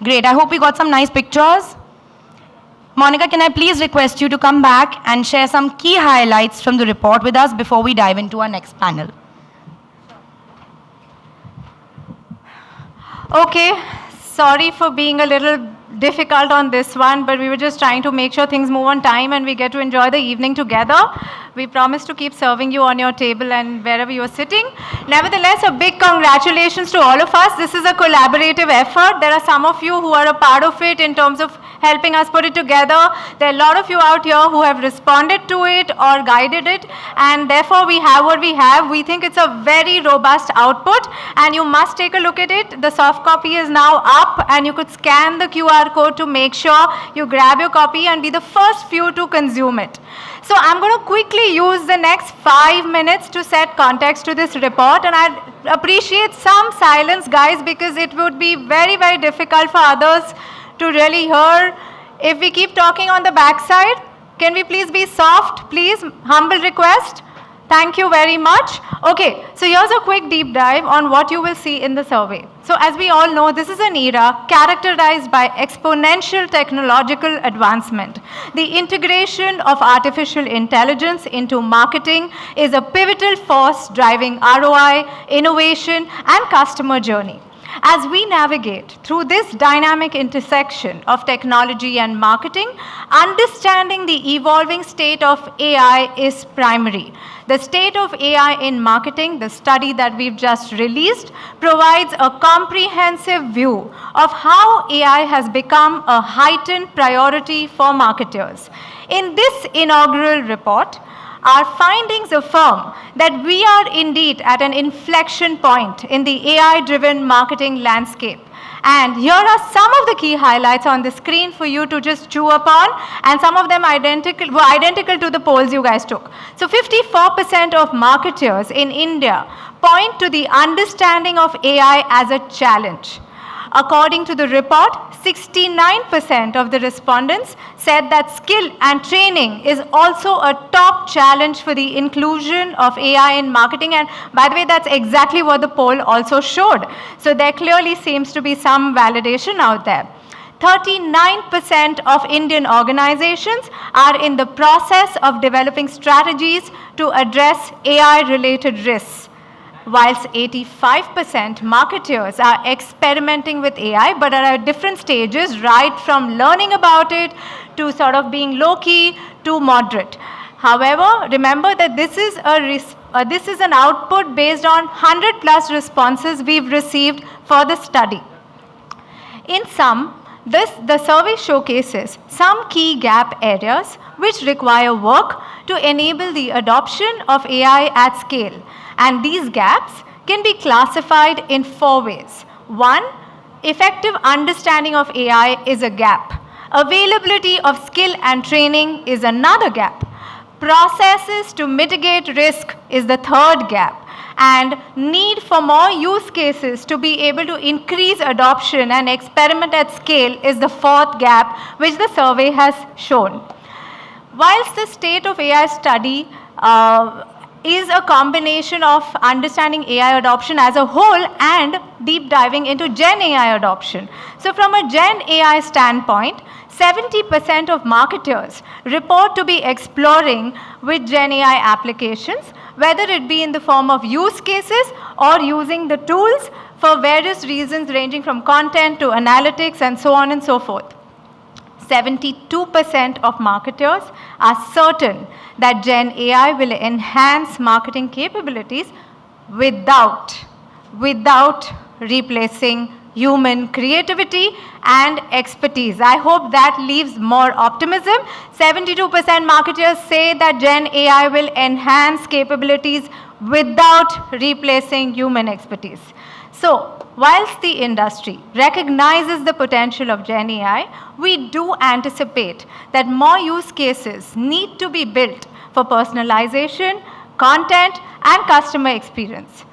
A: Great. I hope we got some nice pictures. Monica, can I please request you to come back and share some key highlights from the report with us before we dive into our next panel?
B: Okay, sorry for being a little difficult on this one, but we were just trying to make sure things move on time and we get to enjoy the evening together. We promise to keep serving you on your table and wherever you are sitting. Nevertheless, a big congratulations to all of us. This is a collaborative effort. There are some of you who are a part of it in terms of helping us put it together. There are a lot of you out here who have responded to it or guided it, and therefore we have what we have. We think it's a very robust output and you must take a look at it. The soft copy is now up and you could scan the QR code to make sure you grab your copy and be the first few to consume it. So I'm going to quickly use the next 5 minutes to set context to this report, and I'd appreciate some silence, guys, because it would be very, very difficult for others to really hear. If we keep talking on the backside, can we please be soft, please? Humble request. Thank you very much. Okay, so here's a quick deep dive on what you will see in the survey. So as we all know, this is an era characterized by exponential technological advancement. The integration of artificial intelligence into marketing is a pivotal force driving ROI, innovation, and customer journey. As we navigate through this dynamic intersection of technology and marketing, understanding the evolving state of AI is primary. The State of AI in Marketing, the study that we've just released, provides a comprehensive view of how AI has become a heightened priority for marketers. In this inaugural report, our findings affirm that we are indeed at an inflection point in the AI-driven marketing landscape. And here are some of the key highlights on the screen for you to just chew upon, and some of them were identical to the polls you guys took. So 54% of marketers in India point to the understanding of AI as a challenge. According to the report, 69% of the respondents said that skill and training is also a top challenge for the inclusion of AI in marketing. And by the way, that's exactly what the poll also showed. So there clearly seems to be some validation out there. 39% of Indian organizations are in the process of developing strategies to address AI-related risks, whilst 85% marketers are experimenting with AI, but are at different stages, right from learning about it to sort of being low-key to moderate. However, remember that this is an output based on 100+ responses we've received for the study. In sum, the survey showcases some key gap areas which require work to enable the adoption of AI at scale. And these gaps can be classified in 4 ways. 1, effective understanding of AI is a gap. Availability of skill and training is another gap. Processes to mitigate risk is the 3rd gap. And need for more use cases to be able to increase adoption and experiment at scale is the 4th gap, which the survey has shown. Whilst the State of AI study is a combination of understanding AI adoption as a whole and deep diving into Gen AI adoption. So from a Gen AI standpoint, 70% of marketers report to be exploring with Gen AI applications, whether it be in the form of use cases or using the tools for various reasons ranging from content to analytics and so on and so forth. 72% of marketers are certain that Gen AI will enhance marketing capabilities without replacing human creativity and expertise. I hope that leaves more optimism. 72% marketers say that Gen AI will enhance capabilities without replacing human expertise. So, whilst the industry recognizes the potential of Gen AI, we do anticipate that more use cases need to be built for personalization, content, and customer experience.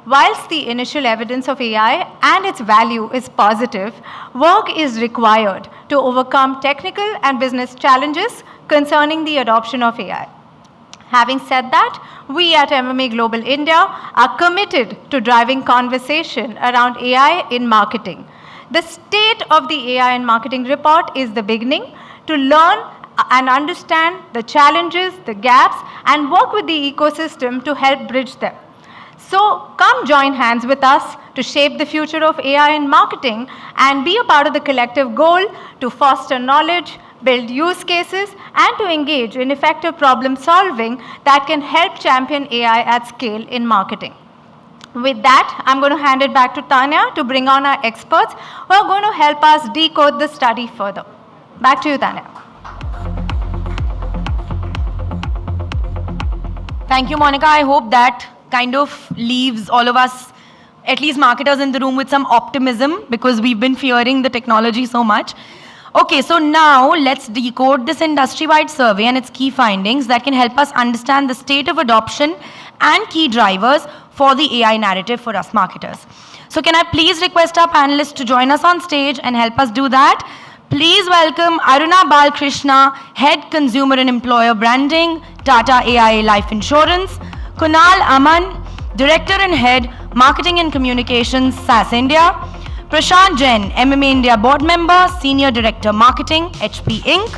B: Whilst the initial evidence of AI and its value is positive, work is required to overcome technical and business challenges concerning the adoption of AI. Having said that, we at MMA Global India are committed to driving conversation around AI in marketing. The State of the AI in Marketing report is the beginning to learn and understand the challenges, the gaps, and work with the ecosystem to help bridge them. So come join hands with us to shape the future of AI in marketing and be a part of the collective goal to foster knowledge, build use cases, and to engage in effective problem solving that can help champion AI at scale in marketing. With that, I'm going to hand it back to Tanya to bring on our experts who are going to help us decode the study further. Back to you, Tanya.
A: Thank you, Monica. I hope that kind of leaves all of us, at least marketers in the room, with some optimism because we've been fearing the technology so much. Okay, so now let's decode this industry-wide survey and its key findings that can help us understand the state of adoption and key drivers for the AI narrative for us marketers. So can I please request our panelists to join us on stage and help us do that? Please welcome Aruna Balkrishna, Head Consumer and Employer Branding, Tata AI Life Insurance, Kunal Aman, Director and Head, Marketing and Communications, SAS India, Prashant Jain, MMA India Board Member, Senior Director Marketing, HP Inc.,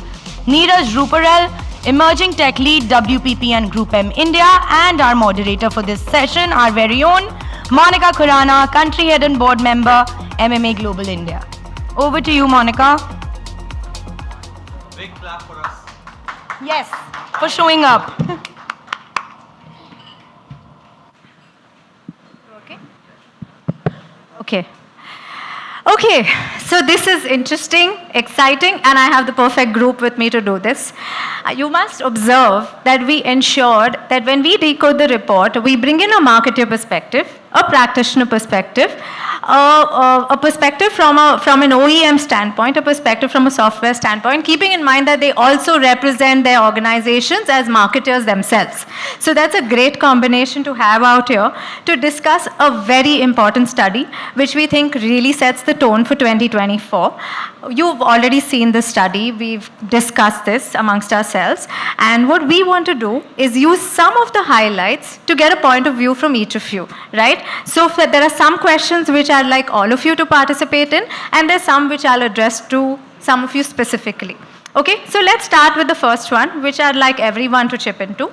A: Neeraj Ruparel, Emerging Tech Lead, WPP and Group M India, and our moderator for this session, our very own, Monica Khurana, Country Head and Board Member, MMA Global India. Over to you, Monica.
O: Big clap for us.
A: Yes, for showing up.
B: Okay, so this is interesting, exciting, and I have the perfect group with me to do this. You must observe that we ensured that when we decode the report, we bring in a marketer perspective, a practitioner perspective, a perspective from an OEM standpoint, a perspective from a software standpoint, keeping in mind that they also represent their organizations as marketers themselves. So that's a great combination to have out here to discuss a very important study, which we think really sets the tone for 2024. You've already seen the study. We've discussed this amongst ourselves. And what we want to do is use some of the highlights to get a point of view from each of you, right? So there are some questions which I'd like all of you to participate in, and there's some which I'll address to some of you specifically. Okay, so let's start with the first one, which I'd like everyone to chip into.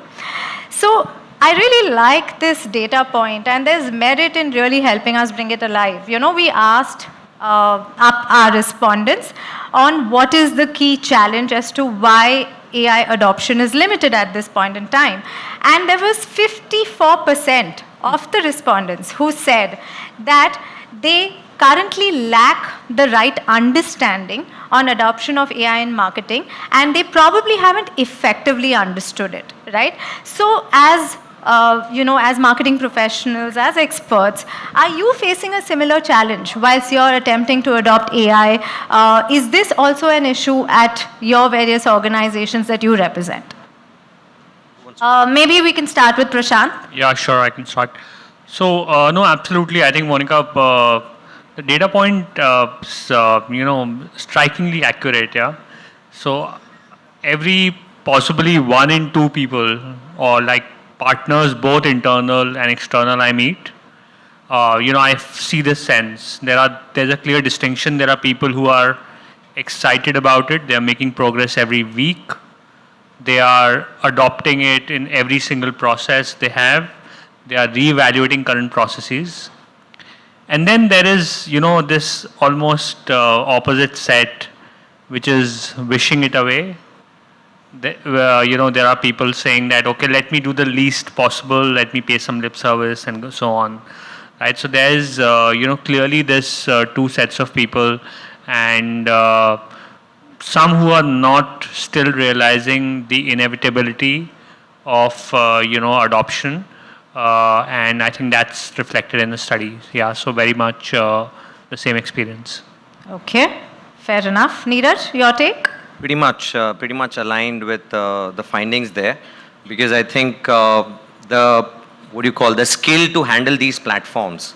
B: So I really like this data point, and there's merit in really helping us bring it alive. You know, we asked our respondents on what is the key challenge as to why AI adoption is limited at this point in time. And there was 54% of the respondents who said that they currently lack the right understanding on adoption of AI in marketing, and they probably haven't effectively understood it, right? So as as marketing professionals, as experts, are you facing a similar challenge whilst you're attempting to adopt AI? Is this also an issue at your various organizations that you represent? Maybe we can start with Prashant.
O: Yeah, sure, I can start. So, no, absolutely. I think, Monica, the data point is, strikingly accurate, yeah. So, every possibly 1 in 2 people, or like partners, both internal and external, I meet, I see this sense. There's a clear distinction. There are people who are excited about it. They're making progress every week. They are adopting it in every single process they have. They are reevaluating current processes. And then there is, this almost opposite set, which is wishing it away. There are people saying that, okay, let me do the least possible, let me pay some lip service and so on, right? So there is, clearly this 2 sets of people, and some who are not still realizing the inevitability of, adoption, and I think that's reflected in the study. Yeah, so very much the same experience.
B: Okay, fair enough. Neeraj, your take?
P: Pretty much aligned with the findings there, because I think the skill to handle these platforms,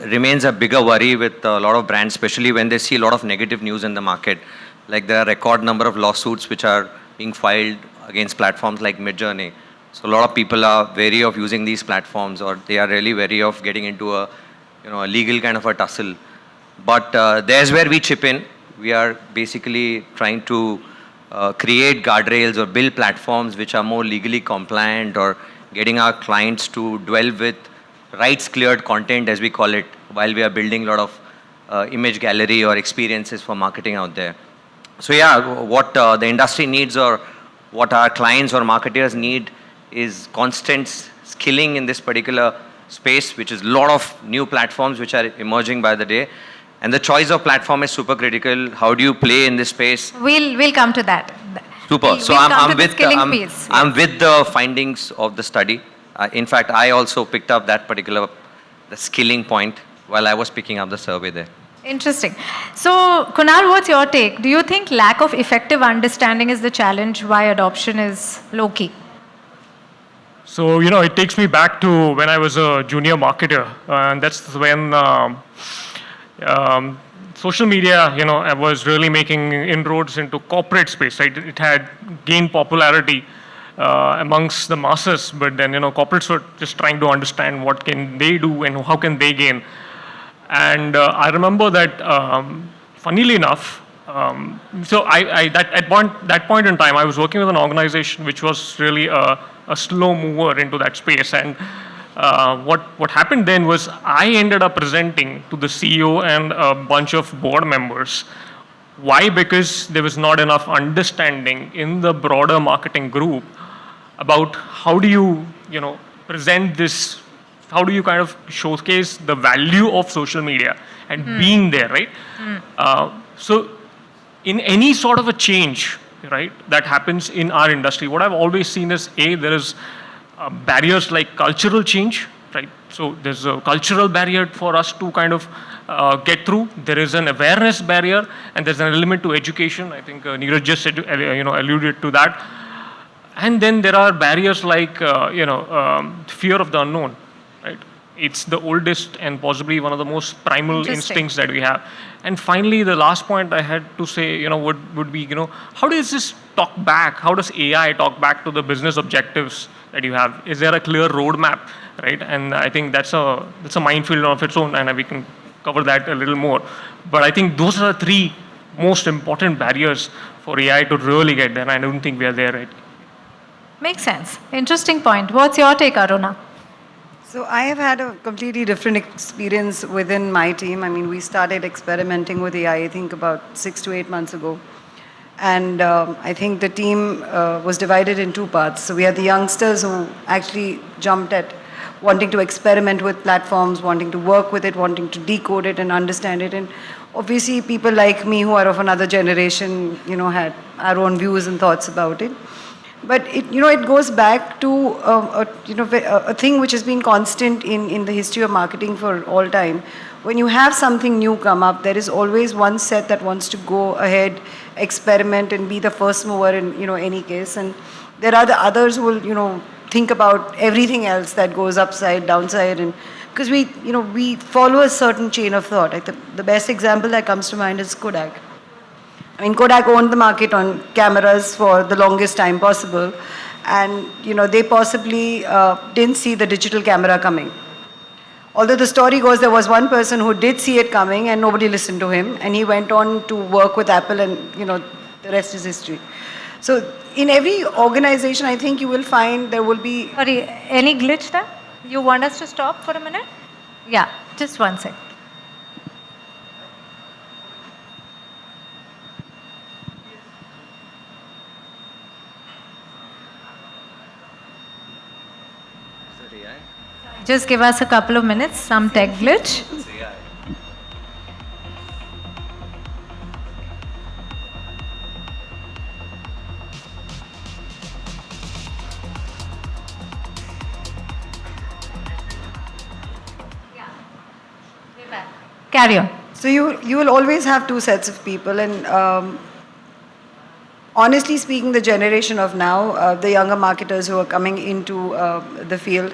P: remains a bigger worry with a lot of brands, especially when they see a lot of negative news in the market. Like there are a record number of lawsuits which are being filed against platforms like Midjourney. So a lot of people are wary of using these platforms, or they are really wary of getting into a, a legal kind of a tussle. But there's where we chip in. We are basically trying to create guardrails or build platforms which are more legally compliant, or getting our clients to dwell with rights cleared content, as we call it, while we are building a lot of image gallery or experiences for marketing out there. So yeah, what the industry needs, or what our clients or marketers need, is constant skilling in this particular space, which is a lot of new platforms which are emerging by the day. And the choice of platform is super critical. How do you play in this space?
B: We'll come to that.
P: Super. So I'm with the findings of the study. In fact, I also picked up that particular the skilling point while I was picking up the survey there.
B: Interesting. So, Kunal, what's your take? Do you think lack of effective understanding is the challenge why adoption is low-key?
Q: So, it takes me back to when I was a junior marketer, and that's when social media, was really making inroads into corporate space, right? It had gained popularity amongst the masses, but then, corporates were just trying to understand what can they do and how can they gain. And I remember that, funnily enough, so that point in time, I was working with an organization which was really a slow mover into that space. And what happened then was I ended up presenting to the CEO and a bunch of board members. Why? Because there was not enough understanding in the broader marketing group about how do you, present this, how do you kind of showcase the value of social media and being there, right? So in any sort of a change, right, that happens in our industry, what I've always seen is, there is barriers like cultural change, right? So there's a cultural barrier for us to kind of get through. There is an awareness barrier, and there's an element to education. I think Neeraj just said, alluded to that. And then there are barriers like, fear of the unknown, right? It's the oldest and possibly one of the most primal instincts that we have. And finally, the last point I had to say, would be, how does this talk back? How does AI talk back to the business objectives that you have? Is there a clear roadmap, right? And I think that's a minefield of its own, and we can cover that a little more. But I think those are the three most important barriers for AI to really get there, and I don't think we are there right.
B: Makes sense. Interesting point. What's your take, Aruna?
R: So I have had a completely different experience within my team. I mean, we started experimenting with AI, I think about 6 to 8 months ago. And I think the team was divided in two parts. So we had the youngsters who actually jumped at wanting to experiment with platforms, wanting to work with it, wanting to decode it and understand it. And obviously people like me who are of another generation, had our own views and thoughts about it. But it goes back to a thing which has been constant in the history of marketing for all time. When you have something new come up, there is always one set that wants to go ahead, experiment, and be the first mover in any case. And there are the others who will think about everything else that goes upside, downside, and because we follow a certain chain of thought. The best example that comes to mind is Kodak. I mean, Kodak owned the market on cameras for the longest time possible, and they possibly didn't see the digital camera coming. Although the story goes there was one person who did see it coming and nobody listened to him, and he went on to work with Apple, and the rest is history. So in every organization, I think you will find there will be...
B: Sorry, any glitch there? You want us to stop for a minute? Yeah, just one sec. Just give us a couple of minutes, some tech glitch. Carry on.
R: So you will always have two sets of people, and honestly speaking, the generation of now, the younger marketers who are coming into the field,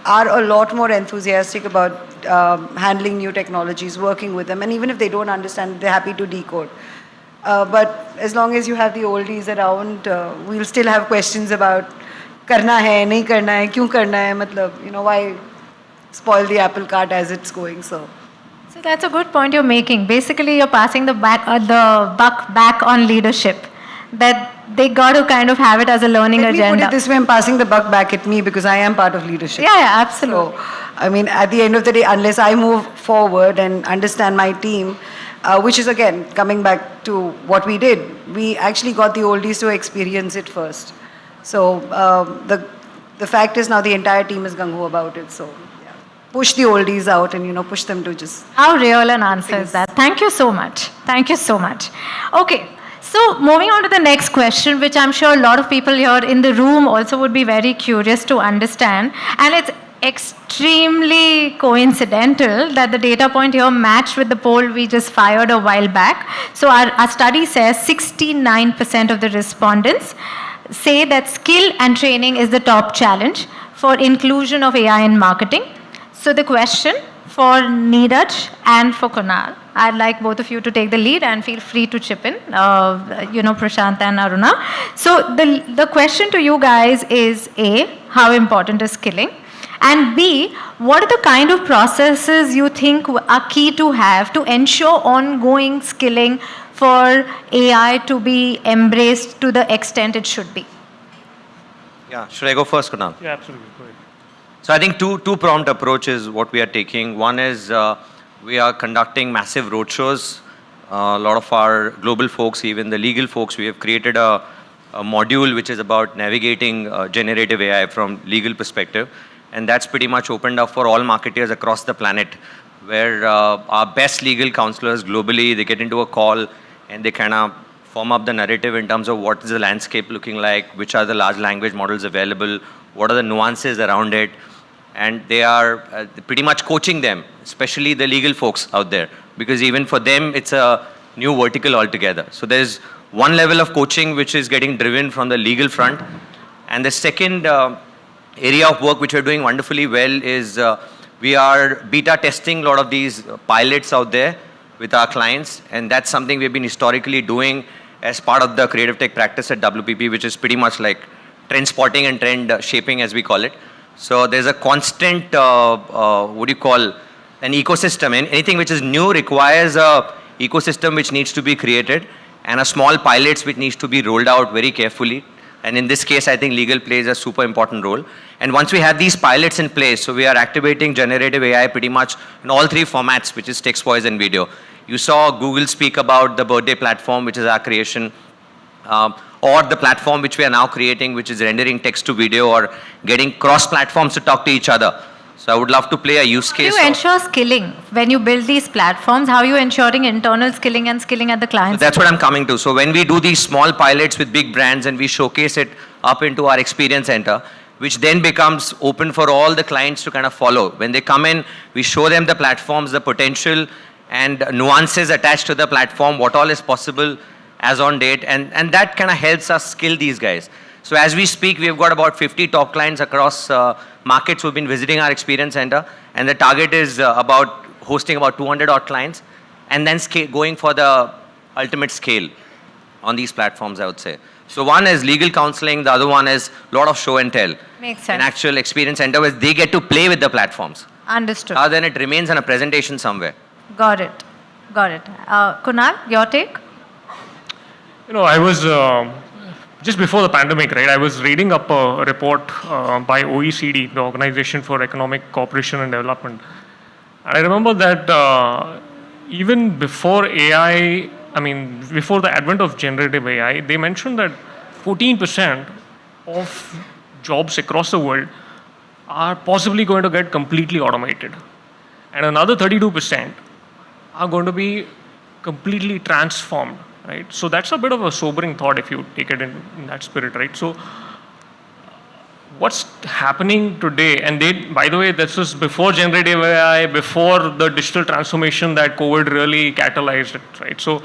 R: are a lot more enthusiastic about handling new technologies, working with them, and even if they don't understand, they're happy to decode. But as long as you have the oldies around, we'll still have questions about karna hai, nahi karna hai, kyun karna hai, matlab, why spoil the apple cart as it's going. So
B: that's a good point you're making. Basically, you're passing the buck back on leadership. That they got to kind of have it as a learning
R: Let
B: agenda.
R: me put it this way, I'm passing the buck back at me because I am part of leadership.
B: Yeah, absolutely.
R: So, I mean, at the end of the day, unless I move forward and understand my team, which is again, coming back to what we did, we actually got the oldies to experience it first. So the fact is now the entire team is gung-ho about it. So yeah. Push the oldies out and, push them to just...
B: How real an answer is that? Thank you so much. Thank you so much. Okay. So moving on to the next question, which I'm sure a lot of people here in the room also would be very curious to understand. And it's extremely coincidental that the data point here matched with the poll we just fired a while back. So our study says 69% of the respondents say that skill and training is the top challenge for inclusion of AI in marketing. So the question for Neeraj and for Kunal, I'd like both of you to take the lead and feel free to chip in, Prashant and Aruna. So the question to you guys is A, how important is skilling? And B, what are the kind of processes you think are key to have to ensure ongoing skilling for AI to be embraced to the extent it should be?
P: Yeah, should I go first, Kunal?
Q: Yeah, absolutely. Go ahead.
P: So I think two-pronged approach is what we are taking. One is we are conducting massive roadshows. A lot of our global folks, even the legal folks, we have created a module which is about navigating generative AI from legal perspective. And that's pretty much opened up for all marketeers across the planet, where our best legal counselors globally, they get into a call and they kind of form up the narrative in terms of what is the landscape looking like, which are the large language models available, what are the nuances around it. And they are pretty much coaching them, especially the legal folks out there, because even for them, it's a new vertical altogether. So there's one level of coaching which is getting driven from the legal front. And the second area of work which we're doing wonderfully well is we are beta testing a lot of these pilots out there with our clients. And that's something we've been historically doing as part of the creative tech practice at WPP, which is pretty much like trend spotting and trend shaping, as we call it. So there's a constant, what do you call, an ecosystem. And anything which is new requires a ecosystem which needs to be created and a small pilots which needs to be rolled out very carefully. And in this case, I think legal plays a super important role. And once we have these pilots in place, so we are activating generative AI pretty much in all three formats, which is text, voice, and video. You saw Google speak about the birthday platform, which is our creation. Or the platform which we are now creating, which is rendering text to video or getting cross-platforms to talk to each other. So I would love to play a use case.
B: How do you ensure skilling when you build these platforms? How are you ensuring internal skilling and skilling at the client?
P: So that's what I'm coming to. So when we do these small pilots with big brands and we showcase it up into our experience center, which then becomes open for all the clients to kind of follow. When they come in, we show them the platforms, the potential and nuances attached to the platform, what all is possible as on date, and that kind of helps us skill these guys. So as we speak, we've got about 50 top clients across markets who've been visiting our experience center, and the target is about hosting about 200 odd clients, and then going for the ultimate scale on these platforms, I would say. So one is legal counseling, the other one is a lot of show and tell.
B: Makes sense.
P: An actual experience center where they get to play with the platforms.
B: Understood.
P: Rather than it remains in a presentation somewhere.
B: Got it. Got it. Kunal, your take?
Q: I was, just before the pandemic, right, I was reading up a report by OECD, the Organization for Economic Cooperation and Development. And I remember that even before AI, before the advent of generative AI, they mentioned that 14% of jobs across the world are possibly going to get completely automated. And another 32% are going to be completely transformed. Right? So that's a bit of a sobering thought if you take it in that spirit, right? So what's happening today, and by the way, this is before generative AI, before the digital transformation that COVID really catalyzed it, right? So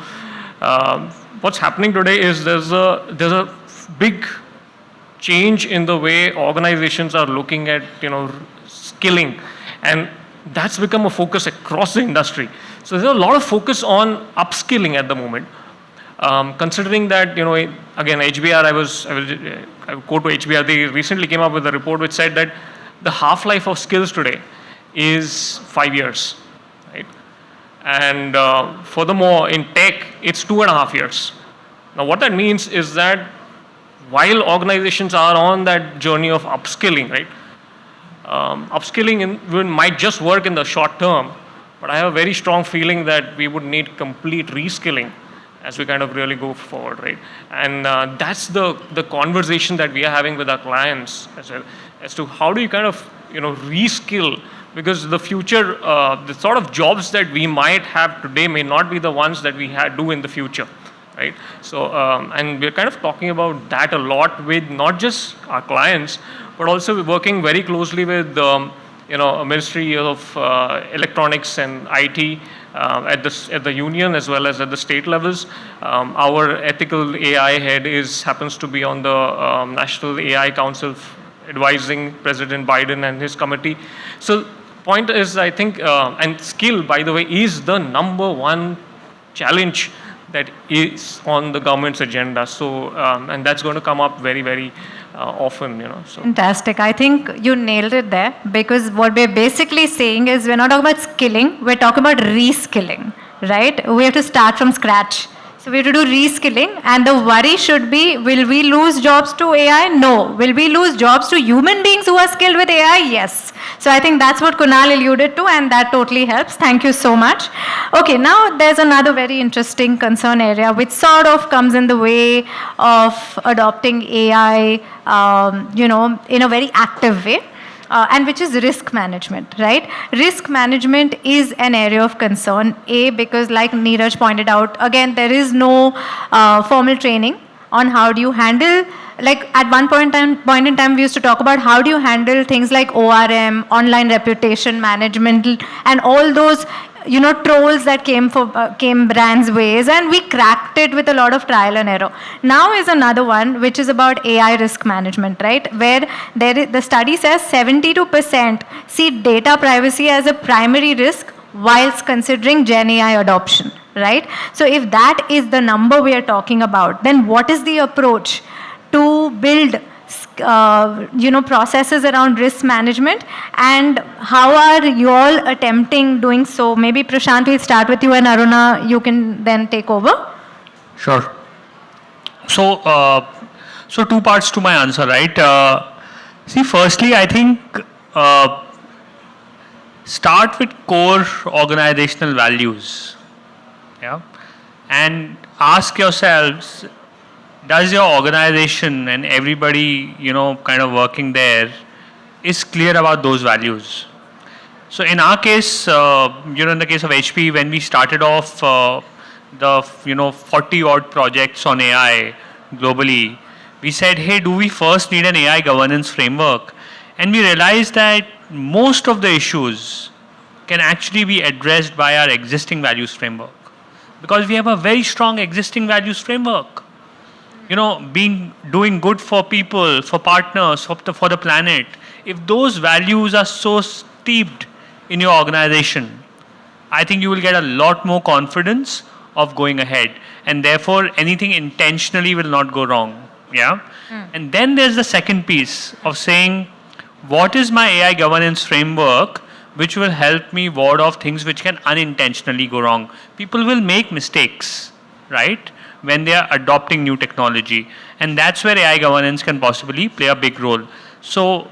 Q: what's happening today is there's a big change in the way organizations are looking at, skilling, and that's become a focus across the industry. So there's a lot of focus on upskilling at the moment. Considering that, again, HBR, I would go to HBR, they recently came up with a report which said that the half-life of skills today is 5 years, right? And furthermore, in tech, it's 2.5 years. Now, what that means is that while organizations are on that journey of upskilling, right? Upskilling might just work in the short term, but I have a very strong feeling that we would need complete reskilling as we kind of really go forward, right? And that's the conversation that we are having with our clients as well, as to how do you kind of reskill, because the future, the sort of jobs that we might have today may not be the ones that we do in the future, right? So, and we're kind of talking about that a lot with not just our clients, but also we're working very closely with a Ministry of Electronics and IT at the union as well as at the state levels. Our ethical AI head happens to be on the National AI Council advising President Biden and his committee. So point is, I think, and skill, by the way, is the #1 challenge that is on the government's agenda. So, and that's going to come up very, very often, So.
B: Fantastic. I think you nailed it there, because what we're basically saying is we're not talking about skilling, we're talking about reskilling, right? We have to start from scratch. So we have to do reskilling, and the worry should be, will we lose jobs to AI? No. Will we lose jobs to human beings who are skilled with AI? Yes. So I think that's what Kunal alluded to, and that totally helps. Thank you so much. Okay, now there's another very interesting concern area which sort of comes in the way of adopting AI, in a very active way. And which is risk management, right? Risk management is an area of concern, because like Neeraj pointed out, again, there is no formal training on how do you handle, like at one point in time, we used to talk about how do you handle things like ORM, online reputation management, and all those trolls that came brands' ways, and we cracked it with a lot of trial and error. Now is another one which is about AI risk management, right? Where the study says 72% see data privacy as a primary risk whilst considering Gen AI adoption, right? So if that is the number we are talking about, then what is the approach to build processes around risk management, and how are you all attempting doing so? Maybe Prashant, we'll start with you, and Aruna, you can then take over.
O: Sure. So, so two parts to my answer, right? See, firstly, I think start with core organizational values, yeah, and ask yourselves, does your organization and everybody, kind of working there is clear about those values? So in our case, in the case of HP, when we started off the, 40 odd projects on AI globally, we said, hey, do we first need an AI governance framework? And we realized that most of the issues can actually be addressed by our existing values framework, because we have a very strong existing values framework. Doing good for people, for partners, for the planet. If those values are so steeped in your organization, I think you will get a lot more confidence of going ahead, and therefore anything intentionally will not go wrong. Yeah. And then there's the second piece of saying, what is my AI governance framework which will help me ward off things which can unintentionally go wrong? People will make mistakes, right, when they are adopting new technology. And that's where AI governance can possibly play a big role. So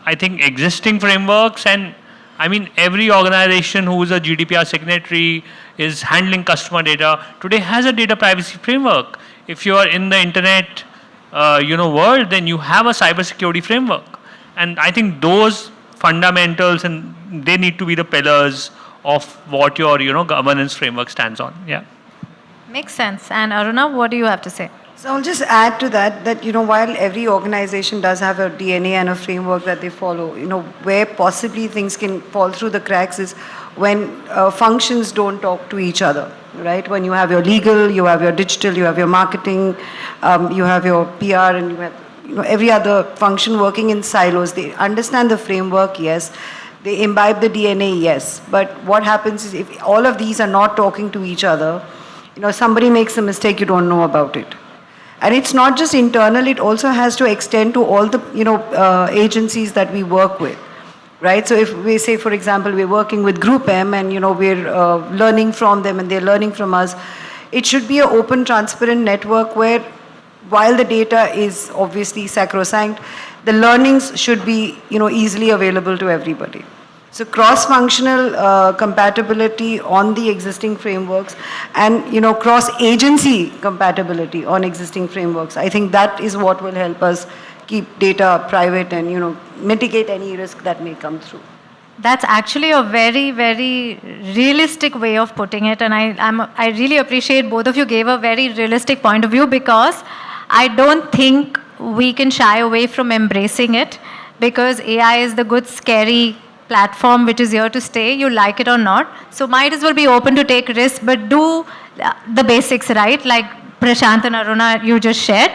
O: I think existing frameworks, and I mean, every organization who is a GDPR signatory is handling customer data today has a data privacy framework. If you are in the internet, world, then you have a cybersecurity framework. And I think those fundamentals, and they need to be the pillars of what your, governance framework stands on. Yeah.
B: Makes sense. And Aruna, what do you have to say?
R: So I'll just add to that, while every organization does have a DNA and a framework that they follow, where possibly things can fall through the cracks is when functions don't talk to each other, right? When you have your legal, you have your digital, you have your marketing, you have your PR, and you have every other function working in silos. They understand the framework, yes. They imbibe the DNA, yes. But what happens is if all of these are not talking to each other, somebody makes a mistake, you don't know about it. And it's not just internal, it also has to extend to all the, agencies that we work with, right? So if we say, for example, we're working with Group M and, we're learning from them and they're learning from us, it should be an open, transparent network where, while the data is obviously sacrosanct, the learnings should be, easily available to everybody. So cross-functional compatibility on the existing frameworks and, cross-agency compatibility on existing frameworks. I think that is what will help us keep data private and, mitigate any risk that may come through.
B: That's actually a very, very realistic way of putting it. And I really appreciate both of you gave a very realistic point of view, because I don't think we can shy away from embracing it, because AI is the good, scary platform which is here to stay, you like it or not. So might as well be open to take risks, but do the basics right, like Prashant and Aruna you just shared.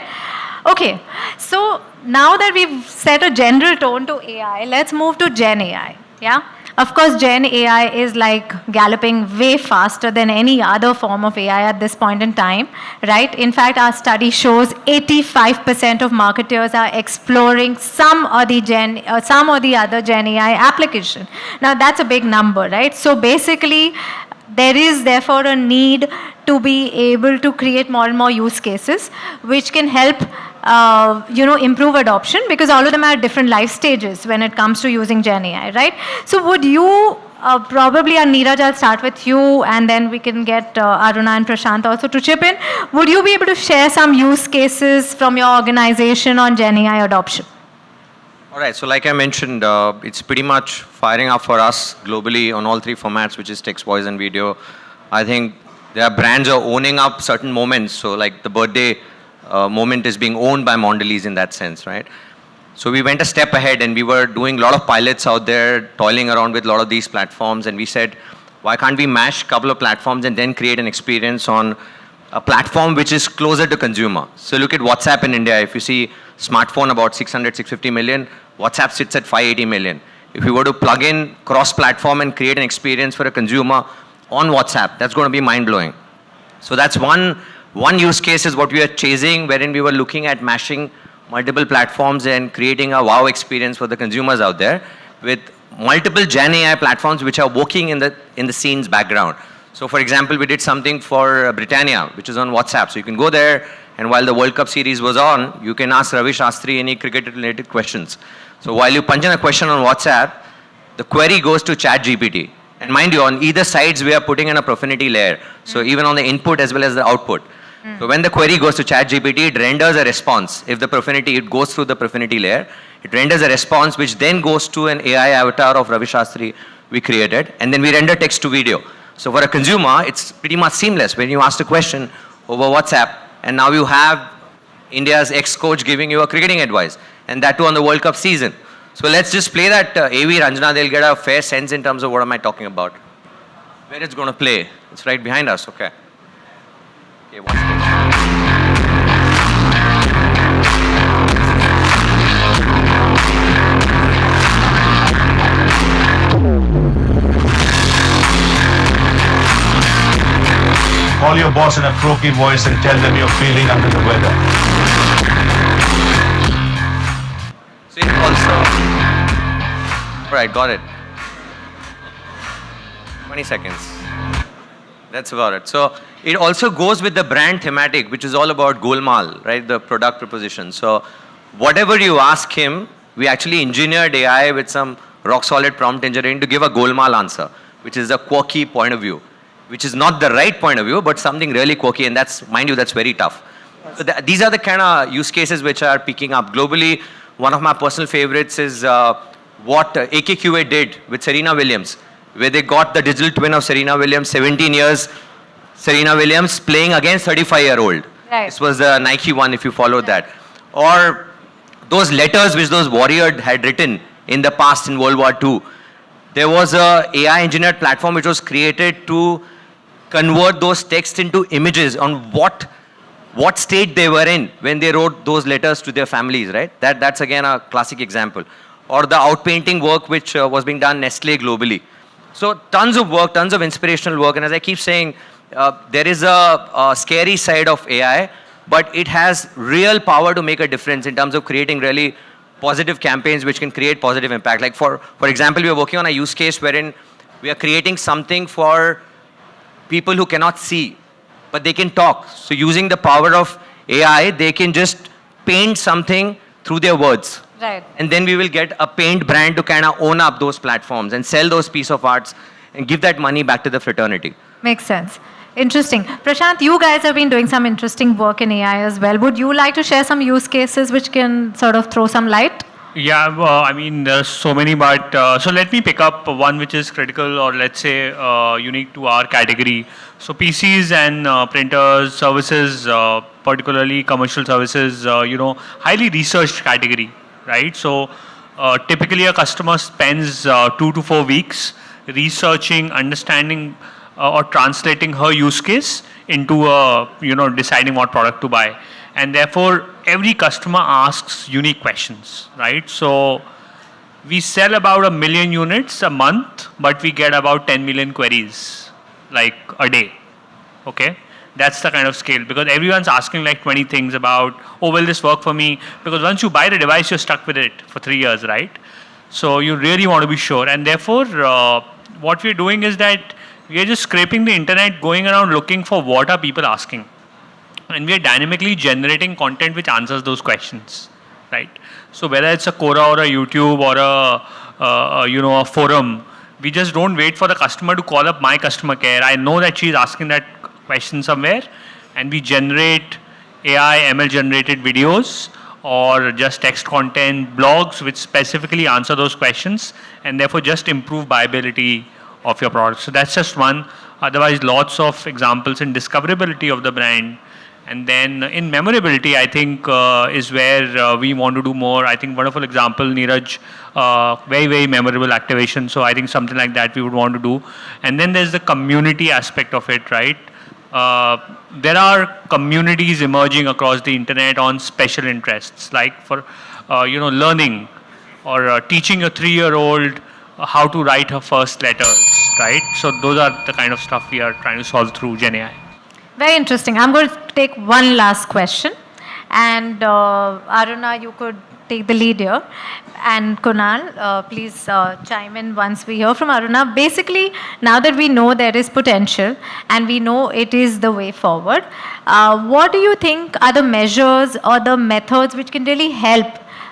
B: Okay, so now that we've set a general tone to AI, let's move to Gen AI. Yeah, of course, Gen AI is like galloping way faster than any other form of AI at this point in time, right? In fact, our study shows 85% of marketers are exploring some or the other Gen AI application. Now, that's a big number, right? So basically, there is therefore a need to be able to create more and more use cases which can help improve adoption, because all of them are at different life stages when it comes to using Gen AI, right? So would you, probably, and Neeraj, I'll start with you, and then we can get Aruna and Prashant also to chip in. Would you be able to share some use cases from your organization on Gen AI adoption?
P: All right, so like I mentioned, it's pretty much firing up for us globally on all three formats, which is text, voice, and video. I think there are brands are owning up certain moments. So like the birthday moment is being owned by Mondelez in that sense, right? So we went a step ahead and we were doing a lot of pilots out there, toiling around with a lot of these platforms. And we said, why can't we mash a couple of platforms and then create an experience on a platform which is closer to consumer? So look at WhatsApp in India. If you see smartphone about 600, 650 million, WhatsApp sits at 580 million. If you were to plug in cross-platform and create an experience for a consumer on WhatsApp, that's going to be mind-blowing. So that's one use case is what we are chasing, wherein we were looking at mashing multiple platforms and creating a wow experience for the consumers out there with multiple Gen AI platforms which are working in the scenes background. So for example, we did something for Britannia, which is on WhatsApp. So you can go there, and while the World Cup series was on, you can ask Ravi Shastri any cricket-related questions. So while you punch in a question on WhatsApp, the query goes to ChatGPT. And mind you, on either sides, we are putting in a profanity layer. So even on the input as well as the output. So when the query goes to ChatGPT, it renders a response. If the profanity, it goes through the profanity layer. It renders a response which then goes to an AI avatar of Ravi Shastri we created. And then we render text to video. So for a consumer, it's pretty much seamless when you ask a question over WhatsApp, and now you have India's ex-coach giving you a cricketing advice, and that too on the World Cup season. So let's just play that AV Ranjana, they'll get a fair sense in terms of what am I talking about. Where it's going to play. It's right behind us, okay. Okay, watch this.
S: Call your boss in a croaky voice and tell them you're feeling under the weather.
P: So it also, right, got it. 20 seconds. That's about it. So it also goes with the brand thematic, which is all about Golmaal, right? The product proposition. So whatever you ask him, we actually engineered AI with some rock solid prompt engineering to give a Golmaal answer, which is a quirky point of view, which is not the right point of view, but something really quirky, and that's, mind you, that's very tough. So these are the kind of use cases which are picking up globally. One of my personal favorites is what AKQA did with Serena Williams, where they got the digital twin of Serena Williams, 17 years, Serena Williams playing against 35-year-old.
B: Right.
P: This was the Nike one, if you followed that. Or those letters which those warriors had written in the past in World War II. There was a AI engineered platform which was created to convert those texts into images on what state they were in when they wrote those letters to their families, right? That's again a classic example. Or the outpainting work which was being done Nestle globally. So tons of work, tons of inspirational work. And as I keep saying, there is a scary side of AI, but it has real power to make a difference in terms of creating really positive campaigns which can create positive impact. Like for example, we are working on a use case wherein we are creating something for people who cannot see, but they can talk. So using the power of AI, they can just paint something through their words.
B: Right.
P: And then we will get a paint brand to kind of own up those platforms and sell those piece of arts and give that money back to the fraternity.
B: Makes sense. Interesting. Prashant, you guys have been doing some interesting work in AI as well. Would you like to share some use cases which can sort of throw some light?
O: Yeah, I mean, there's so many, but so let me pick up one which is critical or let's say unique to our category. So PCs and printers, services, particularly commercial services, highly researched category, right? So typically a customer spends 2 to 4 weeks researching, understanding or translating her use case into deciding what product to buy. And therefore, every customer asks unique questions, right? So we sell about 1 million units a month, but we get about 10 million queries like a day, okay? That's the kind of scale, because everyone's asking like 20 things about, oh, will this work for me? Because once you buy the device, you're stuck with it for 3 years, right? So you really want to be sure. And therefore, what we're doing is that we are just scraping the internet, going around looking for what are people asking. And we are dynamically generating content which answers those questions, right? So whether it's a Quora or a YouTube or a forum, we just don't wait for the customer to call up my customer care. I know that she's asking that question somewhere, and we generate AI, ML generated videos or just text content, blogs which specifically answer those questions and therefore just improve viability of your product. So that's just one. Otherwise, lots of examples in discoverability of the brand. And then in memorability, I think is where we want to do more. I think wonderful example, Neeraj, very, very memorable activation. So I think something like that we would want to do. And then there's the community aspect of it, right? There are communities emerging across the internet on special interests, like for, learning or teaching a 3-year-old how to write her first letters, right? So those are the kind of stuff we are trying to solve through GenAI.
B: Very interesting. I'm going to take one last question. And Aruna, you could take the lead here. And Kunal, please chime in once we hear from Aruna. Basically, now that we know there is potential and we know it is the way forward, what do you think are the measures or the methods which can really help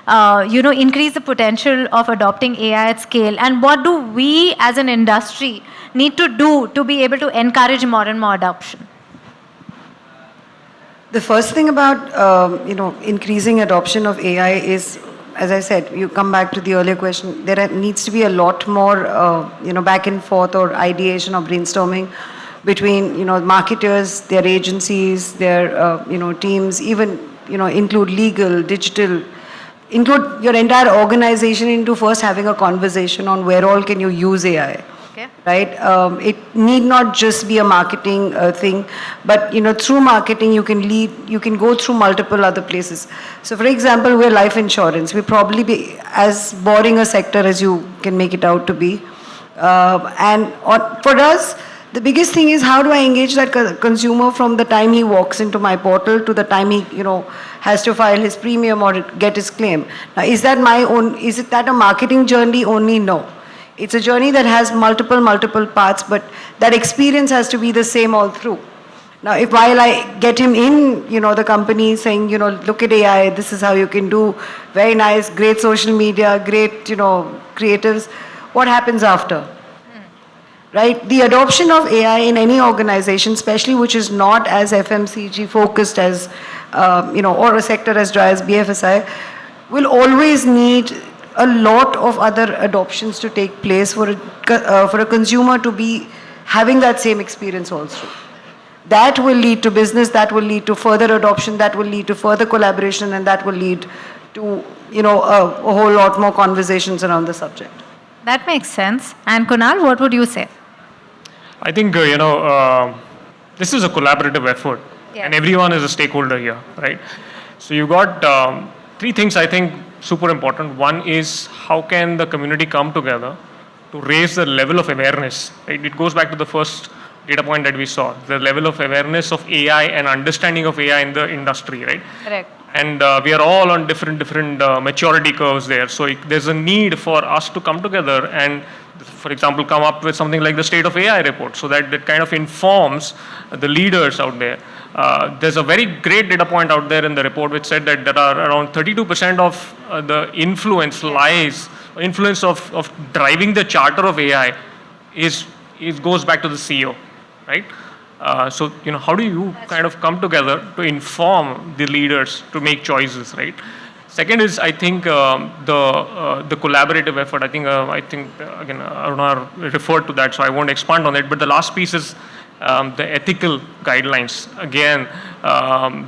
B: increase the potential of adopting AI at scale? And what do we as an industry need to do to be able to encourage more and more adoption?
R: The first thing about increasing adoption of AI is, as I said, you come back to the earlier question, there needs to be a lot more back and forth or ideation or brainstorming between marketers, their agencies, their teams, even include legal, digital, include your entire organization into first having a conversation on where all can you use AI.
B: Okay.
R: Right? It need not just be a marketing thing, but through marketing you can go through multiple other places. So for example, we're life insurance. We probably be as boring a sector as you can make it out to be. For us, the biggest thing is how do I engage that consumer from the time he walks into my portal to the time he has to file his premium or get his claim. Now, is that a marketing journey only? No. It's a journey that has multiple parts, but that experience has to be the same all through. Now, if while I get him in, the company saying, look at AI, this is how you can do, very nice, great social media, great, creatives, what happens after? Right? The adoption of AI in any organization, especially which is not as FMCG focused as, or a sector as dry as BFSI, will always need a lot of other adoptions to take place for a consumer to be having that same experience also. That will lead to business, that will lead to further adoption, that will lead to further collaboration, and that will lead to a whole lot more conversations around the subject.
B: That makes sense. And Kunal, what would you say?
Q: I think, this is a collaborative effort, and everyone is a stakeholder here, right? So you got 3 things I think super important. One is how can the community come together to raise the level of awareness, right? It goes back to the first data point that we saw, the level of awareness of AI and understanding of AI in the industry, right?
B: Correct.
Q: And we are all on different maturity curves there. So there's a need for us to come together and, for example, come up with something like the State of AI report, so that kind of informs the leaders out there. There's a very great data point out there in the report which said that there are around 32% of the influence of driving the charter of AI goes back to the CEO, right? So how do you kind of come together to inform the leaders to make choices, right? Second is, I think, the collaborative effort. I think again, Aruna referred to that, so I won't expand on it. But the last piece is the ethical guidelines. Again,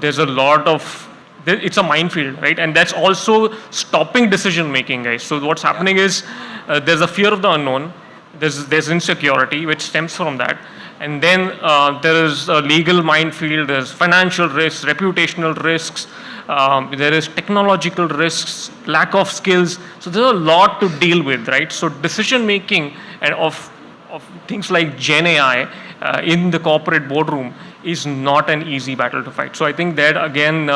Q: there's a lot of, it's a minefield, right? And that's also stopping decision making, guys. So what's happening is there's a fear of the unknown. There's insecurity which stems from that. And then there is a legal minefield, there's financial risks, reputational risks, there is technological risks, lack of skills. So there's a lot to deal with, right? So decision making and of things like Gen AI in the corporate boardroom is not an easy battle to fight. So I think that again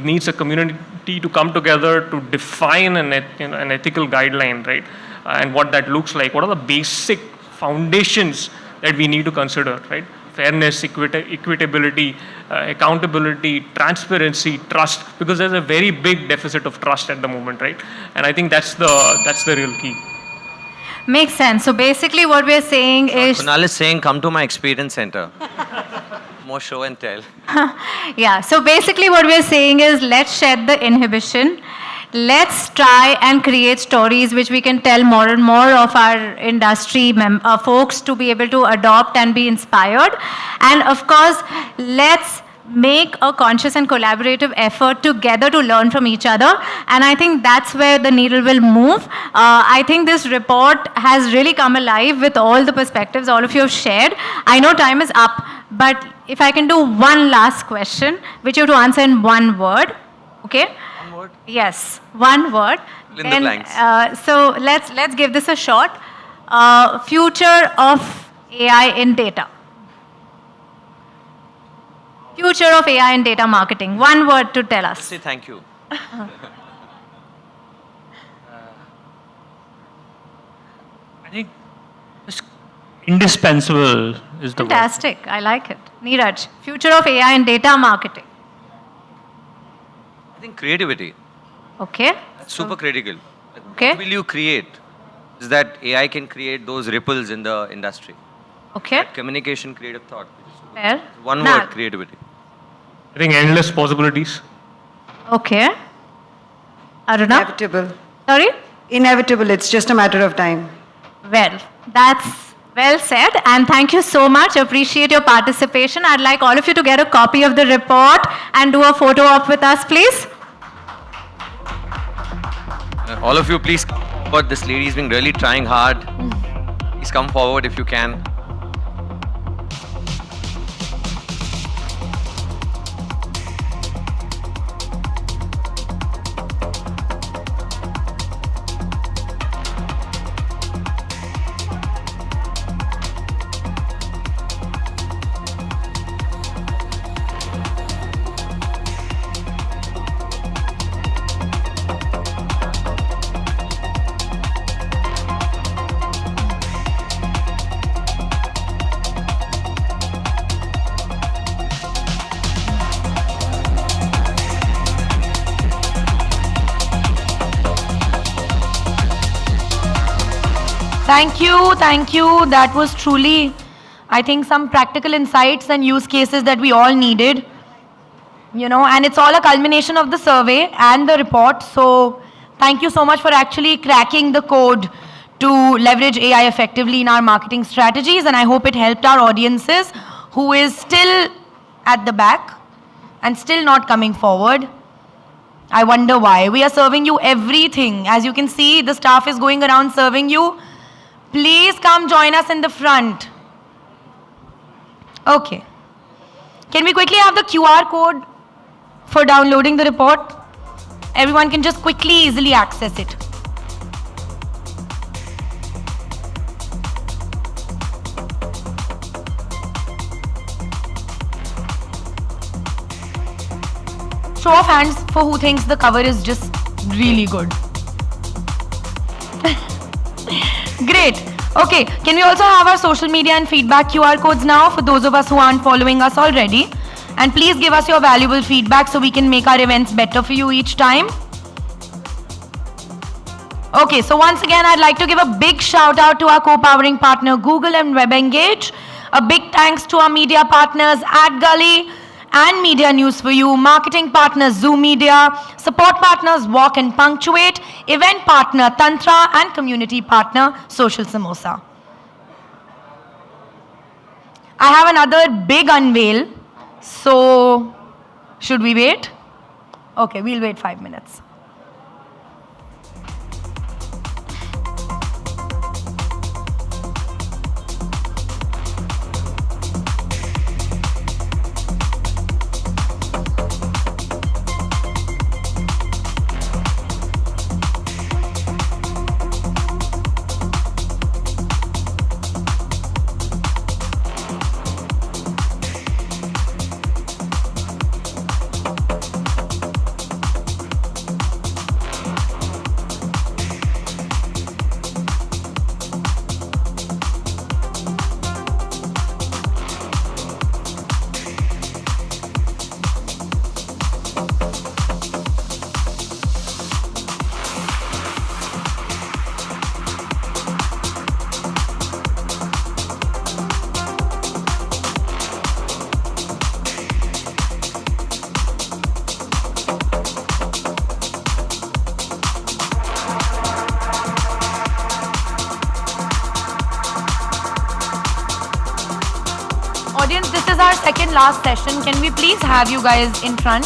Q: needs a community to come together to define an ethical guideline, right? And what that looks like. What are the basic foundations that we need to consider, right? Fairness, equitability, accountability, transparency, trust, because there's a very big deficit of trust at the moment, right? And I think that's the real key.
B: Makes sense. So basically what we're saying is...
P: Kunal is saying, come to my experience center. More show and tell.
B: Yeah, so basically what we're saying is, let's shed the inhibition. Let's try and create stories which we can tell more and more of our industry folks to be able to adopt and be inspired. And of course, let's make a conscious and collaborative effort together to learn from each other. And I think that's where the needle will move. I think this report has really come alive with all the perspectives all of you have shared. I know time is up, but if I can do one last question, which you have to answer in one word, okay?
P: One word?
B: Yes, one word.
P: Fill in the blanks.
B: So let's give this a shot. Future of AI in data. Future of AI in data marketing. One word to tell us.
P: Say thank you.
O: I think it's indispensable is the word.
B: Fantastic. I like it. Neeraj, future of AI in data marketing.
P: I think creativity.
B: Okay.
P: That's super critical.
B: Okay.
P: What will you create? Is that AI can create those ripples in the industry.
B: Okay.
P: That communication, creative thought.
B: Fair.
P: One
B: Now-
P: word, creativity.
Q: I think endless possibilities.
B: Okay. Aruna?
R: Inevitable.
B: Sorry?
R: Inevitable. It's just a matter of time.
B: Well, that's well said. And thank you so much. Appreciate your participation. I'd like all of you to get a copy of the report and do a photo op with us, please.
P: All of you, please come forward. This lady's been really trying hard. Please come forward if you can.
A: Thank you, thank you. That was truly, I think, some practical insights and use cases that we all needed. And it's all a culmination of the survey and the report. So thank you so much for actually cracking the code to leverage AI effectively in our marketing strategies. And I hope it helped our audiences who is still at the back and still not coming forward. I wonder why. We are serving you everything. As you can see, the staff is going around serving you. Please come join us in the front. Okay. Can we quickly have the QR code for downloading the report? Everyone can just quickly, easily access it. show of hands for who thinks the cover is just really good. Great. Okay, can we also have our social media and feedback QR codes now for those of us who aren't following us already? And please give us your valuable feedback so we can make our events better for you each time. Okay, so once again, I'd like to give a big shout out to our co-powering partner, Google and WebEngage. A big thanks to our media partners, AdGully and Media News for You, marketing partners, Zoom Media, support partners, Walk and Punctuate, event partner, Tantra, and community partner, Social Samosa. I have another big unveil, so should we wait? Okay, we'll wait 5 minutes. Audience, this is our second last session. Can we please have you guys in front?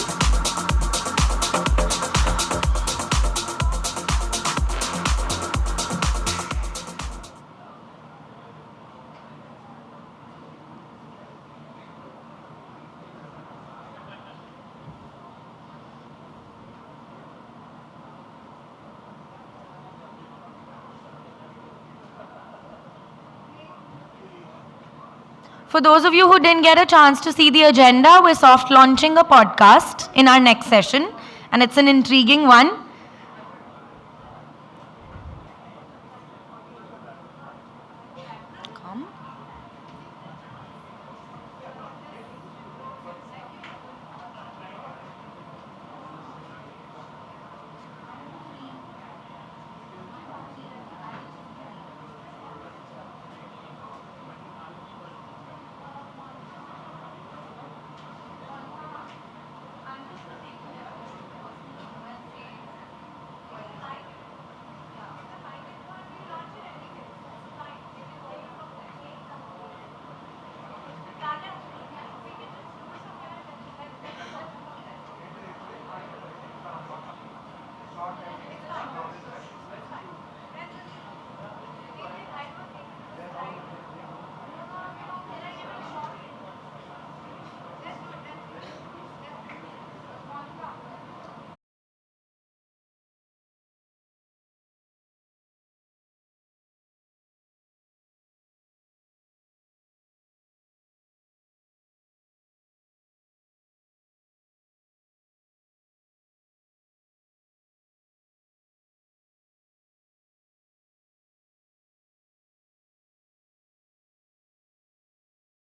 A: For those of you who didn't get a chance to see the agenda, we're soft launching a podcast in our next session, and it's an intriguing one.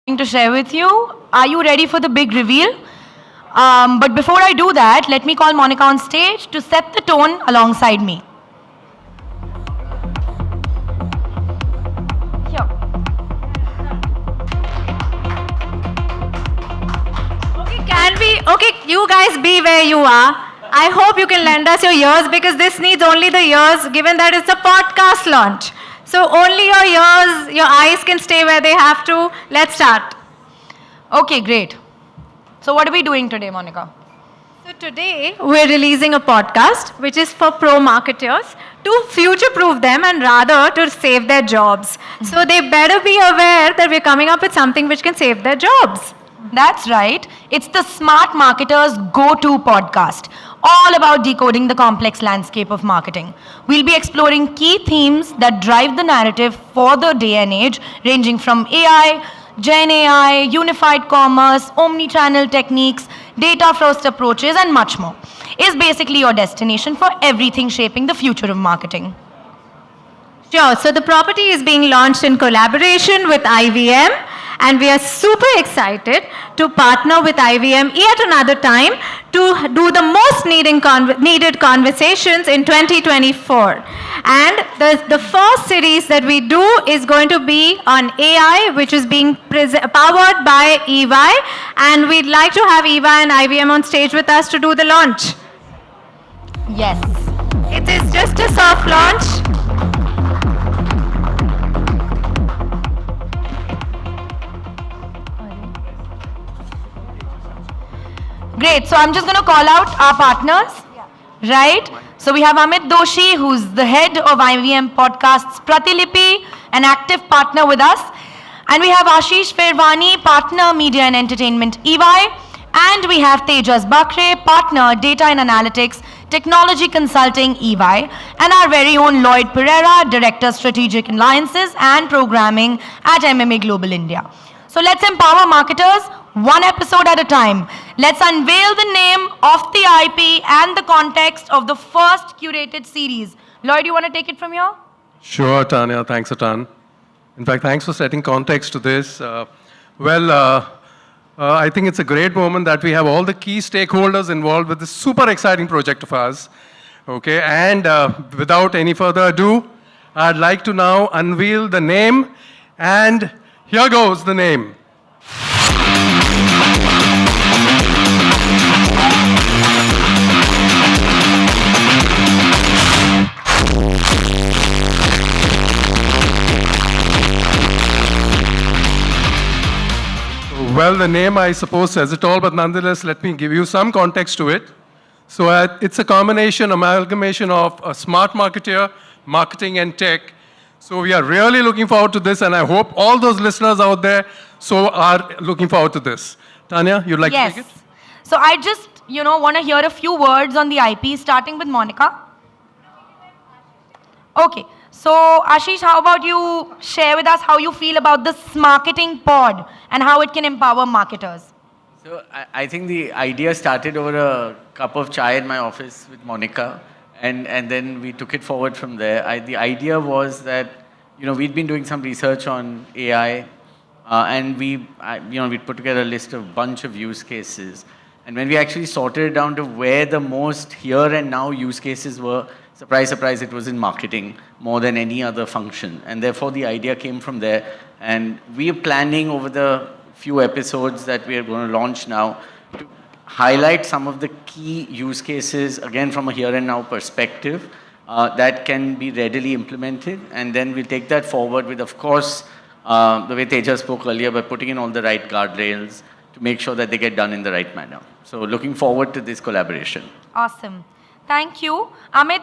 A: To share with you. Are you ready for the big reveal? But before I do that, let me call Monica on stage to set the tone alongside me. Here.
B: Okay, you guys be where you are. I hope you can lend us your ears because this needs only the ears given that it's a podcast launch. So only your ears, your eyes can stay where they have to. Let's start.
A: Okay, great. So what are we doing today, Monica?
B: So today we're releasing a podcast which is for pro marketers to future-proof them and rather to save their jobs. So they better be aware that we're coming up with something which can save their jobs.
A: That's right. It's the Smart Marketers Go-To podcast, all about decoding the complex landscape of marketing. We'll be exploring key themes that drive the narrative for the day and age, ranging from AI, Gen AI, unified commerce, omni-channel techniques, data-first approaches, and much more, is basically your destination for everything shaping the future of marketing.
B: Sure. So the property is being launched in collaboration with IVM, and we are super excited to partner with IVM yet another time to do the most needed conversations in 2024. And the first series that we do is going to be on AI, which is being powered by EY, and we'd like to have EY and IVM on stage with us to do the launch.
A: Yes.
B: It is just a soft launch.
A: Great. So I'm just going to call out our partners, right? So we have Amit Doshi, who's the head of IVM Podcasts Pratilipi, an active partner with us. And we have Ashish Ferwani, partner Media and Entertainment EY. And we have Tejas Bakre, partner Data and Analytics, Technology Consulting EY. And our very own Lloyd Pereira, Director Strategic Alliances and Programming at MMA Global India. So let's empower marketers one episode at a time. Let's unveil the name of the IP and the context of the first curated series. Lloyd, you want to take it from here?
T: Sure, Tanya. Thanks a ton. In fact, thanks for setting context to this. I think it's a great moment that we have all the key stakeholders involved with this super exciting project of ours. Okay, and without any further ado, I'd like to now unveil the name, and here goes the name. Well, the name, I suppose, says it all, but nonetheless, let me give you some context to it. So it's a combination, amalgamation of a smart marketeer, marketing, and tech. So we are really looking forward to this, and I hope all those listeners out there are looking forward to this. Tanya, you'd like to take it?
A: So I just, want to hear a few words on the IP, starting with Monica. Okay. So, Ashish, how about you share with us how you feel about this marketing pod and how it can empower marketers?
U: So, I think the idea started over a cup of chai in my office with Monica, and then we took it forward from there. The idea was that, we'd been doing some research on AI, and we put together a list of a bunch of use cases. And when we actually sorted it down to where the most here and now use cases were, surprise, surprise, it was in marketing more than any other function. And therefore, the idea came from there. And we are planning over the few episodes that we are going to launch now to highlight some of the key use cases, again, from a here and now perspective, that can be readily implemented. And then we'll take that forward with, of course, the way Teja spoke earlier, by putting in all the right guardrails to make sure that they get done in the right manner. So looking forward to this collaboration.
A: Awesome. Thank you. Amit,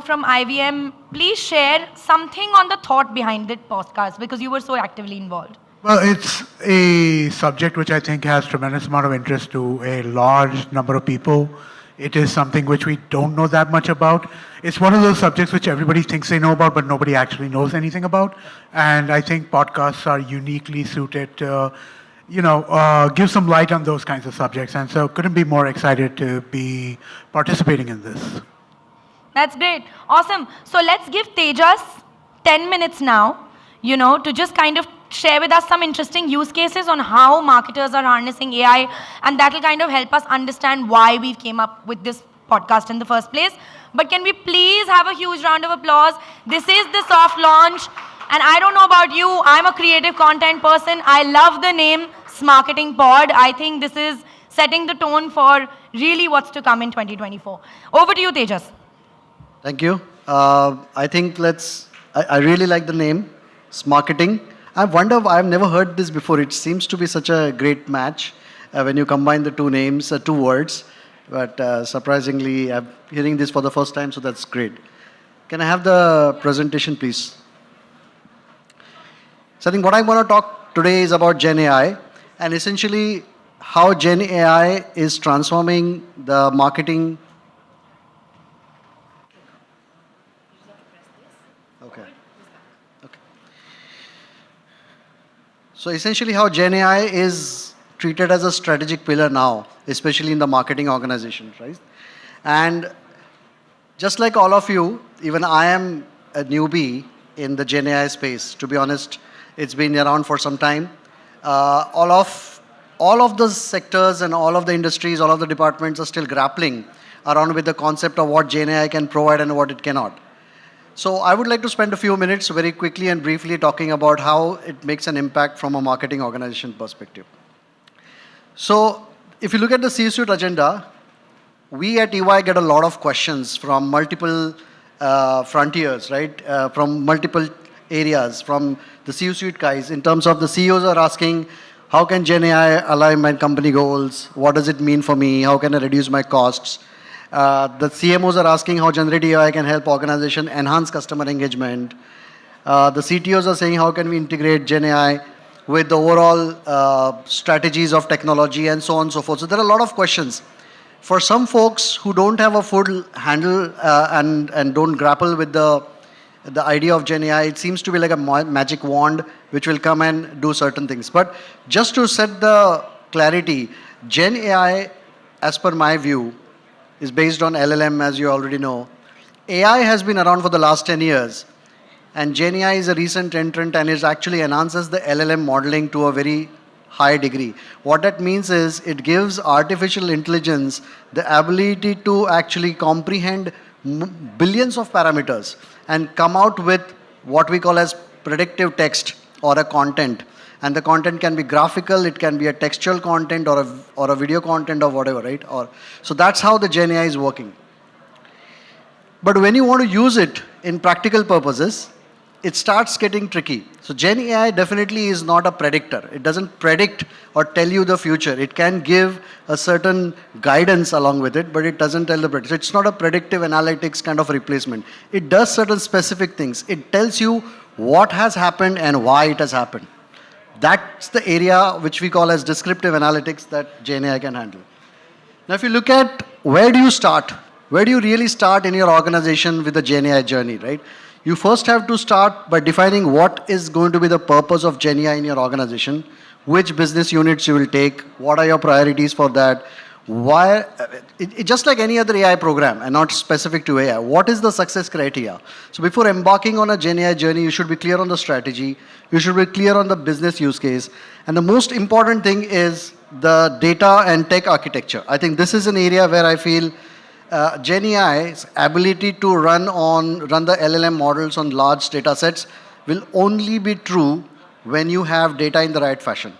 A: from IVM, please share something on the thought behind the podcast because you were so actively involved.
V: Well, it's a subject which I think has tremendous amount of interest to a large number of people. It is something which we don't know that much about. It's one of those subjects which everybody thinks they know about, but nobody actually knows anything about. And I think podcasts are uniquely suited to, give some light on those kinds of subjects. And so couldn't be more excited to be participating in this.
A: That's great. Awesome. So let's give Tejas 10 minutes now, to just kind of share with us some interesting use cases on how marketers are harnessing AI, and that will kind of help us understand why we came up with this podcast in the first place. But can we please have a huge round of applause? This is the soft launch, and I don't know about you, I'm a creative content person. I love the name Smarketing Pod. I think this is setting the tone for really what's to come in 2024. Over to you, Tejas.
W: Thank you. I think I really like the name, Smarketing. I wonder, I've never heard this before. It seems to be such a great match when you combine the two names, two words. But surprisingly, I'm hearing this for the first time, so that's great. Can I have the presentation, please? So I think what I want to talk today is about Gen AI, and essentially how Gen AI is transforming the marketing. Okay. So essentially how Gen AI is treated as a strategic pillar now, especially in the marketing organization, right? And just like all of you, even I am a newbie in the Gen AI space. To be honest, it's been around for some time. All of the sectors and all of the industries, all of the departments are still grappling around with the concept of what Gen AI can provide and what it cannot. So I would like to spend a few minutes very quickly and briefly talking about how it makes an impact from a marketing organization perspective. So if you look at the C-suite agenda, we at EY get a lot of questions from multiple frontiers, right? From multiple areas, from the C-suite guys. In terms of the CEOs are asking, how can Gen AI align my company goals? What does it mean for me? How can I reduce my costs? The CMOs are asking how generative AI can help organization enhance customer engagement. The CTOs are saying how can we integrate Gen AI with the overall strategies of technology and so on and so forth. So there are a lot of questions. For some folks who don't have a full handle and don't grapple with the idea of Gen AI, it seems to be like a magic wand which will come and do certain things. But just to set the clarity, Gen AI, as per my view, is based on LLM, as you already know. AI has been around for the last 10 years, and Gen AI is a recent entrant and it actually enhances the LLM modeling to a very high degree. What that means is it gives artificial intelligence the ability to actually comprehend billions of parameters and come out with what we call as predictive text or a content. And the content can be graphical, it can be a textual content or a video content or whatever, right? So that's how the Gen AI is working. But when you want to use it in practical purposes, it starts getting tricky. So Gen AI definitely is not a predictor. It doesn't predict or tell you the future. It can give a certain guidance along with it, but it doesn't tell the prediction. It's not a predictive analytics kind of replacement. It does certain specific things. It tells you what has happened and why it has happened. That's the area which we call as descriptive analytics that Gen AI can handle. Now, if you look at where do you start? Where do you really start in your organization with the Gen AI journey, right? You first have to start by defining what is going to be the purpose of Gen AI in your organization, which business units you will take, what are your priorities for that, why, just like any other AI program and not specific to AI, what is the success criteria? So before embarking on a Gen AI journey, you should be clear on the strategy, you should be clear on the business use case, and the most important thing is the data and tech architecture. I think this is an area where I feel Gen AI's ability to run the LLM models on large data sets will only be true when you have data in the right fashion.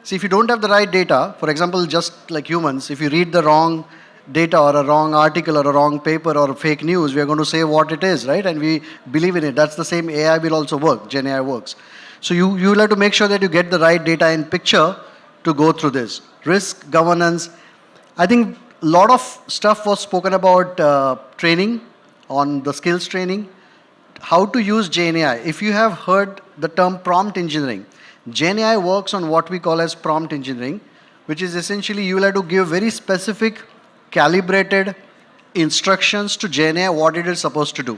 W: See, if you don't have the right data, for example, just like humans, if you read the wrong data or a wrong article or a wrong paper or fake news, we are going to say what it is, right? And we believe in it. That's the same AI will also work. Gen AI works. So you will have to make sure that you get the right data in picture to go through this. Risk, governance. I think a lot of stuff was spoken about training, on the skills training, how to use Gen AI. If you have heard the term prompt engineering, Gen AI works on what we call as prompt engineering, which is essentially you will have to give very specific, calibrated instructions to Gen AI what it is supposed to do.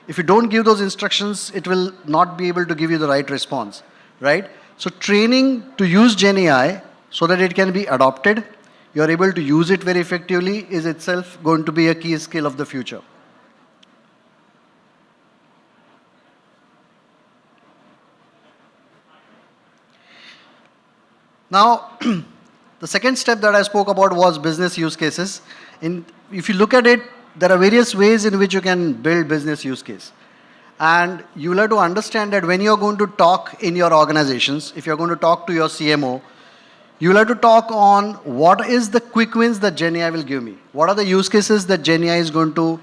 W: If you don't give those instructions, it will not be able to give you the right response, right? So training to use Gen AI so that it can be adopted, you are able to use it very effectively is itself going to be a key skill of the future. Now, the second step that I spoke about was business use cases. If you look at it, there are various ways in which you can build business use case. And you will have to understand that when you're going to talk in your organizations, if you're going to talk to your CMO, you will have to talk on what is the quick wins that Gen AI will give me. What are the use cases that Gen AI is going to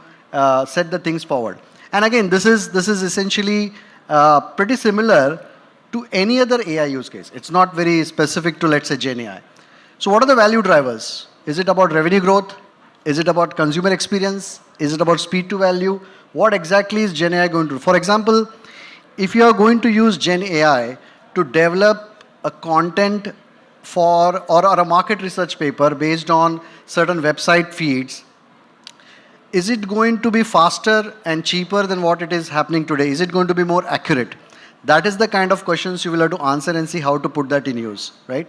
W: set the things forward. And again, this is essentially pretty similar to any other AI use case. It's not very specific to, let's say, Gen AI. So what are the value drivers? Is it about revenue growth? Is it about consumer experience? Is it about speed to value? What exactly is Gen AI going to do? For example, if you are going to use Gen AI to develop a content for or a market research paper based on certain website feeds, is it going to be faster and cheaper than what it is happening today? Is it going to be more accurate? That is the kind of questions you will have to answer and see how to put that in use, right?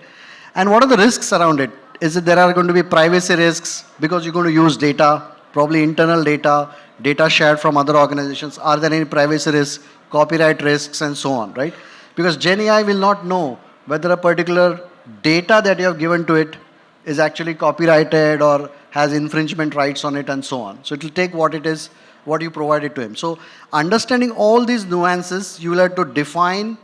W: And what are the risks around it? Is it there are going to be privacy risks because you're going to use data, probably internal data, data shared from other organizations? Are there any privacy risks, copyright risks, and so on, right? Because Gen AI will not know whether a particular data that you have given to it is actually copyrighted or has infringement rights on it and so on. So it will take what it is, what you provided to him. So understanding all these nuances, you will have to define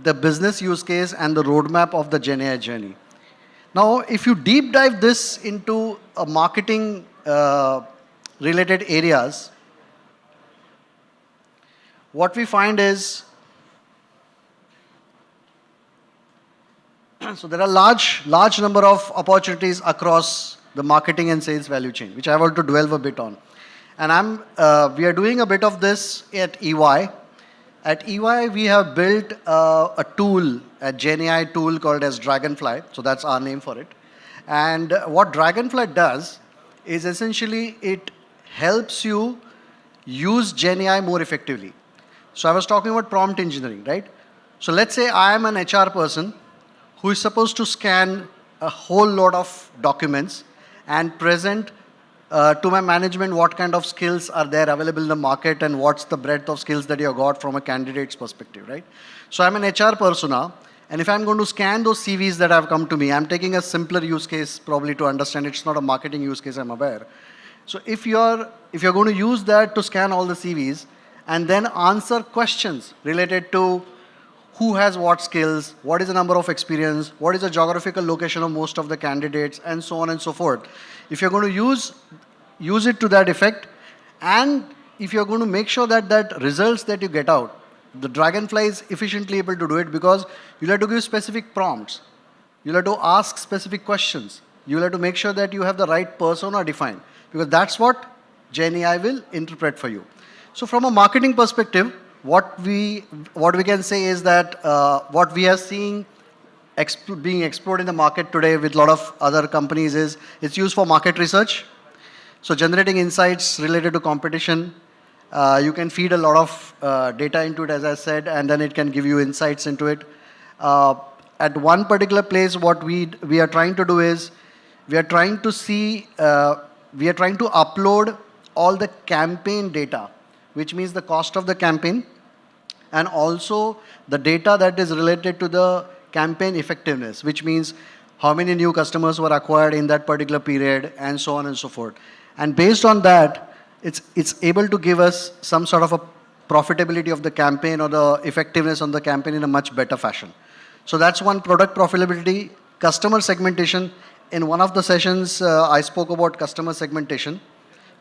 W: the business use case and the roadmap of the Gen AI journey. Now, if you deep dive this into a marketing related areas, what we find is, so there are large number of opportunities across the marketing and sales value chain, which I want to dwell a bit on. And we are doing a bit of this at EY. At EY, we have built a tool, a Gen AI tool called as Dragonfly. So that's our name for it. And what Dragonfly does is essentially it helps you use Gen AI more effectively. So I was talking about prompt engineering, right? So let's say I am an HR person who is supposed to scan a whole lot of documents and present to my management what kind of skills are there available in the market and what's the breadth of skills that you have got from a candidate's perspective, right? So I'm an HR persona, and if I'm going to scan those CVs that have come to me, I'm taking a simpler use case probably to understand. It's not a marketing use case, I'm aware. So if you're going to use that to scan all the CVs and then answer questions related to who has what skills, what is the number of experience, what is the geographical location of most of the candidates, and so on and so forth. If you're going to use it to that effect, and if you're going to make sure that that results that you get out, the Dragonfly is efficiently able to do it because you'll have to give specific prompts. You'll have to ask specific questions. You'll have to make sure that you have the right persona defined, because that's what Gen AI will interpret for you. So from a marketing perspective, what we can say is that what we are seeing being explored in the market today with a lot of other companies is it's used for market research. So generating insights related to competition. You can feed a lot of data into it, as I said, and then it can give you insights into it. At one particular place, what we are trying to do is we are trying to upload all the campaign data, which means the cost of the campaign, and also the data that is related to the campaign effectiveness, which means how many new customers were acquired in that particular period, and so on and so forth. And based on that, it's able to give us some sort of a profitability of the campaign or the effectiveness on the campaign in a much better fashion. So that's one, product profitability. Customer segmentation. In one of the sessions, I spoke about customer segmentation.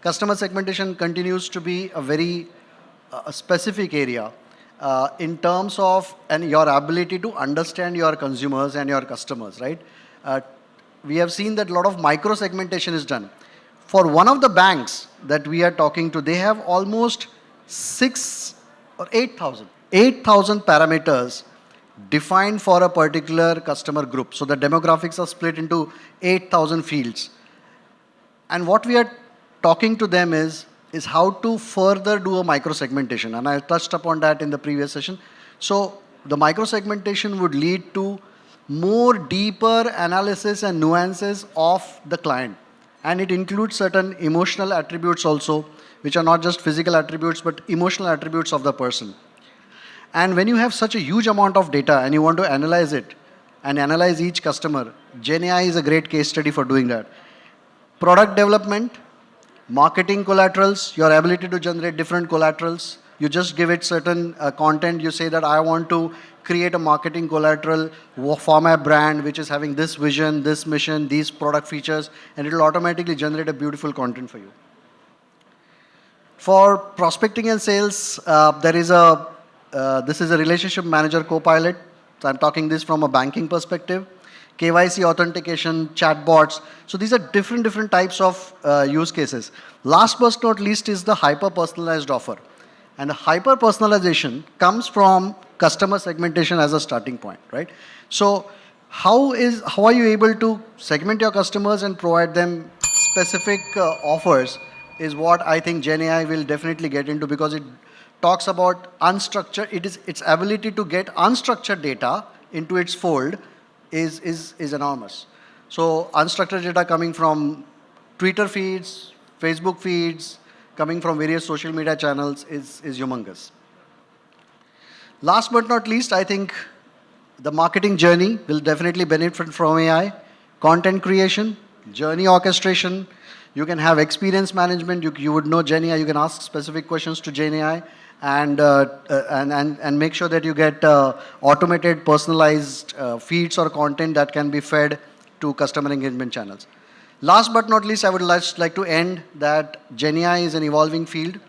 W: Customer segmentation continues to be a very specific area in terms of your ability to understand your consumers and your customers, right? We have seen that a lot of micro segmentation is done. For one of the banks that we are talking to, they have almost 6,000 or 8,000 parameters defined for a particular customer group. So the demographics are split into 8,000 fields. And what we are talking to them is how to further do a micro segmentation. And I touched upon that in the previous session. So the micro segmentation would lead to more deeper analysis and nuances of the client. And it includes certain emotional attributes also, which are not just physical attributes, but emotional attributes of the person. And when you have such a huge amount of data and you want to analyze it and analyze each customer, Gen AI is a great case study for doing that. Product development, marketing collaterals, your ability to generate different collaterals. You just give it certain content. You say that I want to create a marketing collateral for my brand, which is having this vision, this mission, these product features, and it will automatically generate a beautiful content for you. For prospecting and sales, this is a relationship manager copilot. So I'm talking this from a banking perspective. KYC authentication, chatbots. So these are different types of use cases. Last but not least is the hyper-personalized offer. And the hyper-personalization comes from customer segmentation as a starting point, right? So how are you able to segment your customers and provide them specific offers is what I think Gen AI will definitely get into, because it talks about unstructured, its ability to get unstructured data into its fold is enormous. So unstructured data coming from Twitter feeds, Facebook feeds, coming from various social media channels is humongous. Last but not least, I think the marketing journey will definitely benefit from AI. Content creation, journey orchestration. You can have experience management. You would know GenAI. You can ask specific questions to GenAI and make sure that you get automated, personalized feeds or content that can be fed to customer engagement channels. Last but not least, I would like to end that GenAI is an evolving field.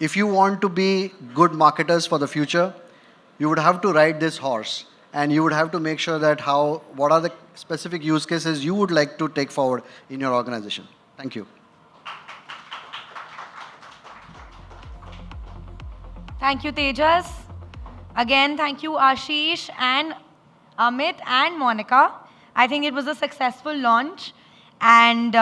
W: If you want to be good marketers for the future, you would have to ride this horse, and you would have to make sure that what are the specific use cases you would like to take forward in your organization. Thank you.
A: Thank you, Tejas. Again, thank you, Ashish and Amit and Monica. I think it was a successful launch. And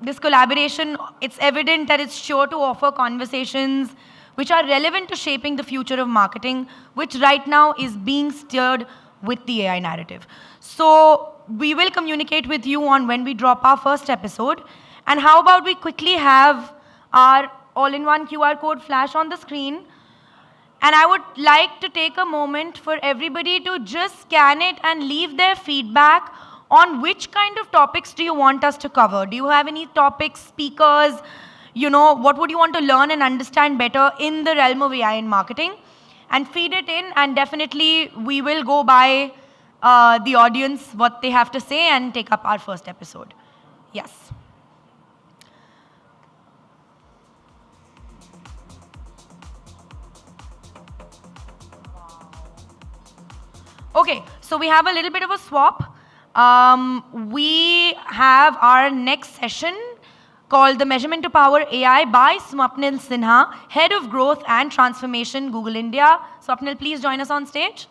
A: this collaboration, it's evident that it's sure to offer conversations which are relevant to shaping the future of marketing, which right now is being steered with the AI narrative. So we will communicate with you on when we drop our first episode. And how about we quickly have our all-in-one QR code flash on the screen. And I would like to take a moment for everybody to just scan it and leave their feedback on which kind of topics do you want us to cover. Do you have any topics, speakers, what would you want to learn and understand better in the realm of AI in marketing? And feed it in, and definitely we will go by the audience, what they have to say, and take up our first episode. Yes. Okay, so we have a little bit of a swap. We have our next session called The Measurement to Power AI by Swapnil Sinha, Head of Growth and Transformation, Google India. Swapnil, please join us on stage.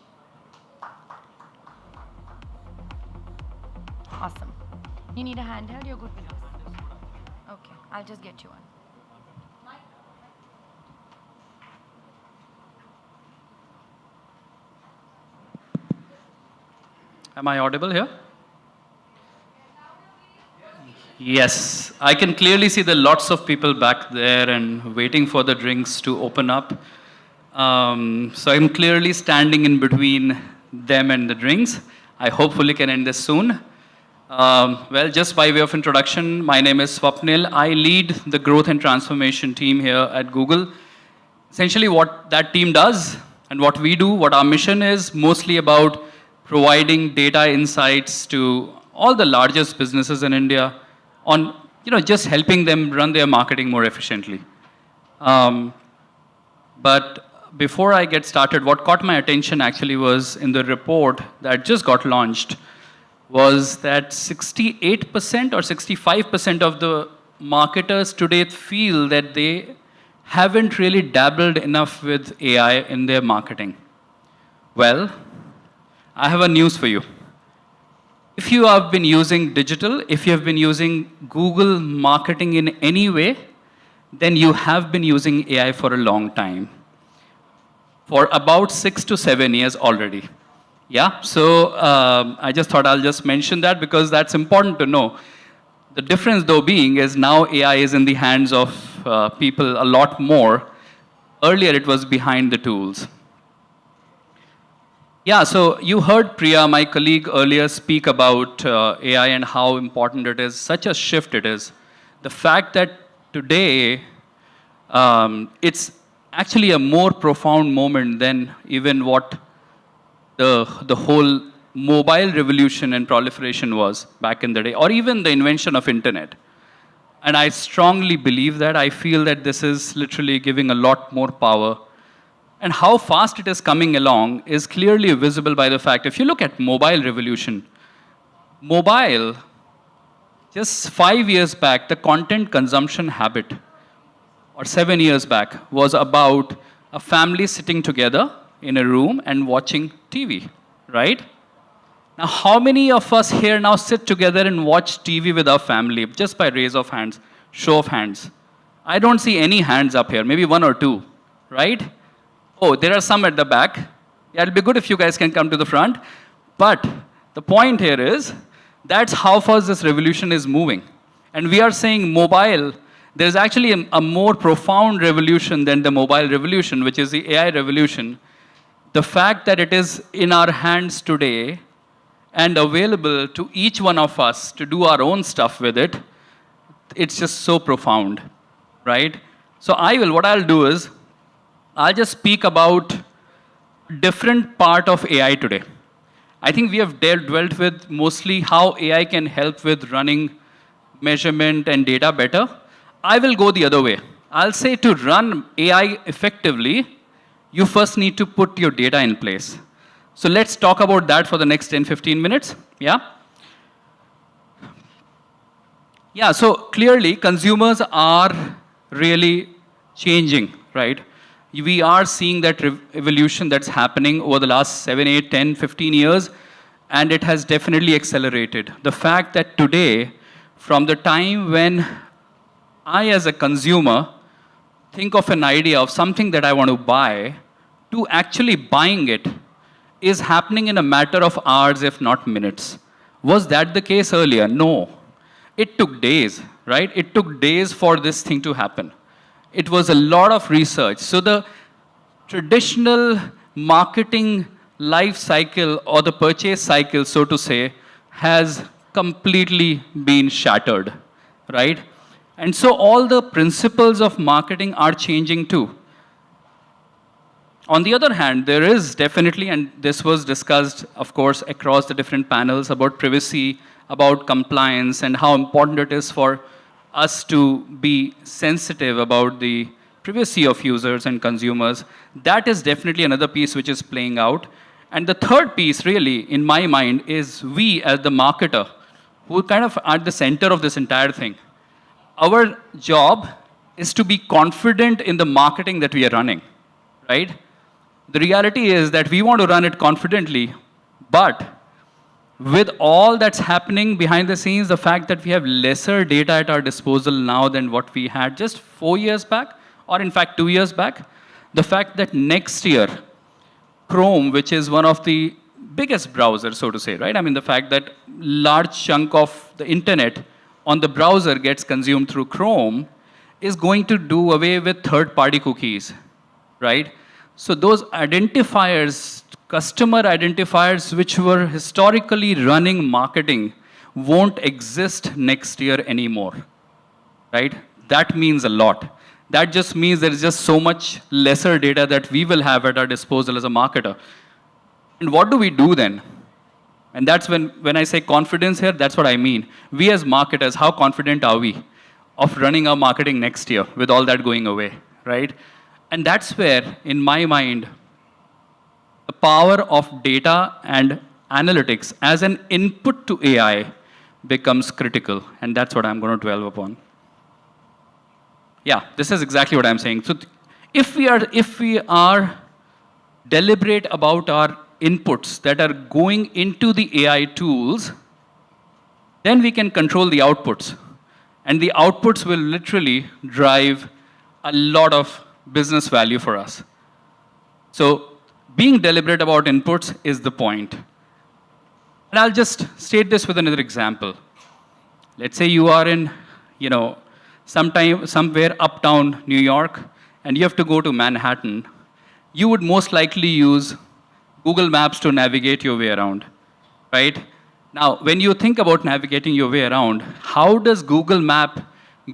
A: Awesome. You need a handheld? You're good with this. Okay, I'll just get you one.
C: Am I audible here? Yes, I can clearly see there are lots of people back there and waiting for the drinks to open up. So I'm clearly standing in between them and the drinks. I hopefully can end this soon. Well, just by way of introduction, my name is Swapnil. I lead the growth and transformation team here at Google. Essentially what that team does and what we do, what our mission is, mostly about providing data insights to all the largest businesses in India on, just helping them run their marketing more efficiently. But before I get started, what caught my attention actually was in the report that just got launched was that 68% or 65% of the marketers today feel that they haven't really dabbled enough with AI in their marketing. Well, I have a news for you. If you have been using digital, if you have been using Google marketing in any way, then you have been using AI for a long time. For about 6 to 7 years already. Yeah, so I just thought I'll just mention that because that's important to know. The difference though being is now AI is in the hands of people a lot more. Earlier it was behind the tools. Yeah, so you heard Priya, my colleague, earlier speak about AI and how important it is, such a shift it is. The fact that today it's actually a more profound moment than even what the whole mobile revolution and proliferation was back in the day, or even the invention of internet. And I strongly believe that. I feel that this is literally giving a lot more power. And how fast it is coming along is clearly visible by the fact, if you look at mobile revolution, mobile, just 5 years back, the content consumption habit, or 7 years back, was about a family sitting together in a room and watching TV, right? Now, how many of us here now sit together and watch TV with our family, just by raise of hands, show of hands? I don't see any hands up here, maybe 1 or 2, right? Oh, there are some at the back. Yeah, it'll be good if you guys can come to the front. But The point here is, that's how fast this revolution is moving. And we are saying mobile, there's actually a more profound revolution than the mobile revolution, which is the AI revolution. The fact that it is in our hands today and available to each one of us to do our own stuff with it, it's just so profound, right? So what I'll do is, I'll just speak about different part of AI today. I think we have dwelt with mostly how AI can help with running measurement and data better. I will go the other way. I'll say to run AI effectively, you first need to put your data in place. So let's talk about that for the next 10, 15 minutes. Yeah? Yeah, so clearly consumers are really changing, right? We are seeing that evolution that's happening over the last 7, 8, 10, 15 years, and it has definitely accelerated. The fact that today, from the time when I as a consumer think of an idea of something that I want to buy, to actually buying it is happening in a matter of hours, if not minutes. Was that the case earlier? No. It took days, right? It took days for this thing to happen. It was a lot of research. So the traditional marketing life cycle or the purchase cycle, so to say, has completely been shattered, right? And so all the principles of marketing are changing too. On the other hand, there is definitely, and this was discussed, of course, across the different panels about privacy, about compliance, and how important it is for us to be sensitive about the privacy of users and consumers. That is definitely another piece which is playing out. And the third piece, really, in my mind, is we as the marketer, who kind of are at the center of this entire thing. Our job is to be confident in the marketing that we are running, right? The reality is that we want to run it confidently, but with all that's happening behind the scenes, the fact that we have lesser data at our disposal now than what we had just 4 years back, or in fact 2 years back, the fact that next year, Chrome, which is one of the biggest browsers, so to say, right? I mean, the fact that large chunk of the internet on the browser gets consumed through Chrome is going to do away with third-party cookies, right? So those identifiers, customer identifiers which were historically running marketing won't exist next year anymore, right? That means a lot. That just means there is just so much lesser data that we will have at our disposal as a marketer. And what do we do then? And that's when I say confidence here, that's what I mean. We as marketers, how confident are we of running our marketing next year with all that going away, right? And that's where, in my mind, the power of data and analytics as an input to AI becomes critical. And that's what I'm going to dwell upon. Yeah, this is exactly what I'm saying. So if we are deliberate about our inputs that are going into the AI tools, then we can control the outputs. And the outputs will literally drive a lot of business value for us. So being deliberate about inputs is the point. And I'll just state this with another example. Let's say you are in, somewhere uptown New York, and you have to go to Manhattan. You would most likely use Google Maps to navigate your way around, right? Now, when you think about navigating your way around, how does Google Map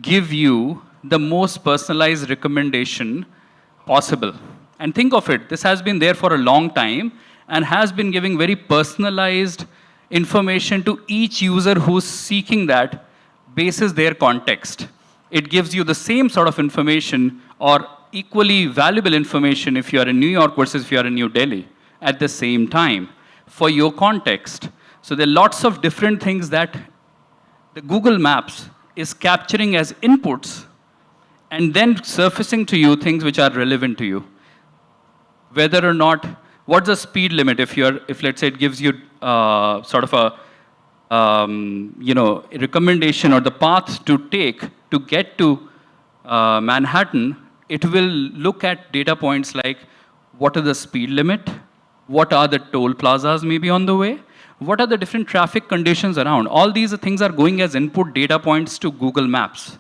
C: give you the most personalized recommendation possible? And think of it, this has been there for a long time and has been giving very personalized information to each user who's seeking that basis their context. It gives you the same sort of information or equally valuable information if you are in New York versus if you are in New Delhi at the same time for your context. So there are lots of different things that the Google Maps is capturing as inputs and then surfacing to you things which are relevant to you. Whether or not, what's the speed limit if let's say it gives you sort of a recommendation or the path to take to get to Manhattan, it will look at data points like what are the speed limit, what are the toll plazas maybe on the way, What are the different traffic conditions around? All these things are going as input data points to Google Maps.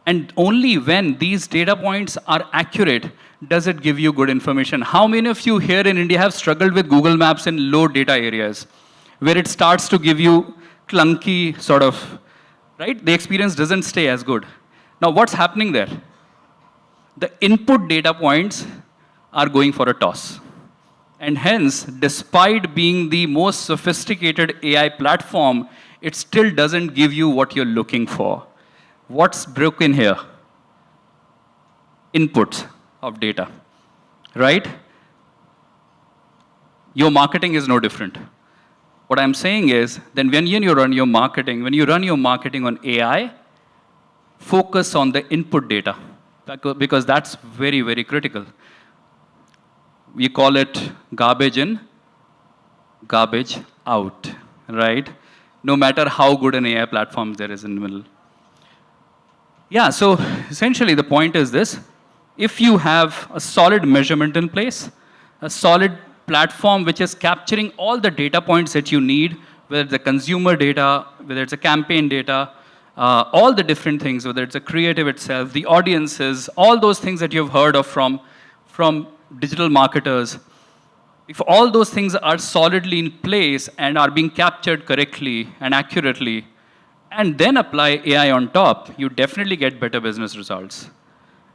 C: And only when these data points are accurate does it give you good information. How many of you here in India have struggled with Google Maps in low data areas, where it starts to give you clunky sort of, right? The experience doesn't stay as good. Now, what's happening there? The input data points are going for a toss. And hence, despite being the most sophisticated AI platform, it still doesn't give you what you're looking for. What's broken here? Inputs of data, right? Your marketing is no different. What I'm saying is, then when you run your marketing, on AI, focus on the input data, because that's very, very critical. We call it garbage in, garbage out, right? No matter how good an AI platform there is in the middle. Yeah, so essentially the point is this. If you have a solid measurement in place, a solid platform which is capturing all the data points that you need, whether it's the consumer data, whether it's a campaign data, all the different things, whether it's a creative itself, the audiences, all those things that you've heard of from digital marketers, if all those things are solidly in place and are being captured correctly and accurately, and then apply AI on top, you definitely get better business results.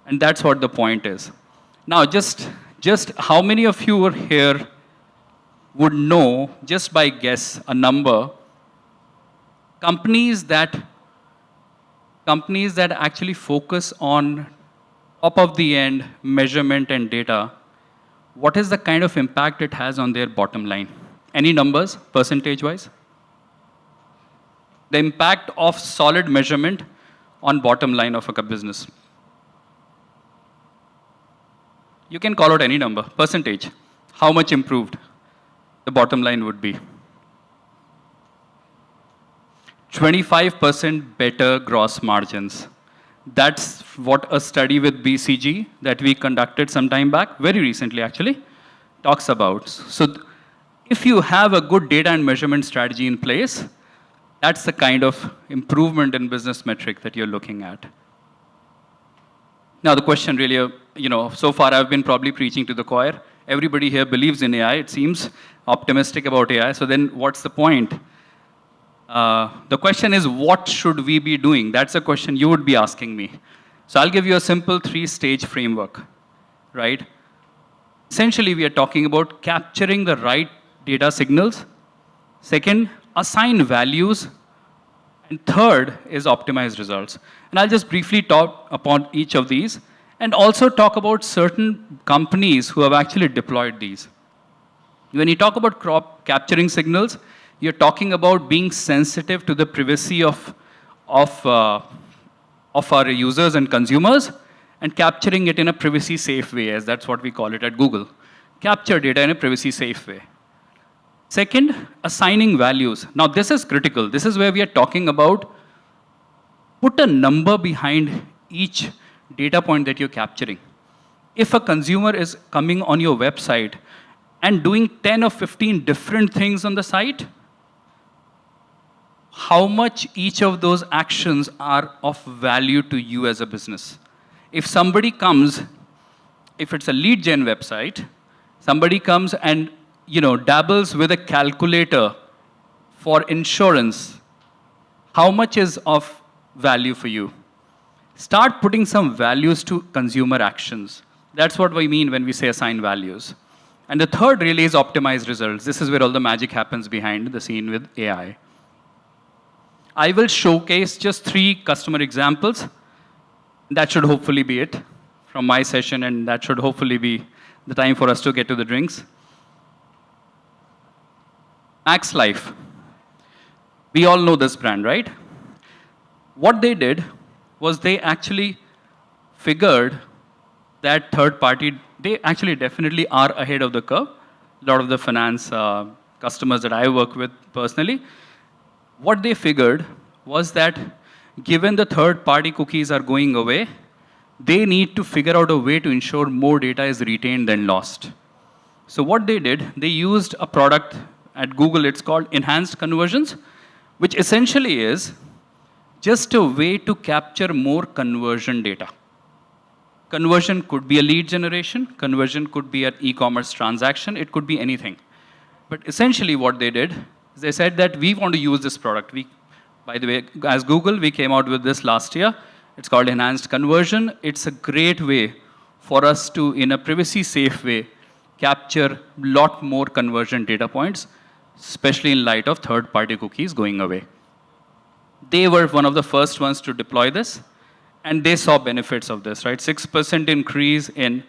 C: And that's what the point is. Now, just how many of you are here would know, just by guess, a number, companies that actually focus on top of the end measurement and data, what is the kind of impact it has on their bottom line? Any numbers, percentage-wise? The impact of solid measurement on bottom line of a business. You can call out any number, percentage. How much improved the bottom line would be? 25% better gross margins. That's what a study with BCG that we conducted some time back, very recently actually, talks about. So if you have a good data and measurement strategy in place, that's the kind of improvement in business metric that you're looking at. Now the question really, so far I've been probably preaching to the choir. Everybody here believes in AI, it seems, optimistic about AI. So then what's the point? The question is, what should we be doing? That's a question you would be asking me. So I'll give you a simple 3-stage framework, right? Essentially, we are talking about capturing the right data signals. Second, assign values. And third is optimize results. And I'll just briefly talk upon each of these and also talk about certain companies who have actually deployed these. When you talk about capturing signals, you're talking about being sensitive to the privacy of our users and consumers and capturing it in a privacy-safe way, as that's what we call it at Google. Capture data in a privacy-safe way. Second, assigning values. Now, this is critical. This is where we are talking about put a number behind each data point that you're capturing. If a consumer is coming on your website and doing 10 or 15 different things on the site, how much each of those actions are of value to you as a business? If somebody comes, if it's a lead gen website, somebody comes and dabbles with a calculator for insurance, how much is of value for you? Start putting some values to consumer actions. That's what we mean when we say assign values. And the third really is optimize results. This is where all the magic happens behind the scene with AI. I will showcase just 3 customer examples. That should hopefully be it from my session, and that should hopefully be the time for us to get to the drinks. Max Life. We all know this brand, right? What they did was they actually figured that third party, they actually definitely are ahead of the curve. A lot of the finance customers that I work with personally, what they figured was that given the third party cookies are going away, they need to figure out a way to ensure more data is retained than lost. So what they did, they used a product At Google, it's called enhanced conversions, which essentially is just a way to capture more conversion data. Conversion could be a lead generation, conversion could be an e-commerce transaction, it could be anything. But essentially what they did is they said that we want to use this product. By the way, as Google, we came out with this last year. It's called enhanced conversion. It's a great way for us to, in a privacy safe way, capture a lot more conversion data points, especially in light of third-party cookies going away. They were one of the first ones to deploy this, and they saw benefits of this, right? 6% increase in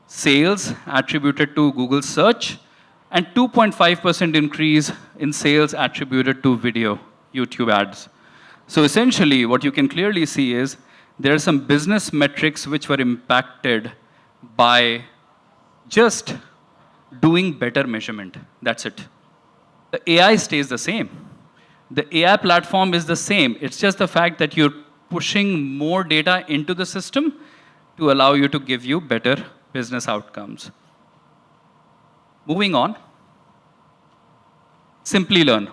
C: sales attributed to Google search, and 2.5% increase in sales attributed to video, YouTube ads. So essentially, what you can clearly see is there are some business metrics which were impacted by just doing better measurement. That's it. The AI stays the same. The AI platform is the same. It's just the fact that you're pushing more data into the system to allow you to give you better business outcomes. Moving on. Simply Learn.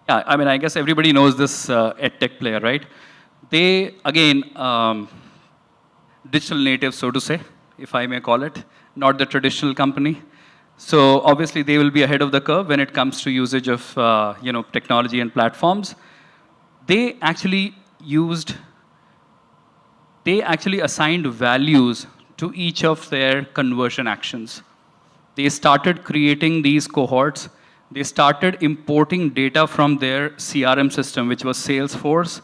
C: Yeah, I mean, I guess everybody knows this edtech player, right? They, again, digital native, so to say, if I may call it, not the traditional company. So obviously, they will be ahead of the curve when it comes to usage of technology and platforms. They actually assigned values to each of their conversion actions. They started creating these cohorts. They started importing data from their CRM system, which was Salesforce,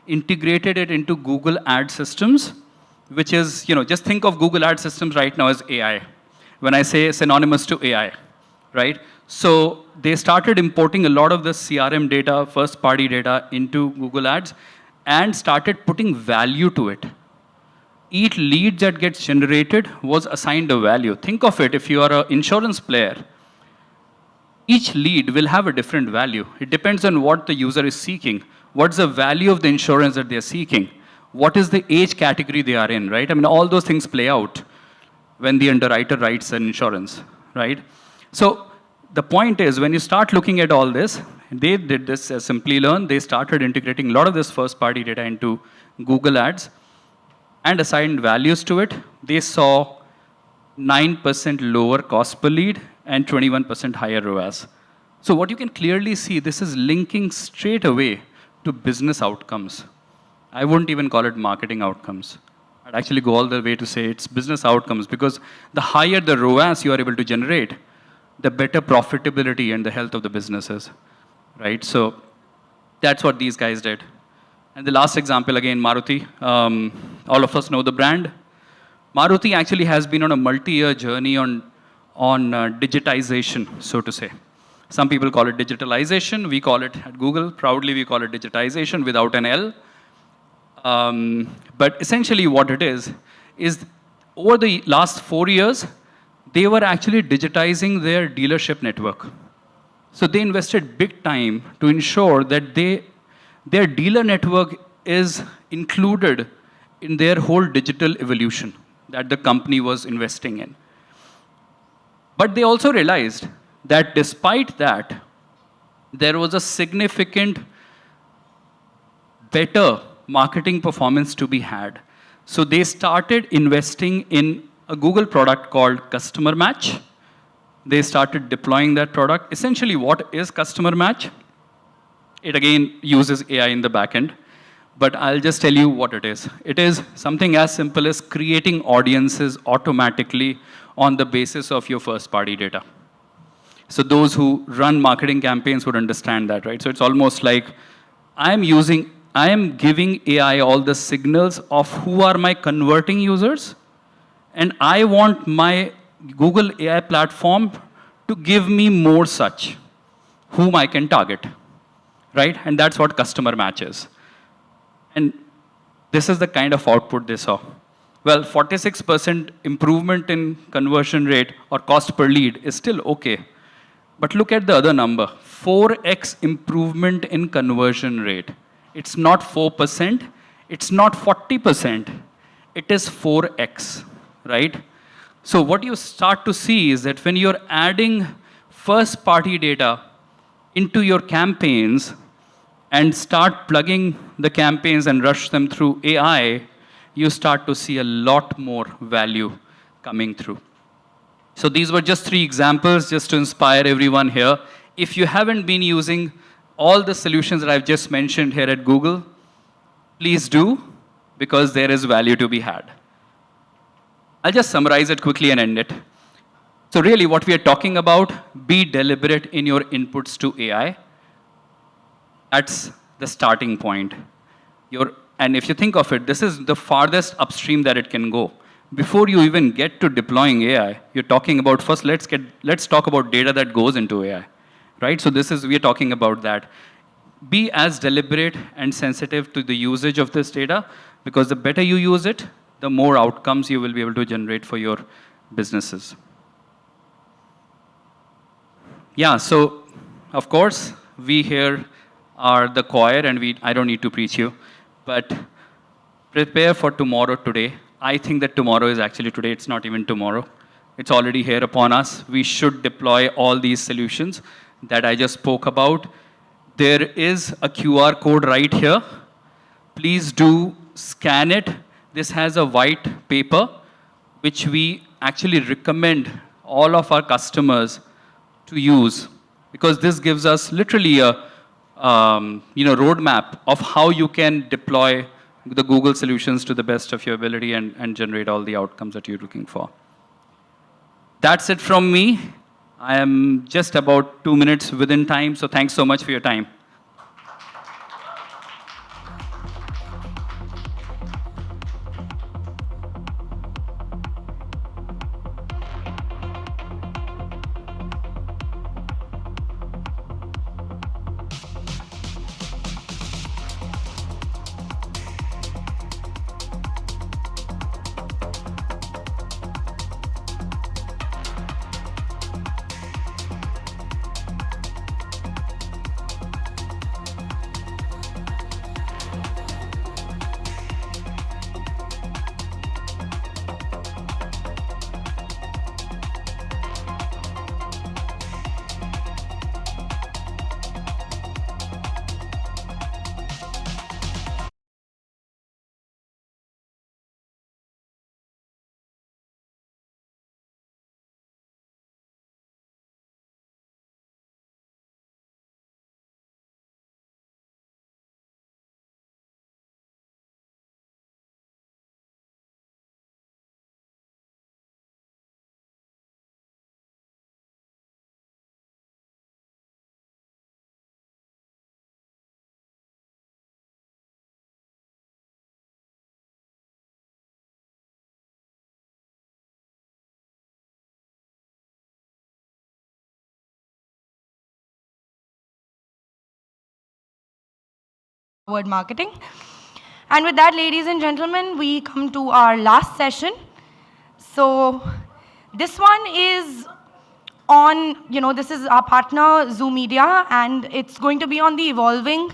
C: integrated it into Google Ad systems, which is, just think of Google Ad systems right now as AI. When I say synonymous to AI, right? So they started importing a lot of the CRM data, first-party data into Google Ads and started putting value to it. Each lead that gets generated was assigned a value. Think of it, if you are an insurance player, each lead will have a different value. It depends on what the user is seeking. What's the value of the insurance that they're seeking? What is the age category they are in, right? I mean, all those things play out when the underwriter writes an insurance, right? So the point is, when you start looking at all this, they did this as Simply Learn. They started integrating a lot of this first-party data into Google Ads and assigned values to it. They saw 9% lower cost per lead and 21% higher ROAS. So what you can clearly see, this is linking straight away to business outcomes. I wouldn't even call it marketing outcomes. I'd actually go all the way to say it's business outcomes, because the higher the ROAS you are able to generate, the better profitability and the health of the businesses, right? So that's what these guys did. And the last example, again, Maruti. All of us know the brand. Maruti actually has been on a multi-year journey on digitization, so to say. Some people call it digitalization. We call it, at Google, proudly we call it digitization without an L. But essentially what it is over the last 4 years, they were actually digitizing their dealership network. So they invested big time to ensure that their dealer network is included in their whole digital evolution that the company was investing in. But they also realized that despite that, there was a significant better marketing performance to be had. So they started investing in a Google product called Customer Match. They started deploying that product. Essentially, what is Customer Match? It again uses AI in the backend, but I'll just tell you what it is. It is something as simple as creating audiences automatically on the basis of your first-party data. So those who run marketing campaigns would understand that, right? So it's almost like I am giving AI all the signals of who are my converting users, and I want my Google AI platform to give me more such, whom I can target, right? And that's what Customer Match is. And this is the kind of output they saw. Well, 46% improvement in conversion rate or cost per lead is still okay. But look at the other number, 4x improvement in conversion rate. It's not 4%, it's not 40%, it is 4x, right? So what you start to see is that when you're adding first-party data into your campaigns and start plugging the campaigns and rush them through AI, you start to see a lot more value coming through. So these were just 3 examples just to inspire everyone here. If you haven't been using all the solutions that I've just mentioned here at Google, please do, because there is value to be had. I'll just summarize it quickly and end it. So really what we are talking about, be deliberate in your inputs to AI. That's the starting point. And if you think of it, this is the farthest upstream that it can go. Before you even get to deploying AI, you're talking about first, let's talk about data that goes into AI, right? So we're talking about that. Be as deliberate and sensitive to the usage of this data, because the better you use it, the more outcomes you will be able to generate for your businesses. Yeah, so of course, we here are the choir, and I don't need to preach you, but prepare for tomorrow today. I think that tomorrow is actually today. It's not even tomorrow. It's already here upon us. We should deploy all these solutions that I just spoke about. There is a QR code right here. Please do scan it. This has a white paper, which we actually recommend all of our customers to use, because this gives us literally a roadmap of how you can deploy the Google solutions to the best of your ability and generate all the outcomes that you're looking for. That's it from me. I am just about 2 minutes within time, so thanks so much for your time.
A: Word marketing. And with that, ladies and gentlemen, we come to our last session. So this one is on, this is our partner, Zoom Media, and it's going to be on the evolving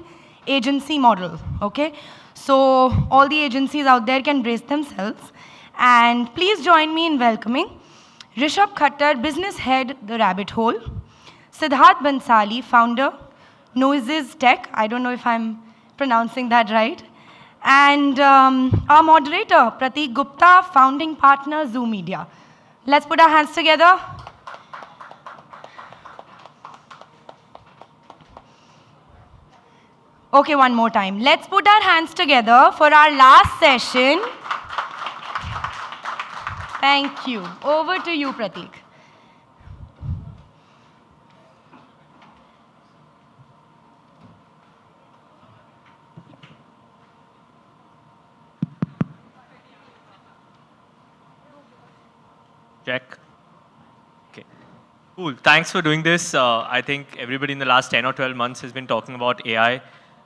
A: agency model, okay? So all the agencies out there can brace themselves. And please join me in welcoming Rishabh Khattar, Business Head, The Rabbit Hole; Siddharth Bansali, Founder, Noises Tech. I don't know if I'm pronouncing that right. And our moderator, Prateek Gupta, Founding Partner, Zoom Media. Let's put our hands together. Okay, one more time. Let's put our hands together for our last session. Thank you. Over to you, Prateek.
D: Check. Okay. Cool. Thanks for doing this. I think everybody in the last 10 or 12 months has been talking about AI.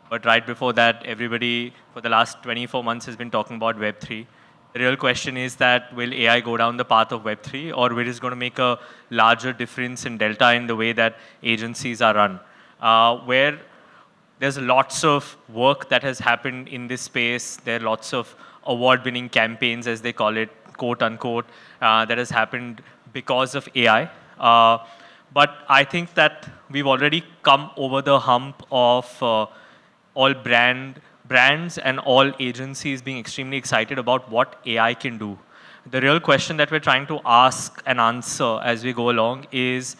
D: But right before that, everybody for the last 24 months has been talking about Web3. The real question is that will AI go down the path of Web3, or will it going to make a larger difference in delta in the way that agencies are run? Where there's lots of work that has happened in this space. There are lots of award-winning campaigns, as they call it, quote unquote, that has happened because of AI. But I think that we've already come over the hump of all brands and all agencies being extremely excited about what AI can do. The real question that we're trying to ask and answer as we go along is,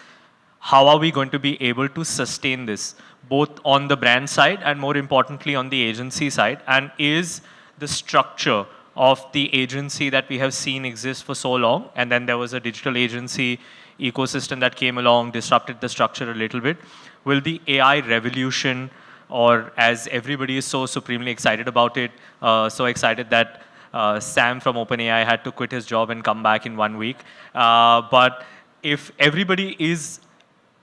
D: how are we going to be able to sustain this, both on the brand side and more importantly on the agency side? And is the structure of the agency that we have seen exist for so long, and then there was a digital agency ecosystem that came along, disrupted the structure a little bit. Will the AI revolution, or as everybody is so supremely excited about it, so excited that Sam from OpenAI had to quit his job and come back in 1 week. But if everybody is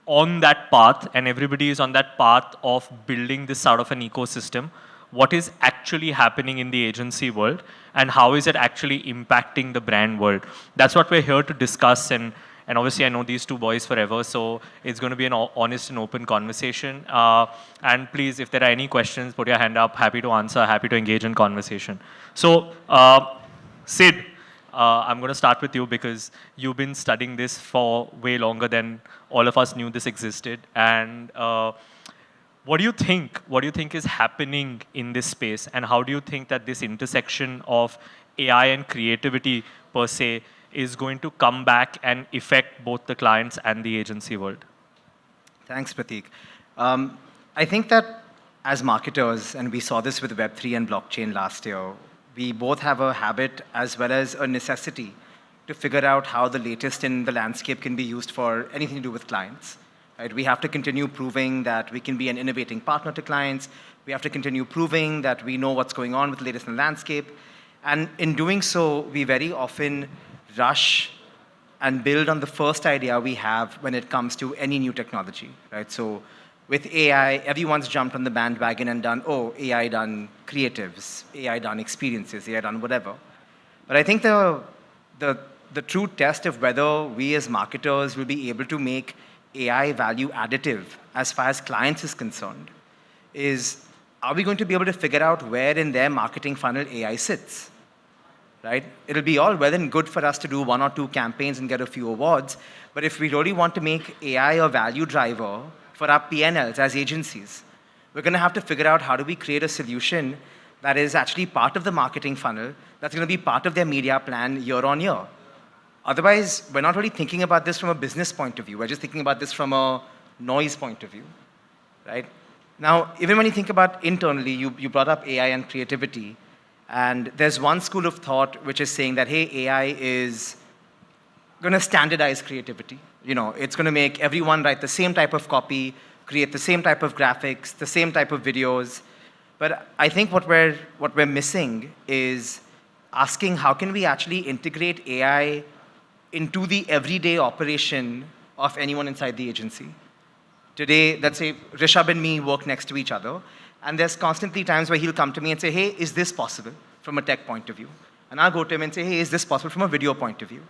D: on that path and everybody is on that path of building this sort of an ecosystem, what is actually happening in the agency world and how is it actually impacting the brand world? That's what we're here to discuss, and obviously I know these two boys forever, so it's going to be an honest and open conversation. And please, if there are any questions, put your hand up. Happy to answer, happy to engage in conversation. So, Sid, I'm going to start with you because you've been studying this for way longer than all of us knew this existed. And what do you think? What do you think is happening in this space? And how do you think that this intersection of AI and creativity per se is going to come back and affect both the clients and the agency world?
G: Thanks, Prateek. I think that as marketers, and we saw this with Web3 and blockchain last year, we both have a habit as well as a necessity to figure out how the latest in the landscape can be used for anything to do with clients. Right? We have to continue proving that we can be an innovating partner to clients. We have to continue proving that we know what's going on with the latest in the landscape. And in doing so, we very often rush and build on the first idea we have when it comes to any new technology. Right? So with AI, everyone's jumped on the bandwagon and done, oh, AI done creatives, AI done experiences, AI done whatever. But I think the true test of whether we as marketers will be able to make AI value additive as far as clients is concerned is, are we going to be able to figure out where in their marketing funnel AI sits? Right? It'll be all well and good for us to do 1 or 2 campaigns and get a few awards, but if we really want to make AI a value driver for our P&Ls as agencies, we're going to have to figure out how do we create a solution that is actually part of the marketing funnel, that's going to be part of their media plan year on year. Otherwise, we're not really thinking about this from a business point of view. We're just thinking about this from a noise point of view, right? Now, even when you think about internally, you brought up AI and creativity, and there's one school of thought which is saying that, hey, AI is going to standardize creativity. You know, it's going to make everyone write the same type of copy, create the same type of graphics, the same type of videos. But I think what we're missing is asking how can we actually integrate AI into the everyday operation of anyone inside the agency. Today, let's say Rishabh and me work next to each other, and there's constantly times where he'll come to me and say, hey, is this possible from a tech point of view? And I'll go to him and say, hey, is this possible from a video point of view?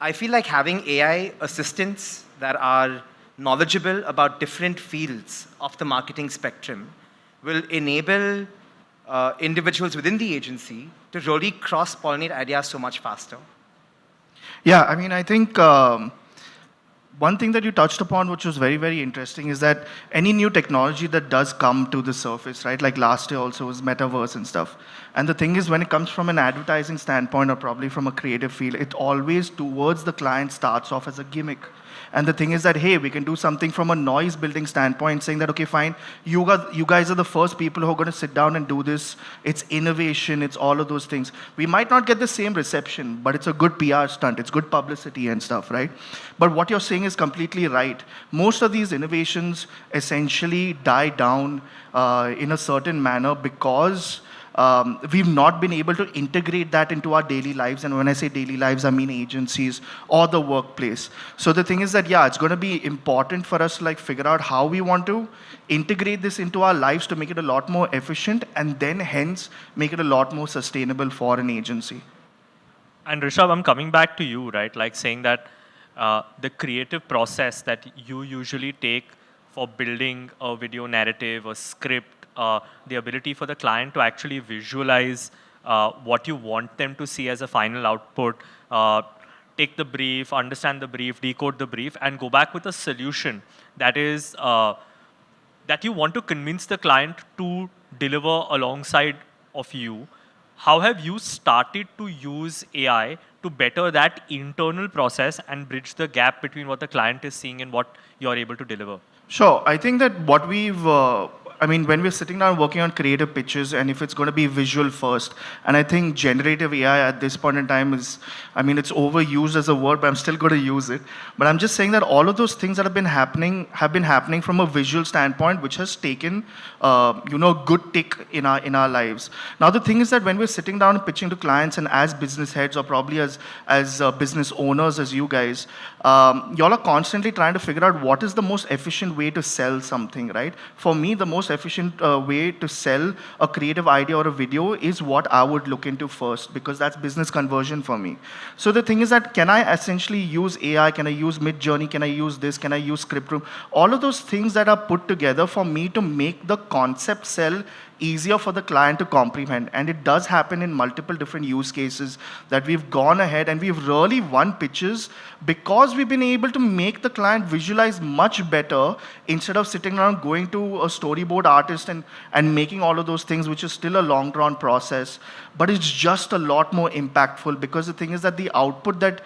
G: I feel like having AI assistants that are knowledgeable about different fields of the marketing spectrum will enable individuals within the agency to really cross-pollinate ideas so much faster.
H: Yeah, I mean, I think one thing that you touched upon, which was very, very interesting, is that any new technology that does come to the surface, right? Like last year also was metaverse and stuff. And the thing is, when it comes from an advertising standpoint or probably from a creative field, it always towards the client starts off as a gimmick. And the thing is that, hey, we can do something from a noise building standpoint, saying that, okay, fine, you guys are the first people who are going to sit down and do this. It's innovation, it's all of those things. We might not get the same reception, but it's a good PR stunt, it's good publicity and stuff, right? But what you're saying is completely right. Most of these innovations essentially die down in a certain manner because we've not been able to integrate that into our daily lives. And when I say daily lives, I mean agencies or the workplace. So the thing is that, yeah, it's going to be important for us to like figure out how we want to integrate this into our lives to make it a lot more efficient and then hence make it a lot more sustainable for an agency.
D: And Rishabh, I'm coming back to you, right? Like saying that the creative process that you usually take for building a video narrative, a script, the ability for the client to actually visualize what you want them to see as a final output, take the brief, understand the brief, decode the brief, and go back with a solution that is that you want to convince the client to deliver alongside of you. How have you started to use AI to better that internal process and bridge the gap between what the client is seeing and what you're able to deliver?
H: Sure. I think that what we've, I mean, when we're sitting down working on creative pitches, and if it's going to be visual first, and I think generative AI at this point in time is, I mean, it's overused as a word, but I'm still going to use it. But I'm just saying that all of those things that have been happening from a visual standpoint, which has taken, good tick in our lives. Now the thing is that when we're sitting down and pitching to clients, and as business heads, or probably as business owners, as you guys, y'all are constantly trying to figure out what is the most efficient way to sell something, right? For me, the most efficient way to sell a creative idea or a video is what I would look into first, because that's business conversion for me. So the thing is that, can I essentially use AI? Can I use Midjourney? Can I use this? Can I use Script Room? All of those things that are put together for me to make the concept sell easier for the client to comprehend. And it does happen in multiple different use cases that we've gone ahead and we've really won pitches because we've been able to make the client visualize much better instead of sitting around going to a storyboard artist and making all of those things, which is still a long drawn process. But it's just a lot more impactful, because the thing is that the output that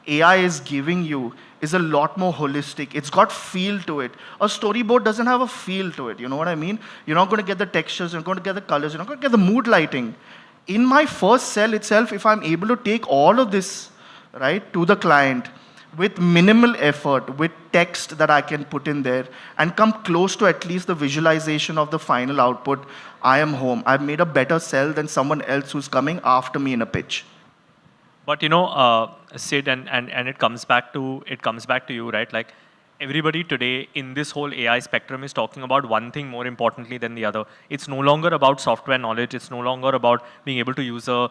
H: AI is giving you is a lot more holistic. It's got feel to it. A storyboard doesn't have a feel to it. You know what I mean? You're not going to get the textures, you're not going to get the colors, you're not going to get the mood lighting. In my first sell itself, if I'm able to take all of this, right, to the client with minimal effort, with text that I can put in there, and come close to at least the visualization of the final output, I am home. I've made a better sell than someone else who's coming after me in a pitch.
D: But Sid, and it comes back to you, right? Like, everybody today in this whole AI spectrum is talking about one thing more importantly than the other. It's no longer about software knowledge. It's no longer about being able to use a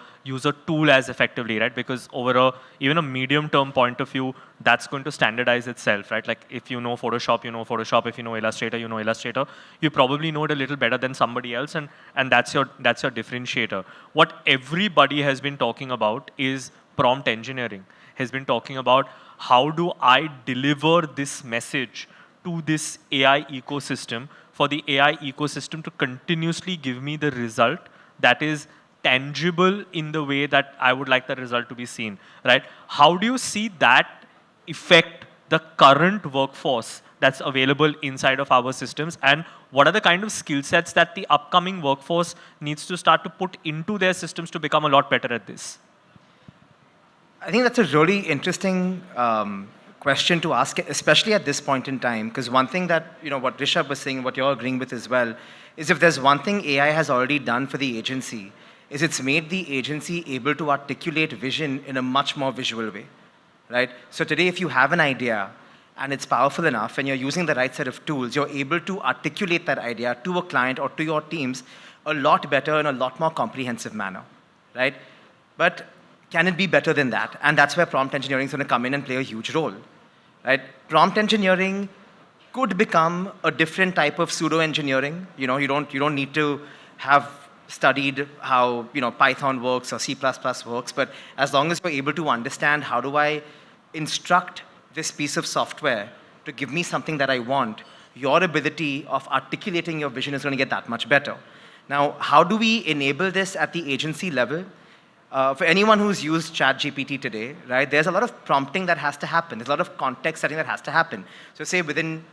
D: tool as effectively, right? Because over even a medium-term point of view, that's going to standardize itself, right? Like, if you know Photoshop, you know Photoshop. If you know Illustrator, you know Illustrator. You probably know it a little better than somebody else, and that's your differentiator. What everybody has been talking about is prompt engineering. Has been talking about, how do I deliver this message to this AI ecosystem for the AI ecosystem to continuously give me the result that is tangible in the way that I would like the result to be seen, right? How do you see that affect the current workforce that's available inside of our systems, and what are the kind of skill sets that the upcoming workforce needs to start to put into their systems to become a lot better at this?
G: I think that's a really interesting question to ask, especially at this point in time, because one thing that, what Rishabh was saying, what you're agreeing with as well, is if there's one thing AI has already done for the agency, is it's made the agency able to articulate vision in a much more visual way, right? So today, if you have an idea and it's powerful enough and you're using the right set of tools, you're able to articulate that idea to a client or to your teams a lot better in a lot more comprehensive manner, right? But can it be better than that? And that's where prompt engineering is going to come in and play a huge role, right? Prompt engineering could become a different type of pseudo engineering. You don't need to have studied how Python works or C++ works, but as long as you're able to understand, how do I instruct this piece of software to give me something that I want, your ability of articulating your vision is going to get that much better. Now, how do we enable this at the agency level? For anyone who's used ChatGPT today, right, there's a lot of prompting that has to happen. There's a lot of context setting that has to happen. So say within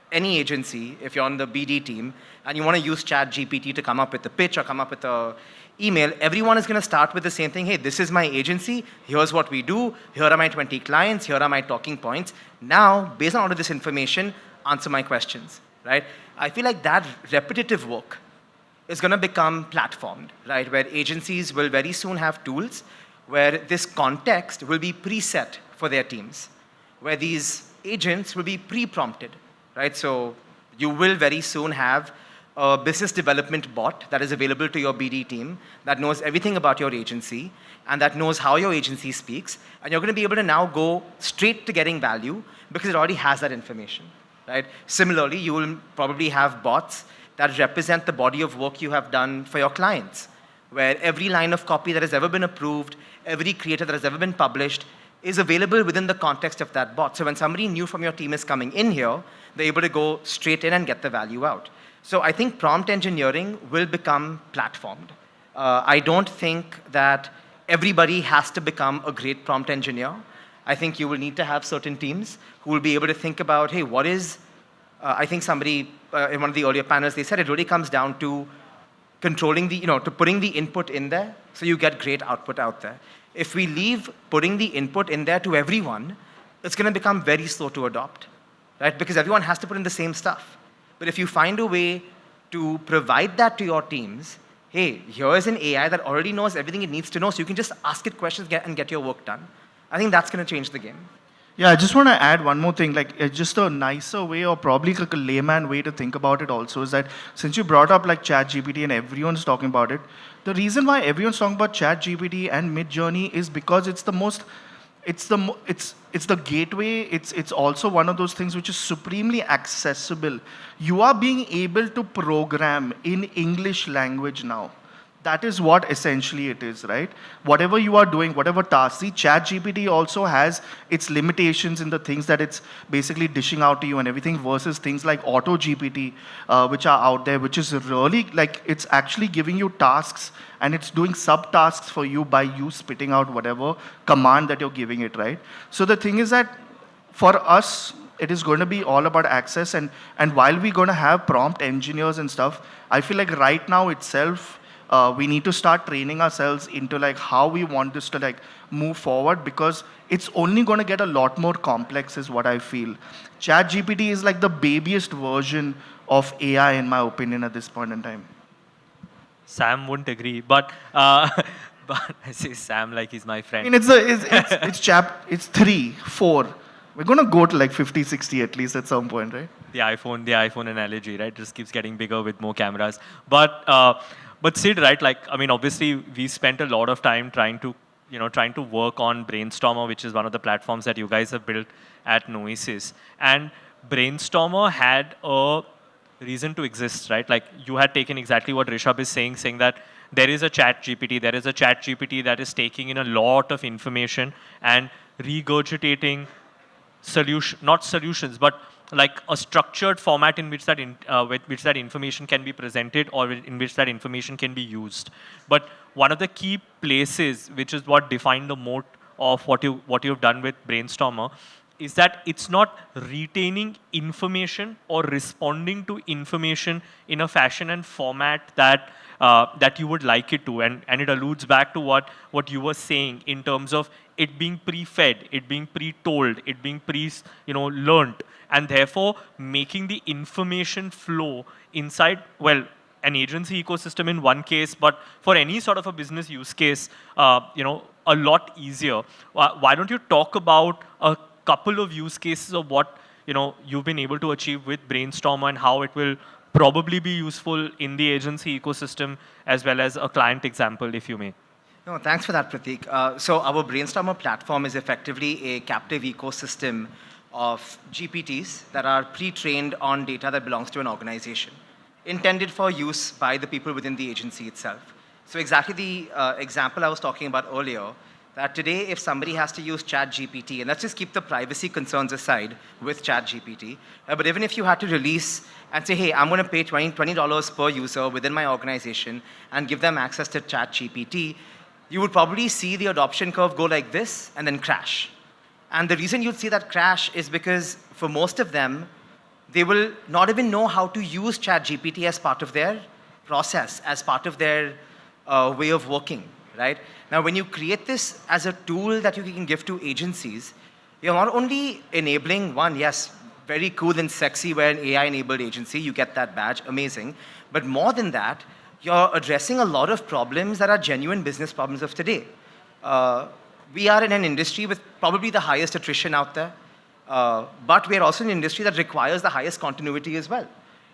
G: any agency, if you're on the BD team and you want to use ChatGPT to come up with a pitch or come up with an email, everyone is going to start with the same thing. Hey, this is my agency. Here's what we do. Here are my 20 clients. Here are my talking points. Now, based on all of this information, answer my questions, right? I feel like that repetitive work is going to become platformed, right? Where agencies will very soon have tools where this context will be preset for their teams, where these agents will be pre-prompted, right? So you will very soon have a business development bot that is available to your BD team that knows everything about your agency and that knows how your agency speaks. And you're going to be able to now go straight to getting value because it already has that information, right? Similarly, you will probably have bots that represent the body of work you have done for your clients, where every line of copy that has ever been approved, every creative that has ever been published,
F: is available within the context of that bot. So when somebody new from your team is coming in here, they're able to go straight in and get the value out. So I think prompt engineering will become platformed. I don't think that everybody has to become a great prompt engineer. I think you will need to have certain teams who will be able to think about, hey, what is, I think somebody in one of the earlier panels, they said it really comes down to controlling the, to putting the input in there so you get great output out there. If we leave putting the input in there to everyone, it's going to become very slow to adopt, right? Because everyone has to put in the same stuff. But if you find a way to provide that to your teams, hey, here is an AI that already knows everything it needs to know, so you can just ask it questions and get your work done. I think that's going to change the game.
H: Yeah, I just want to add one more thing, like just a nicer way or probably like a layman way to think about it also is that since you brought up like ChatGPT and everyone's talking about it, the reason why everyone's talking about ChatGPT and Midjourney is because it's the most, it's the gateway, it's also one of those things which is supremely accessible. You are being able to program in English language now. That is what essentially it is, right? Whatever you are doing, whatever task. See, ChatGPT also has its limitations in the things that it's basically dishing out to you and everything versus things like AutoGPT, which are out there, which is really like, it's actually giving you tasks and it's doing subtasks for you by you spitting out whatever command that you're giving it, right? So the thing is that for us, it is going to be all about access. And while we're going to have prompt engineers and stuff, I feel like right now itself, we need to start training ourselves into like how we want this to like move forward because it's only going to get a lot more complex is what I feel. ChatGPT is like the babiest version of AI in my opinion at this point in time.
D: Sam wouldn't agree, but but I say Sam like he's my friend.
H: I mean, it's 3, 4. We're going to go to like 50, 60 at least at some point, right?
D: The iPhone analogy, right? Just keeps getting bigger with more cameras. But Sid, right? Like, I mean, obviously, we spent a lot of time trying to work on Brainstormer, which is one of the platforms that you guys have built at Noesis. And Brainstormer had a reason to exist, right? Like, you had taken exactly what Rishabh is saying that there is a ChatGPT, that is taking in a lot of information and regurgitating not solutions, but like a structured format in which that information can be presented or in which that information can be used. But one of the key places, which is what defined the moat of what you've done with Brainstormer, is that it's not retaining information or responding to information in a fashion and format that you would like it to. And it alludes back to what you were saying in terms of it being pre-fed, it being pre-told, it being learned, and therefore making the information flow inside, well, an agency ecosystem in one case, but for any sort of a business use case, a lot easier. Why don't you talk about a couple of use cases of what you've been able to achieve with Brainstormer and how it will probably be useful in the agency ecosystem as well as a client example, if you may.
F: No, thanks for that, Prateek. So our Brainstormer platform is effectively a captive ecosystem of GPTs that are pre-trained on data that belongs to an organization, intended for use by the people within the agency itself. So exactly the example I was talking about earlier, that today if somebody has to use ChatGPT, and let's just keep the privacy concerns aside with ChatGPT, but even if you had to release and say, hey, I'm going to pay $20 per user within my organization and give them access to ChatGPT, you would probably see the adoption curve go like this and then crash. And the reason you'd see that crash is because for most of them, they will not even know how to use ChatGPT as part of their process, as part of their way of working, right? Now, when you create this as a tool that you can give to agencies, you're not only enabling one, yes, very cool and sexy, we're an AI-enabled agency, you get that badge, amazing. But more than that, you're addressing a lot of problems that are genuine business problems of today. We are in an industry with probably the highest attrition out there, but we're also in an industry that requires the highest continuity as well.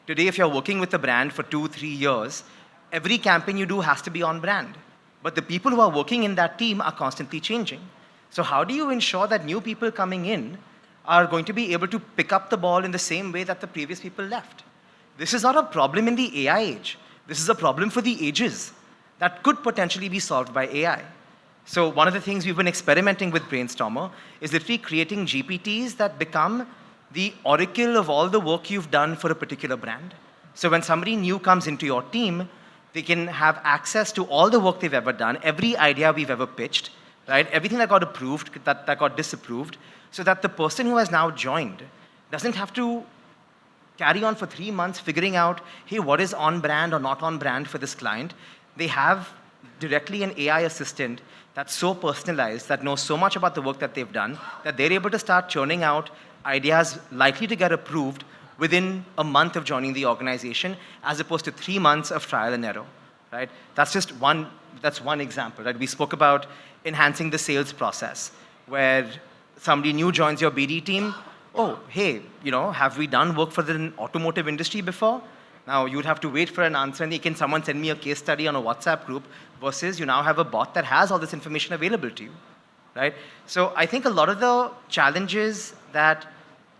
F: Today, if you're working with a brand for 2-3 years, every campaign you do has to be on brand. But the people who are working in that team are constantly changing. So how do you ensure that new people coming in are going to be able to pick up the ball in the same way that the previous people left? This is not a problem in the AI age. This is a problem for the ages that could potentially be solved by AI. So one of the things we've been experimenting with Brainstormer is literally creating GPTs that become the oracle of all the work you've done for a particular brand. So when somebody new comes into your team, they can have access to all the work they've ever done, every idea we've ever pitched, right? Everything that got approved, that got disapproved, so that the person who has now joined doesn't have to carry on for 3 months figuring out, hey, what is on brand or not on brand for this client. They have directly an AI assistant that's so personalized, that knows so much about the work that they've done, that they're able to start churning out ideas likely to get approved within a month of joining the organization, as opposed to 3 months of trial and error, right? That's one example, right? We spoke about enhancing the sales process, where somebody new joins your BD team. Oh, hey, have we done work for the automotive industry before? Now, you'd have to wait for an answer, and can someone send me a case study on a WhatsApp group, versus you now have a bot that has all this information available to you, right? So I think a lot of the challenges that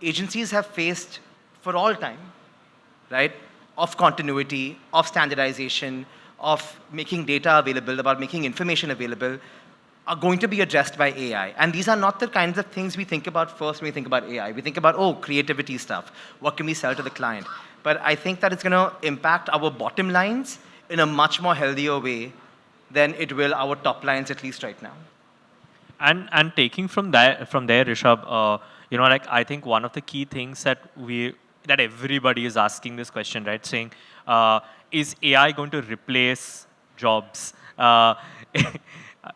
F: agencies have faced for all time, right, of continuity, of standardization, of making data available, about making information available, are going to be addressed by AI. And these are not the kinds of things we think about first when we think about AI. We think about, oh, creativity stuff. What can we sell to the client? But I think that it's going to impact our bottom lines in a much more healthier way than it will our top lines, at least right now.
D: And taking from there, Rishabh, I think one of the key things that everybody is asking this question, right? Saying, is AI going to replace jobs?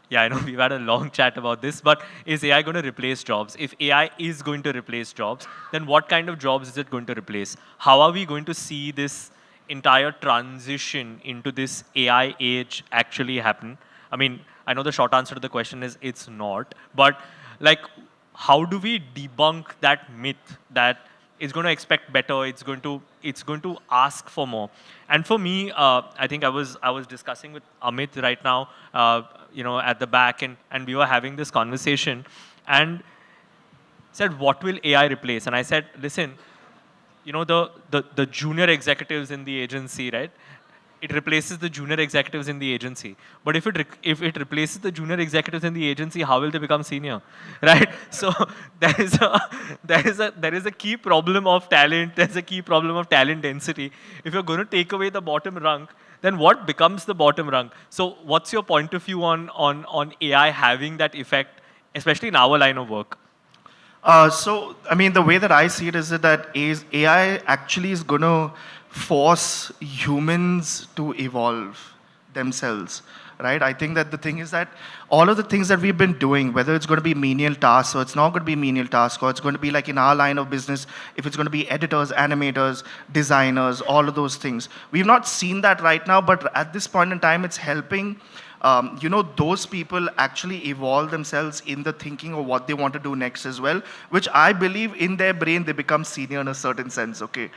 D: Yeah, I know we've had a long chat about this, but is AI going to replace jobs? If AI is going to replace jobs, then what kind of jobs is it going to replace? How are we going to see this entire transition into this AI age actually happen? I mean, I know the short answer to the question is it's not, but how do we debunk that myth that it's going to expect better, it's going to ask for more? And for me, I think I was discussing with Amit right now, at the back, and we were having this conversation, and said, what will AI replace? And I said, listen, the junior executives in the agency, right? It replaces the junior executives in the agency. But if it replaces the junior executives in the agency, how will they become senior, right? So there is a key problem of talent. There's a key problem of talent density. If you're going to take away the bottom rung, then what becomes the bottom rung? So what's your point of view on AI having that effect, especially in our line of work?
H: So, I mean, the way that I see it is that AI actually is going to force humans to evolve themselves, right? I think that the thing is that all of the things that we've been doing, whether it's going to be menial tasks or it's not going to be menial tasks, or it's going to be like in our line of business, if it's going to be editors, animators, designers, all of those things. We've not seen that right now, but at this point in time, it's helping those people actually evolve themselves in the thinking of what they want to do next as well, which I believe in their brain, they become senior in a certain sense, okay?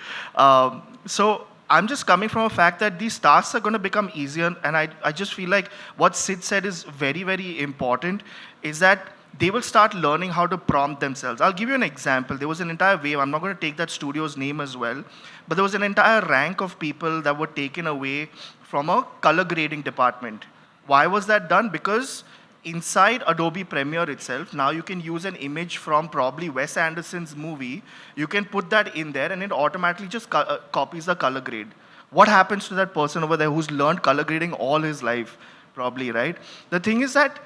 H: So I'm just coming from a fact that these tasks are going to become easier, and I just feel like what Sid said is very, very important, is that they will start learning how to prompt themselves. I'll give you an example. There was an entire wave, I'm not going to take that studio's name as well, but there was an entire rank of people that were taken away from a color grading department. Why was that done? Because inside Adobe Premiere itself, now you can use an image from probably Wes Anderson's movie. You can put that in there and it automatically just copies the color grade. What happens to that person over there who's learned color grading all his life, probably, right? The thing is that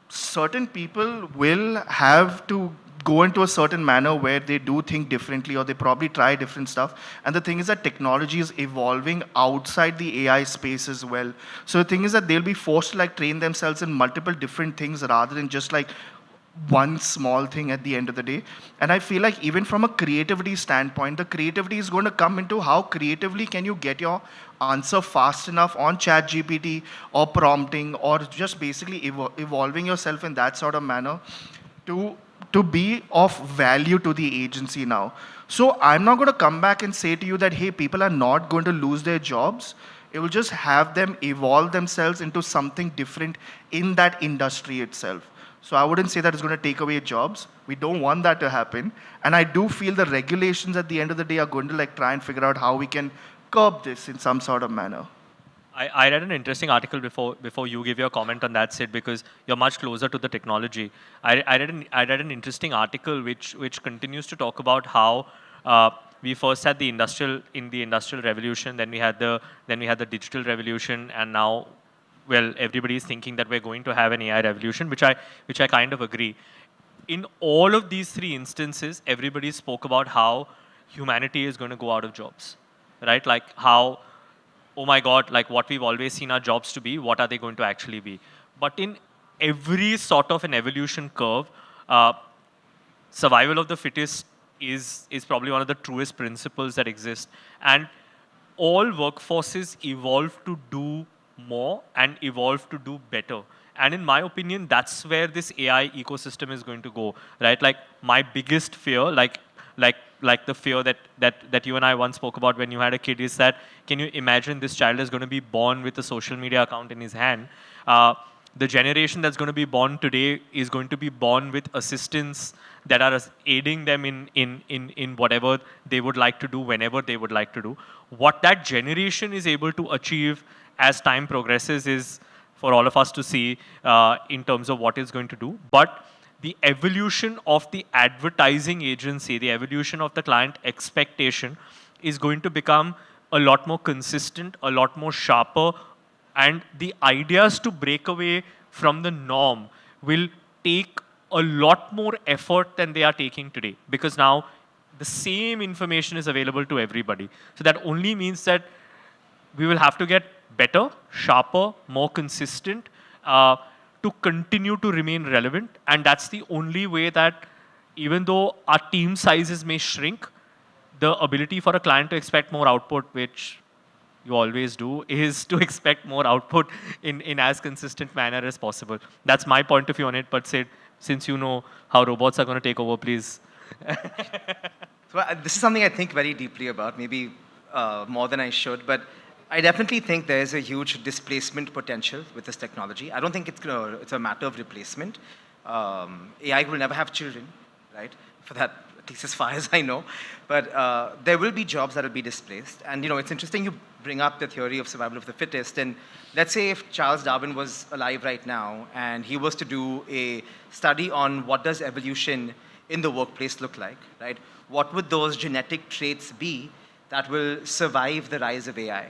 H: certain people will have to go into a certain manner where they do think differently, or they probably try different stuff. And the thing is that technology is evolving outside the AI space as well. So the thing is that they'll be forced to train themselves in multiple different things rather than just one small thing at the end of the day. And I feel like even from a creativity standpoint, the creativity is going to come into how creatively can you get your answer fast enough on ChatGPT or prompting, or just basically evolving yourself in that sort of manner to be of value to the agency now. So I'm not going to come back and say to you that, hey, people are not going to lose their jobs. It will just have them evolve themselves into something different in that industry itself. So I wouldn't say that it's going to take away jobs. We don't want that to happen. And I do feel the regulations at the end of the day are going to try and figure out how we can curb this in some sort of manner.
D: I read an interesting article before you give your comment on that, Sid, because you're much closer to the technology. I read an interesting article which continues to talk about how we first had the industrial revolution, then we had the digital revolution, and now, well, everybody is thinking that we're going to have an AI revolution, which I kind of agree. In all of these three instances, everybody spoke about how humanity is going to go out of jobs, right? Like how, oh my God, like what we've always seen our jobs to be, what are they going to actually be? But in every sort of an evolution curve, survival of the fittest is probably one of the truest principles that exist. And all workforces evolve to do more and evolve to do better. And in my opinion, that's where this AI ecosystem is going to go, right? Like my biggest fear, like the fear that you and I once spoke about when you had a kid, is that, can you imagine this child is going to be born with a social media account in his hand? The generation that's going to be born today is going to be born with assistants that are aiding them in whatever they would like to do, whenever they would like to do. What that generation is able to achieve as time progresses is for all of us to see in terms of what it's going to do. But the evolution of the advertising agency, the evolution of the client expectation is going to become a lot more consistent, a lot more sharper, and the ideas to break away from the norm will take a lot more effort than they are taking today, because now the same information is available to everybody. So that only means that we will have to get better, sharper, more consistent to continue to remain relevant. And that's the only way that, even though our team sizes may shrink, the ability for a client to expect more output, which you always do, is to expect more output in as consistent manner as possible. That's my point of view on it. But Sid, since you know how robots are going to take over, please.
F: So this is something I think very deeply about, maybe more than I should, but I definitely think there is a huge displacement potential with this technology. I don't think it's a matter of replacement. AI will never have children, right? For that, at least as far as I know. But there will be jobs that will be displaced. And it's interesting you bring up the theory of survival of the fittest. And let's say if Charles Darwin was alive right now and he was to do a study on what does evolution in the workplace look like, right? What would those genetic traits be that will survive the rise of AI?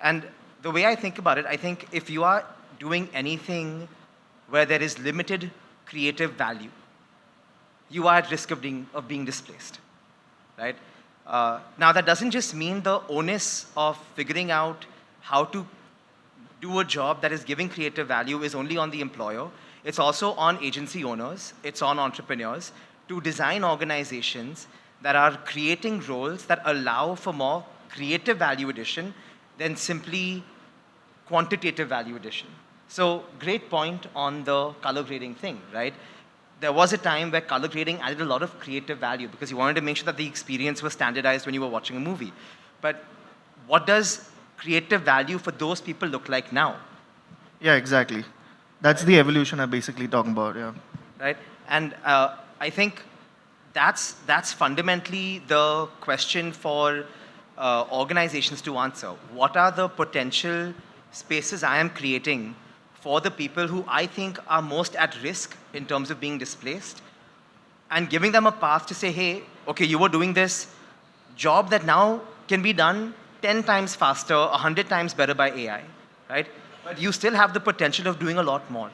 F: And the way I think about it, I think if you are doing anything where there is limited creative value, you are at risk of being displaced, right? Now, that doesn't just mean the onus of figuring out how to do a job that is giving creative value is only on the employer. It's also on agency owners. It's on entrepreneurs to design organizations that are creating roles that allow for more creative value addition than simply quantitative value addition. So great point on the color grading thing, right? There was a time where color grading added a lot of creative value because you wanted to make sure that the experience was standardized when you were watching a movie. But what does creative value for those people look like now?
H: Yeah, exactly. That's the evolution I'm basically talking about, yeah.
F: Right? And I think that's fundamentally the question for organizations to answer. What are the potential spaces I am creating for the people who I think are most at risk in terms of being displaced, and giving them a path to say, hey, okay, you were doing this job that now can be done 10 times faster, 100 times better by AI, right? But you still have the potential of doing a lot more.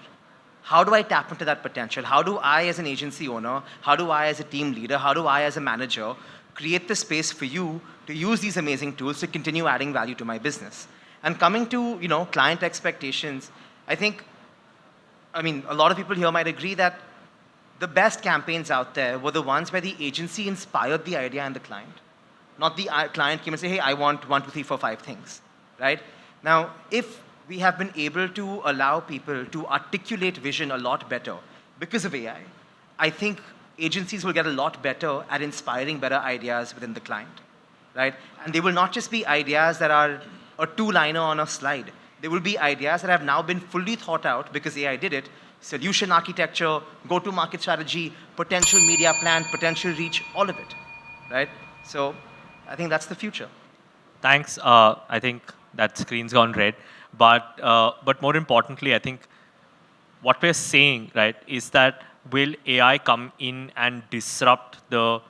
F: How do I tap into that potential? How do I, as an agency owner, how do I, as a team leader, how do I, as a manager, create the space for you to use these amazing tools to continue adding value to my business? And coming to, client expectations, I think, a lot of people here might agree that the best campaigns out there were the ones where the agency inspired the idea and the client. Not the client came and say, hey, I want 1, 2, 3, 4, 5 things, right? Now, if we have been able to allow people to articulate vision a lot better because of AI, I think agencies will get a lot better at inspiring better ideas within the client, right? And they will not just be ideas that are a 2-liner on a slide. There will be ideas that have now been fully thought out because AI did it. Solution architecture, go-to-market strategy, potential media plan, potential reach, all of it, right? So I think that's the future.
D: Thanks. I think that screen's gone red. But more importantly, I think what we're saying, right, is that will AI come in and disrupt the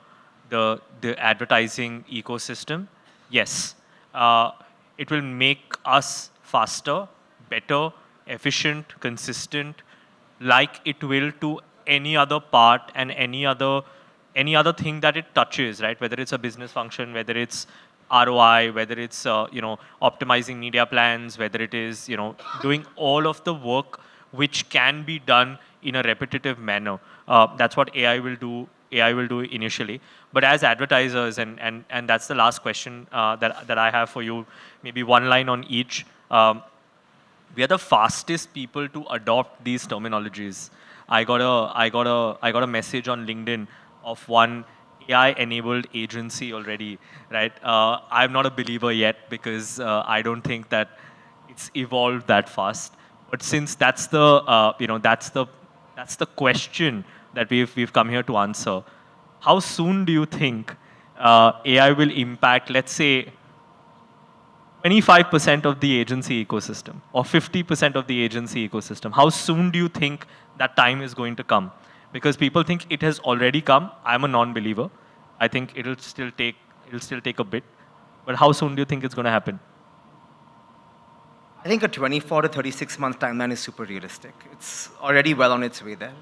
D: advertising ecosystem? Yes. It will make us faster, better, efficient, consistent, like it will to any other part and any other thing that it touches, right? Whether it's a business function, whether it's ROI, whether it's optimizing media plans, whether it is doing all of the work which can be done in a repetitive manner. That's what AI will do. AI will do initially. But as advertisers, and that's the last question that I have for you, maybe one line on each. We are the fastest people to adopt these terminologies. I got a message on LinkedIn of one AI-enabled agency already, right? I'm not a believer yet because I don't think that it's evolved that fast. But since that's the that's the question that we've come here to answer, how soon do you think AI will impact, let's say, 25% of the agency ecosystem or 50% of the agency ecosystem? How soon do you think that time is going to come? Because people think it has already come. I'm a non-believer. I think it'll still take a bit. But how soon do you think it's going to happen?
F: I think a 24 to 36 month timeline is super realistic. It's already well on its way there.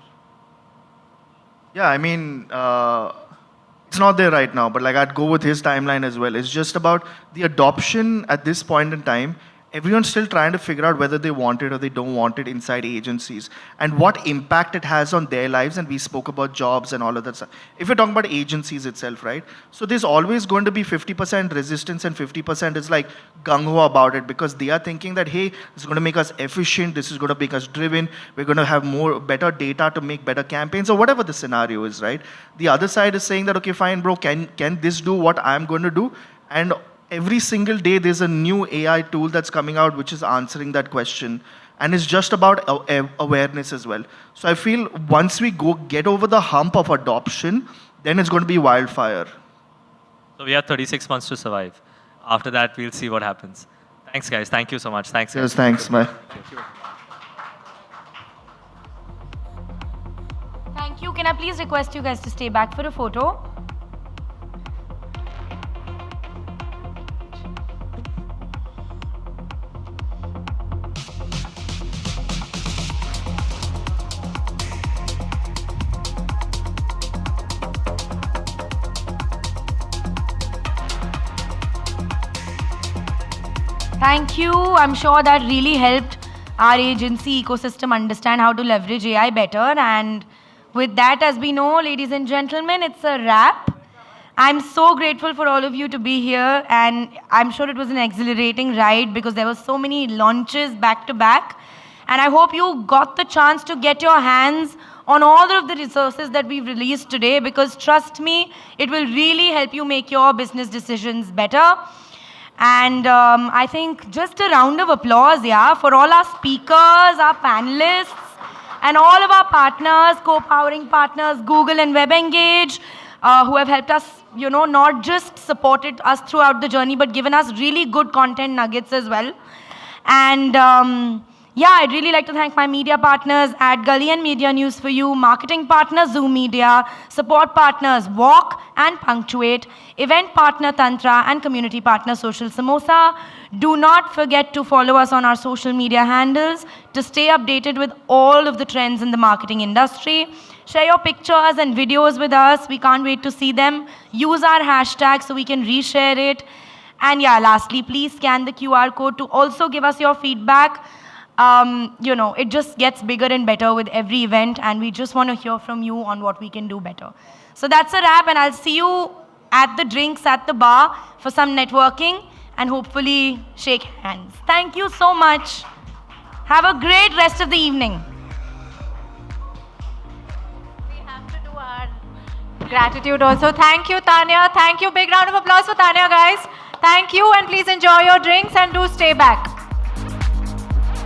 H: Yeah, I mean, it's not there right now, but like I'd go with his timeline as well. It's just about the adoption at this point in time. Everyone's still trying to figure out whether they want it or they don't want it inside agencies and what impact it has on their lives. And we spoke about jobs and all of that stuff. If you're talking about agencies itself, right? So there's always going to be 50% resistance and 50% is like gung-ho about it because they are thinking that, hey, this is going to make us efficient. This is going to make us driven. We're going to have better data to make better campaigns or whatever the scenario is, right? The other side is saying that, okay, fine, bro, can this do what I'm going to do? And every single day there's a new AI tool that's coming out which is answering that question. And it's just about awareness as well. So I feel once we get over the hump of adoption, then it's going to be wildfire.
D: So we have 36 months to survive. After that, we'll see what happens. Thanks, guys. Thank you so much. Thanks, guys.
H: Yes, thanks. Bye.
A: Thank you. Can I please request you guys to stay back for a photo? Thank you. I'm sure that really helped our agency ecosystem understand how to leverage AI better. And with that, as we know, ladies and gentlemen, it's a wrap. I'm so grateful for all of you to be here. And I'm sure it was an exhilarating ride because there were so many launches back to back. And I hope you got the chance to get your hands on all of the resources that we've released today because trust me, it will really help you make your business decisions better. And I think just a round of applause, yeah, for all our speakers, our panelists, and all of our partners, co-powering partners, Google and WebEngage, who have helped us, not just supported us throughout the journey, but given us really good content nuggets as well. And yeah, I'd really like to thank my media partners, AdGully and Media News for You, marketing partners, Zoom Media, support partners, Walk and Punctuate, event partner, Tantra, and community partner, Social Samosa. Do not forget to follow us on our social media handles to stay updated with all of the trends in the marketing industry. Share your pictures and videos with us. We can't wait to see them. Use our hashtag so we can reshare it. And yeah, lastly, please scan the QR code to also give us your feedback. It just gets bigger and better with every event, and we just want to hear from you on what we can do better. So that's a wrap, and I'll see you at the drinks at the bar for some networking and hopefully shake hands. Thank you so much. Have a great rest of the evening.
B: We have to do our gratitude also. Thank you, Tanya. Thank you. Big round of applause for Tanya, guys. Thank you, and please enjoy your drinks and do stay back.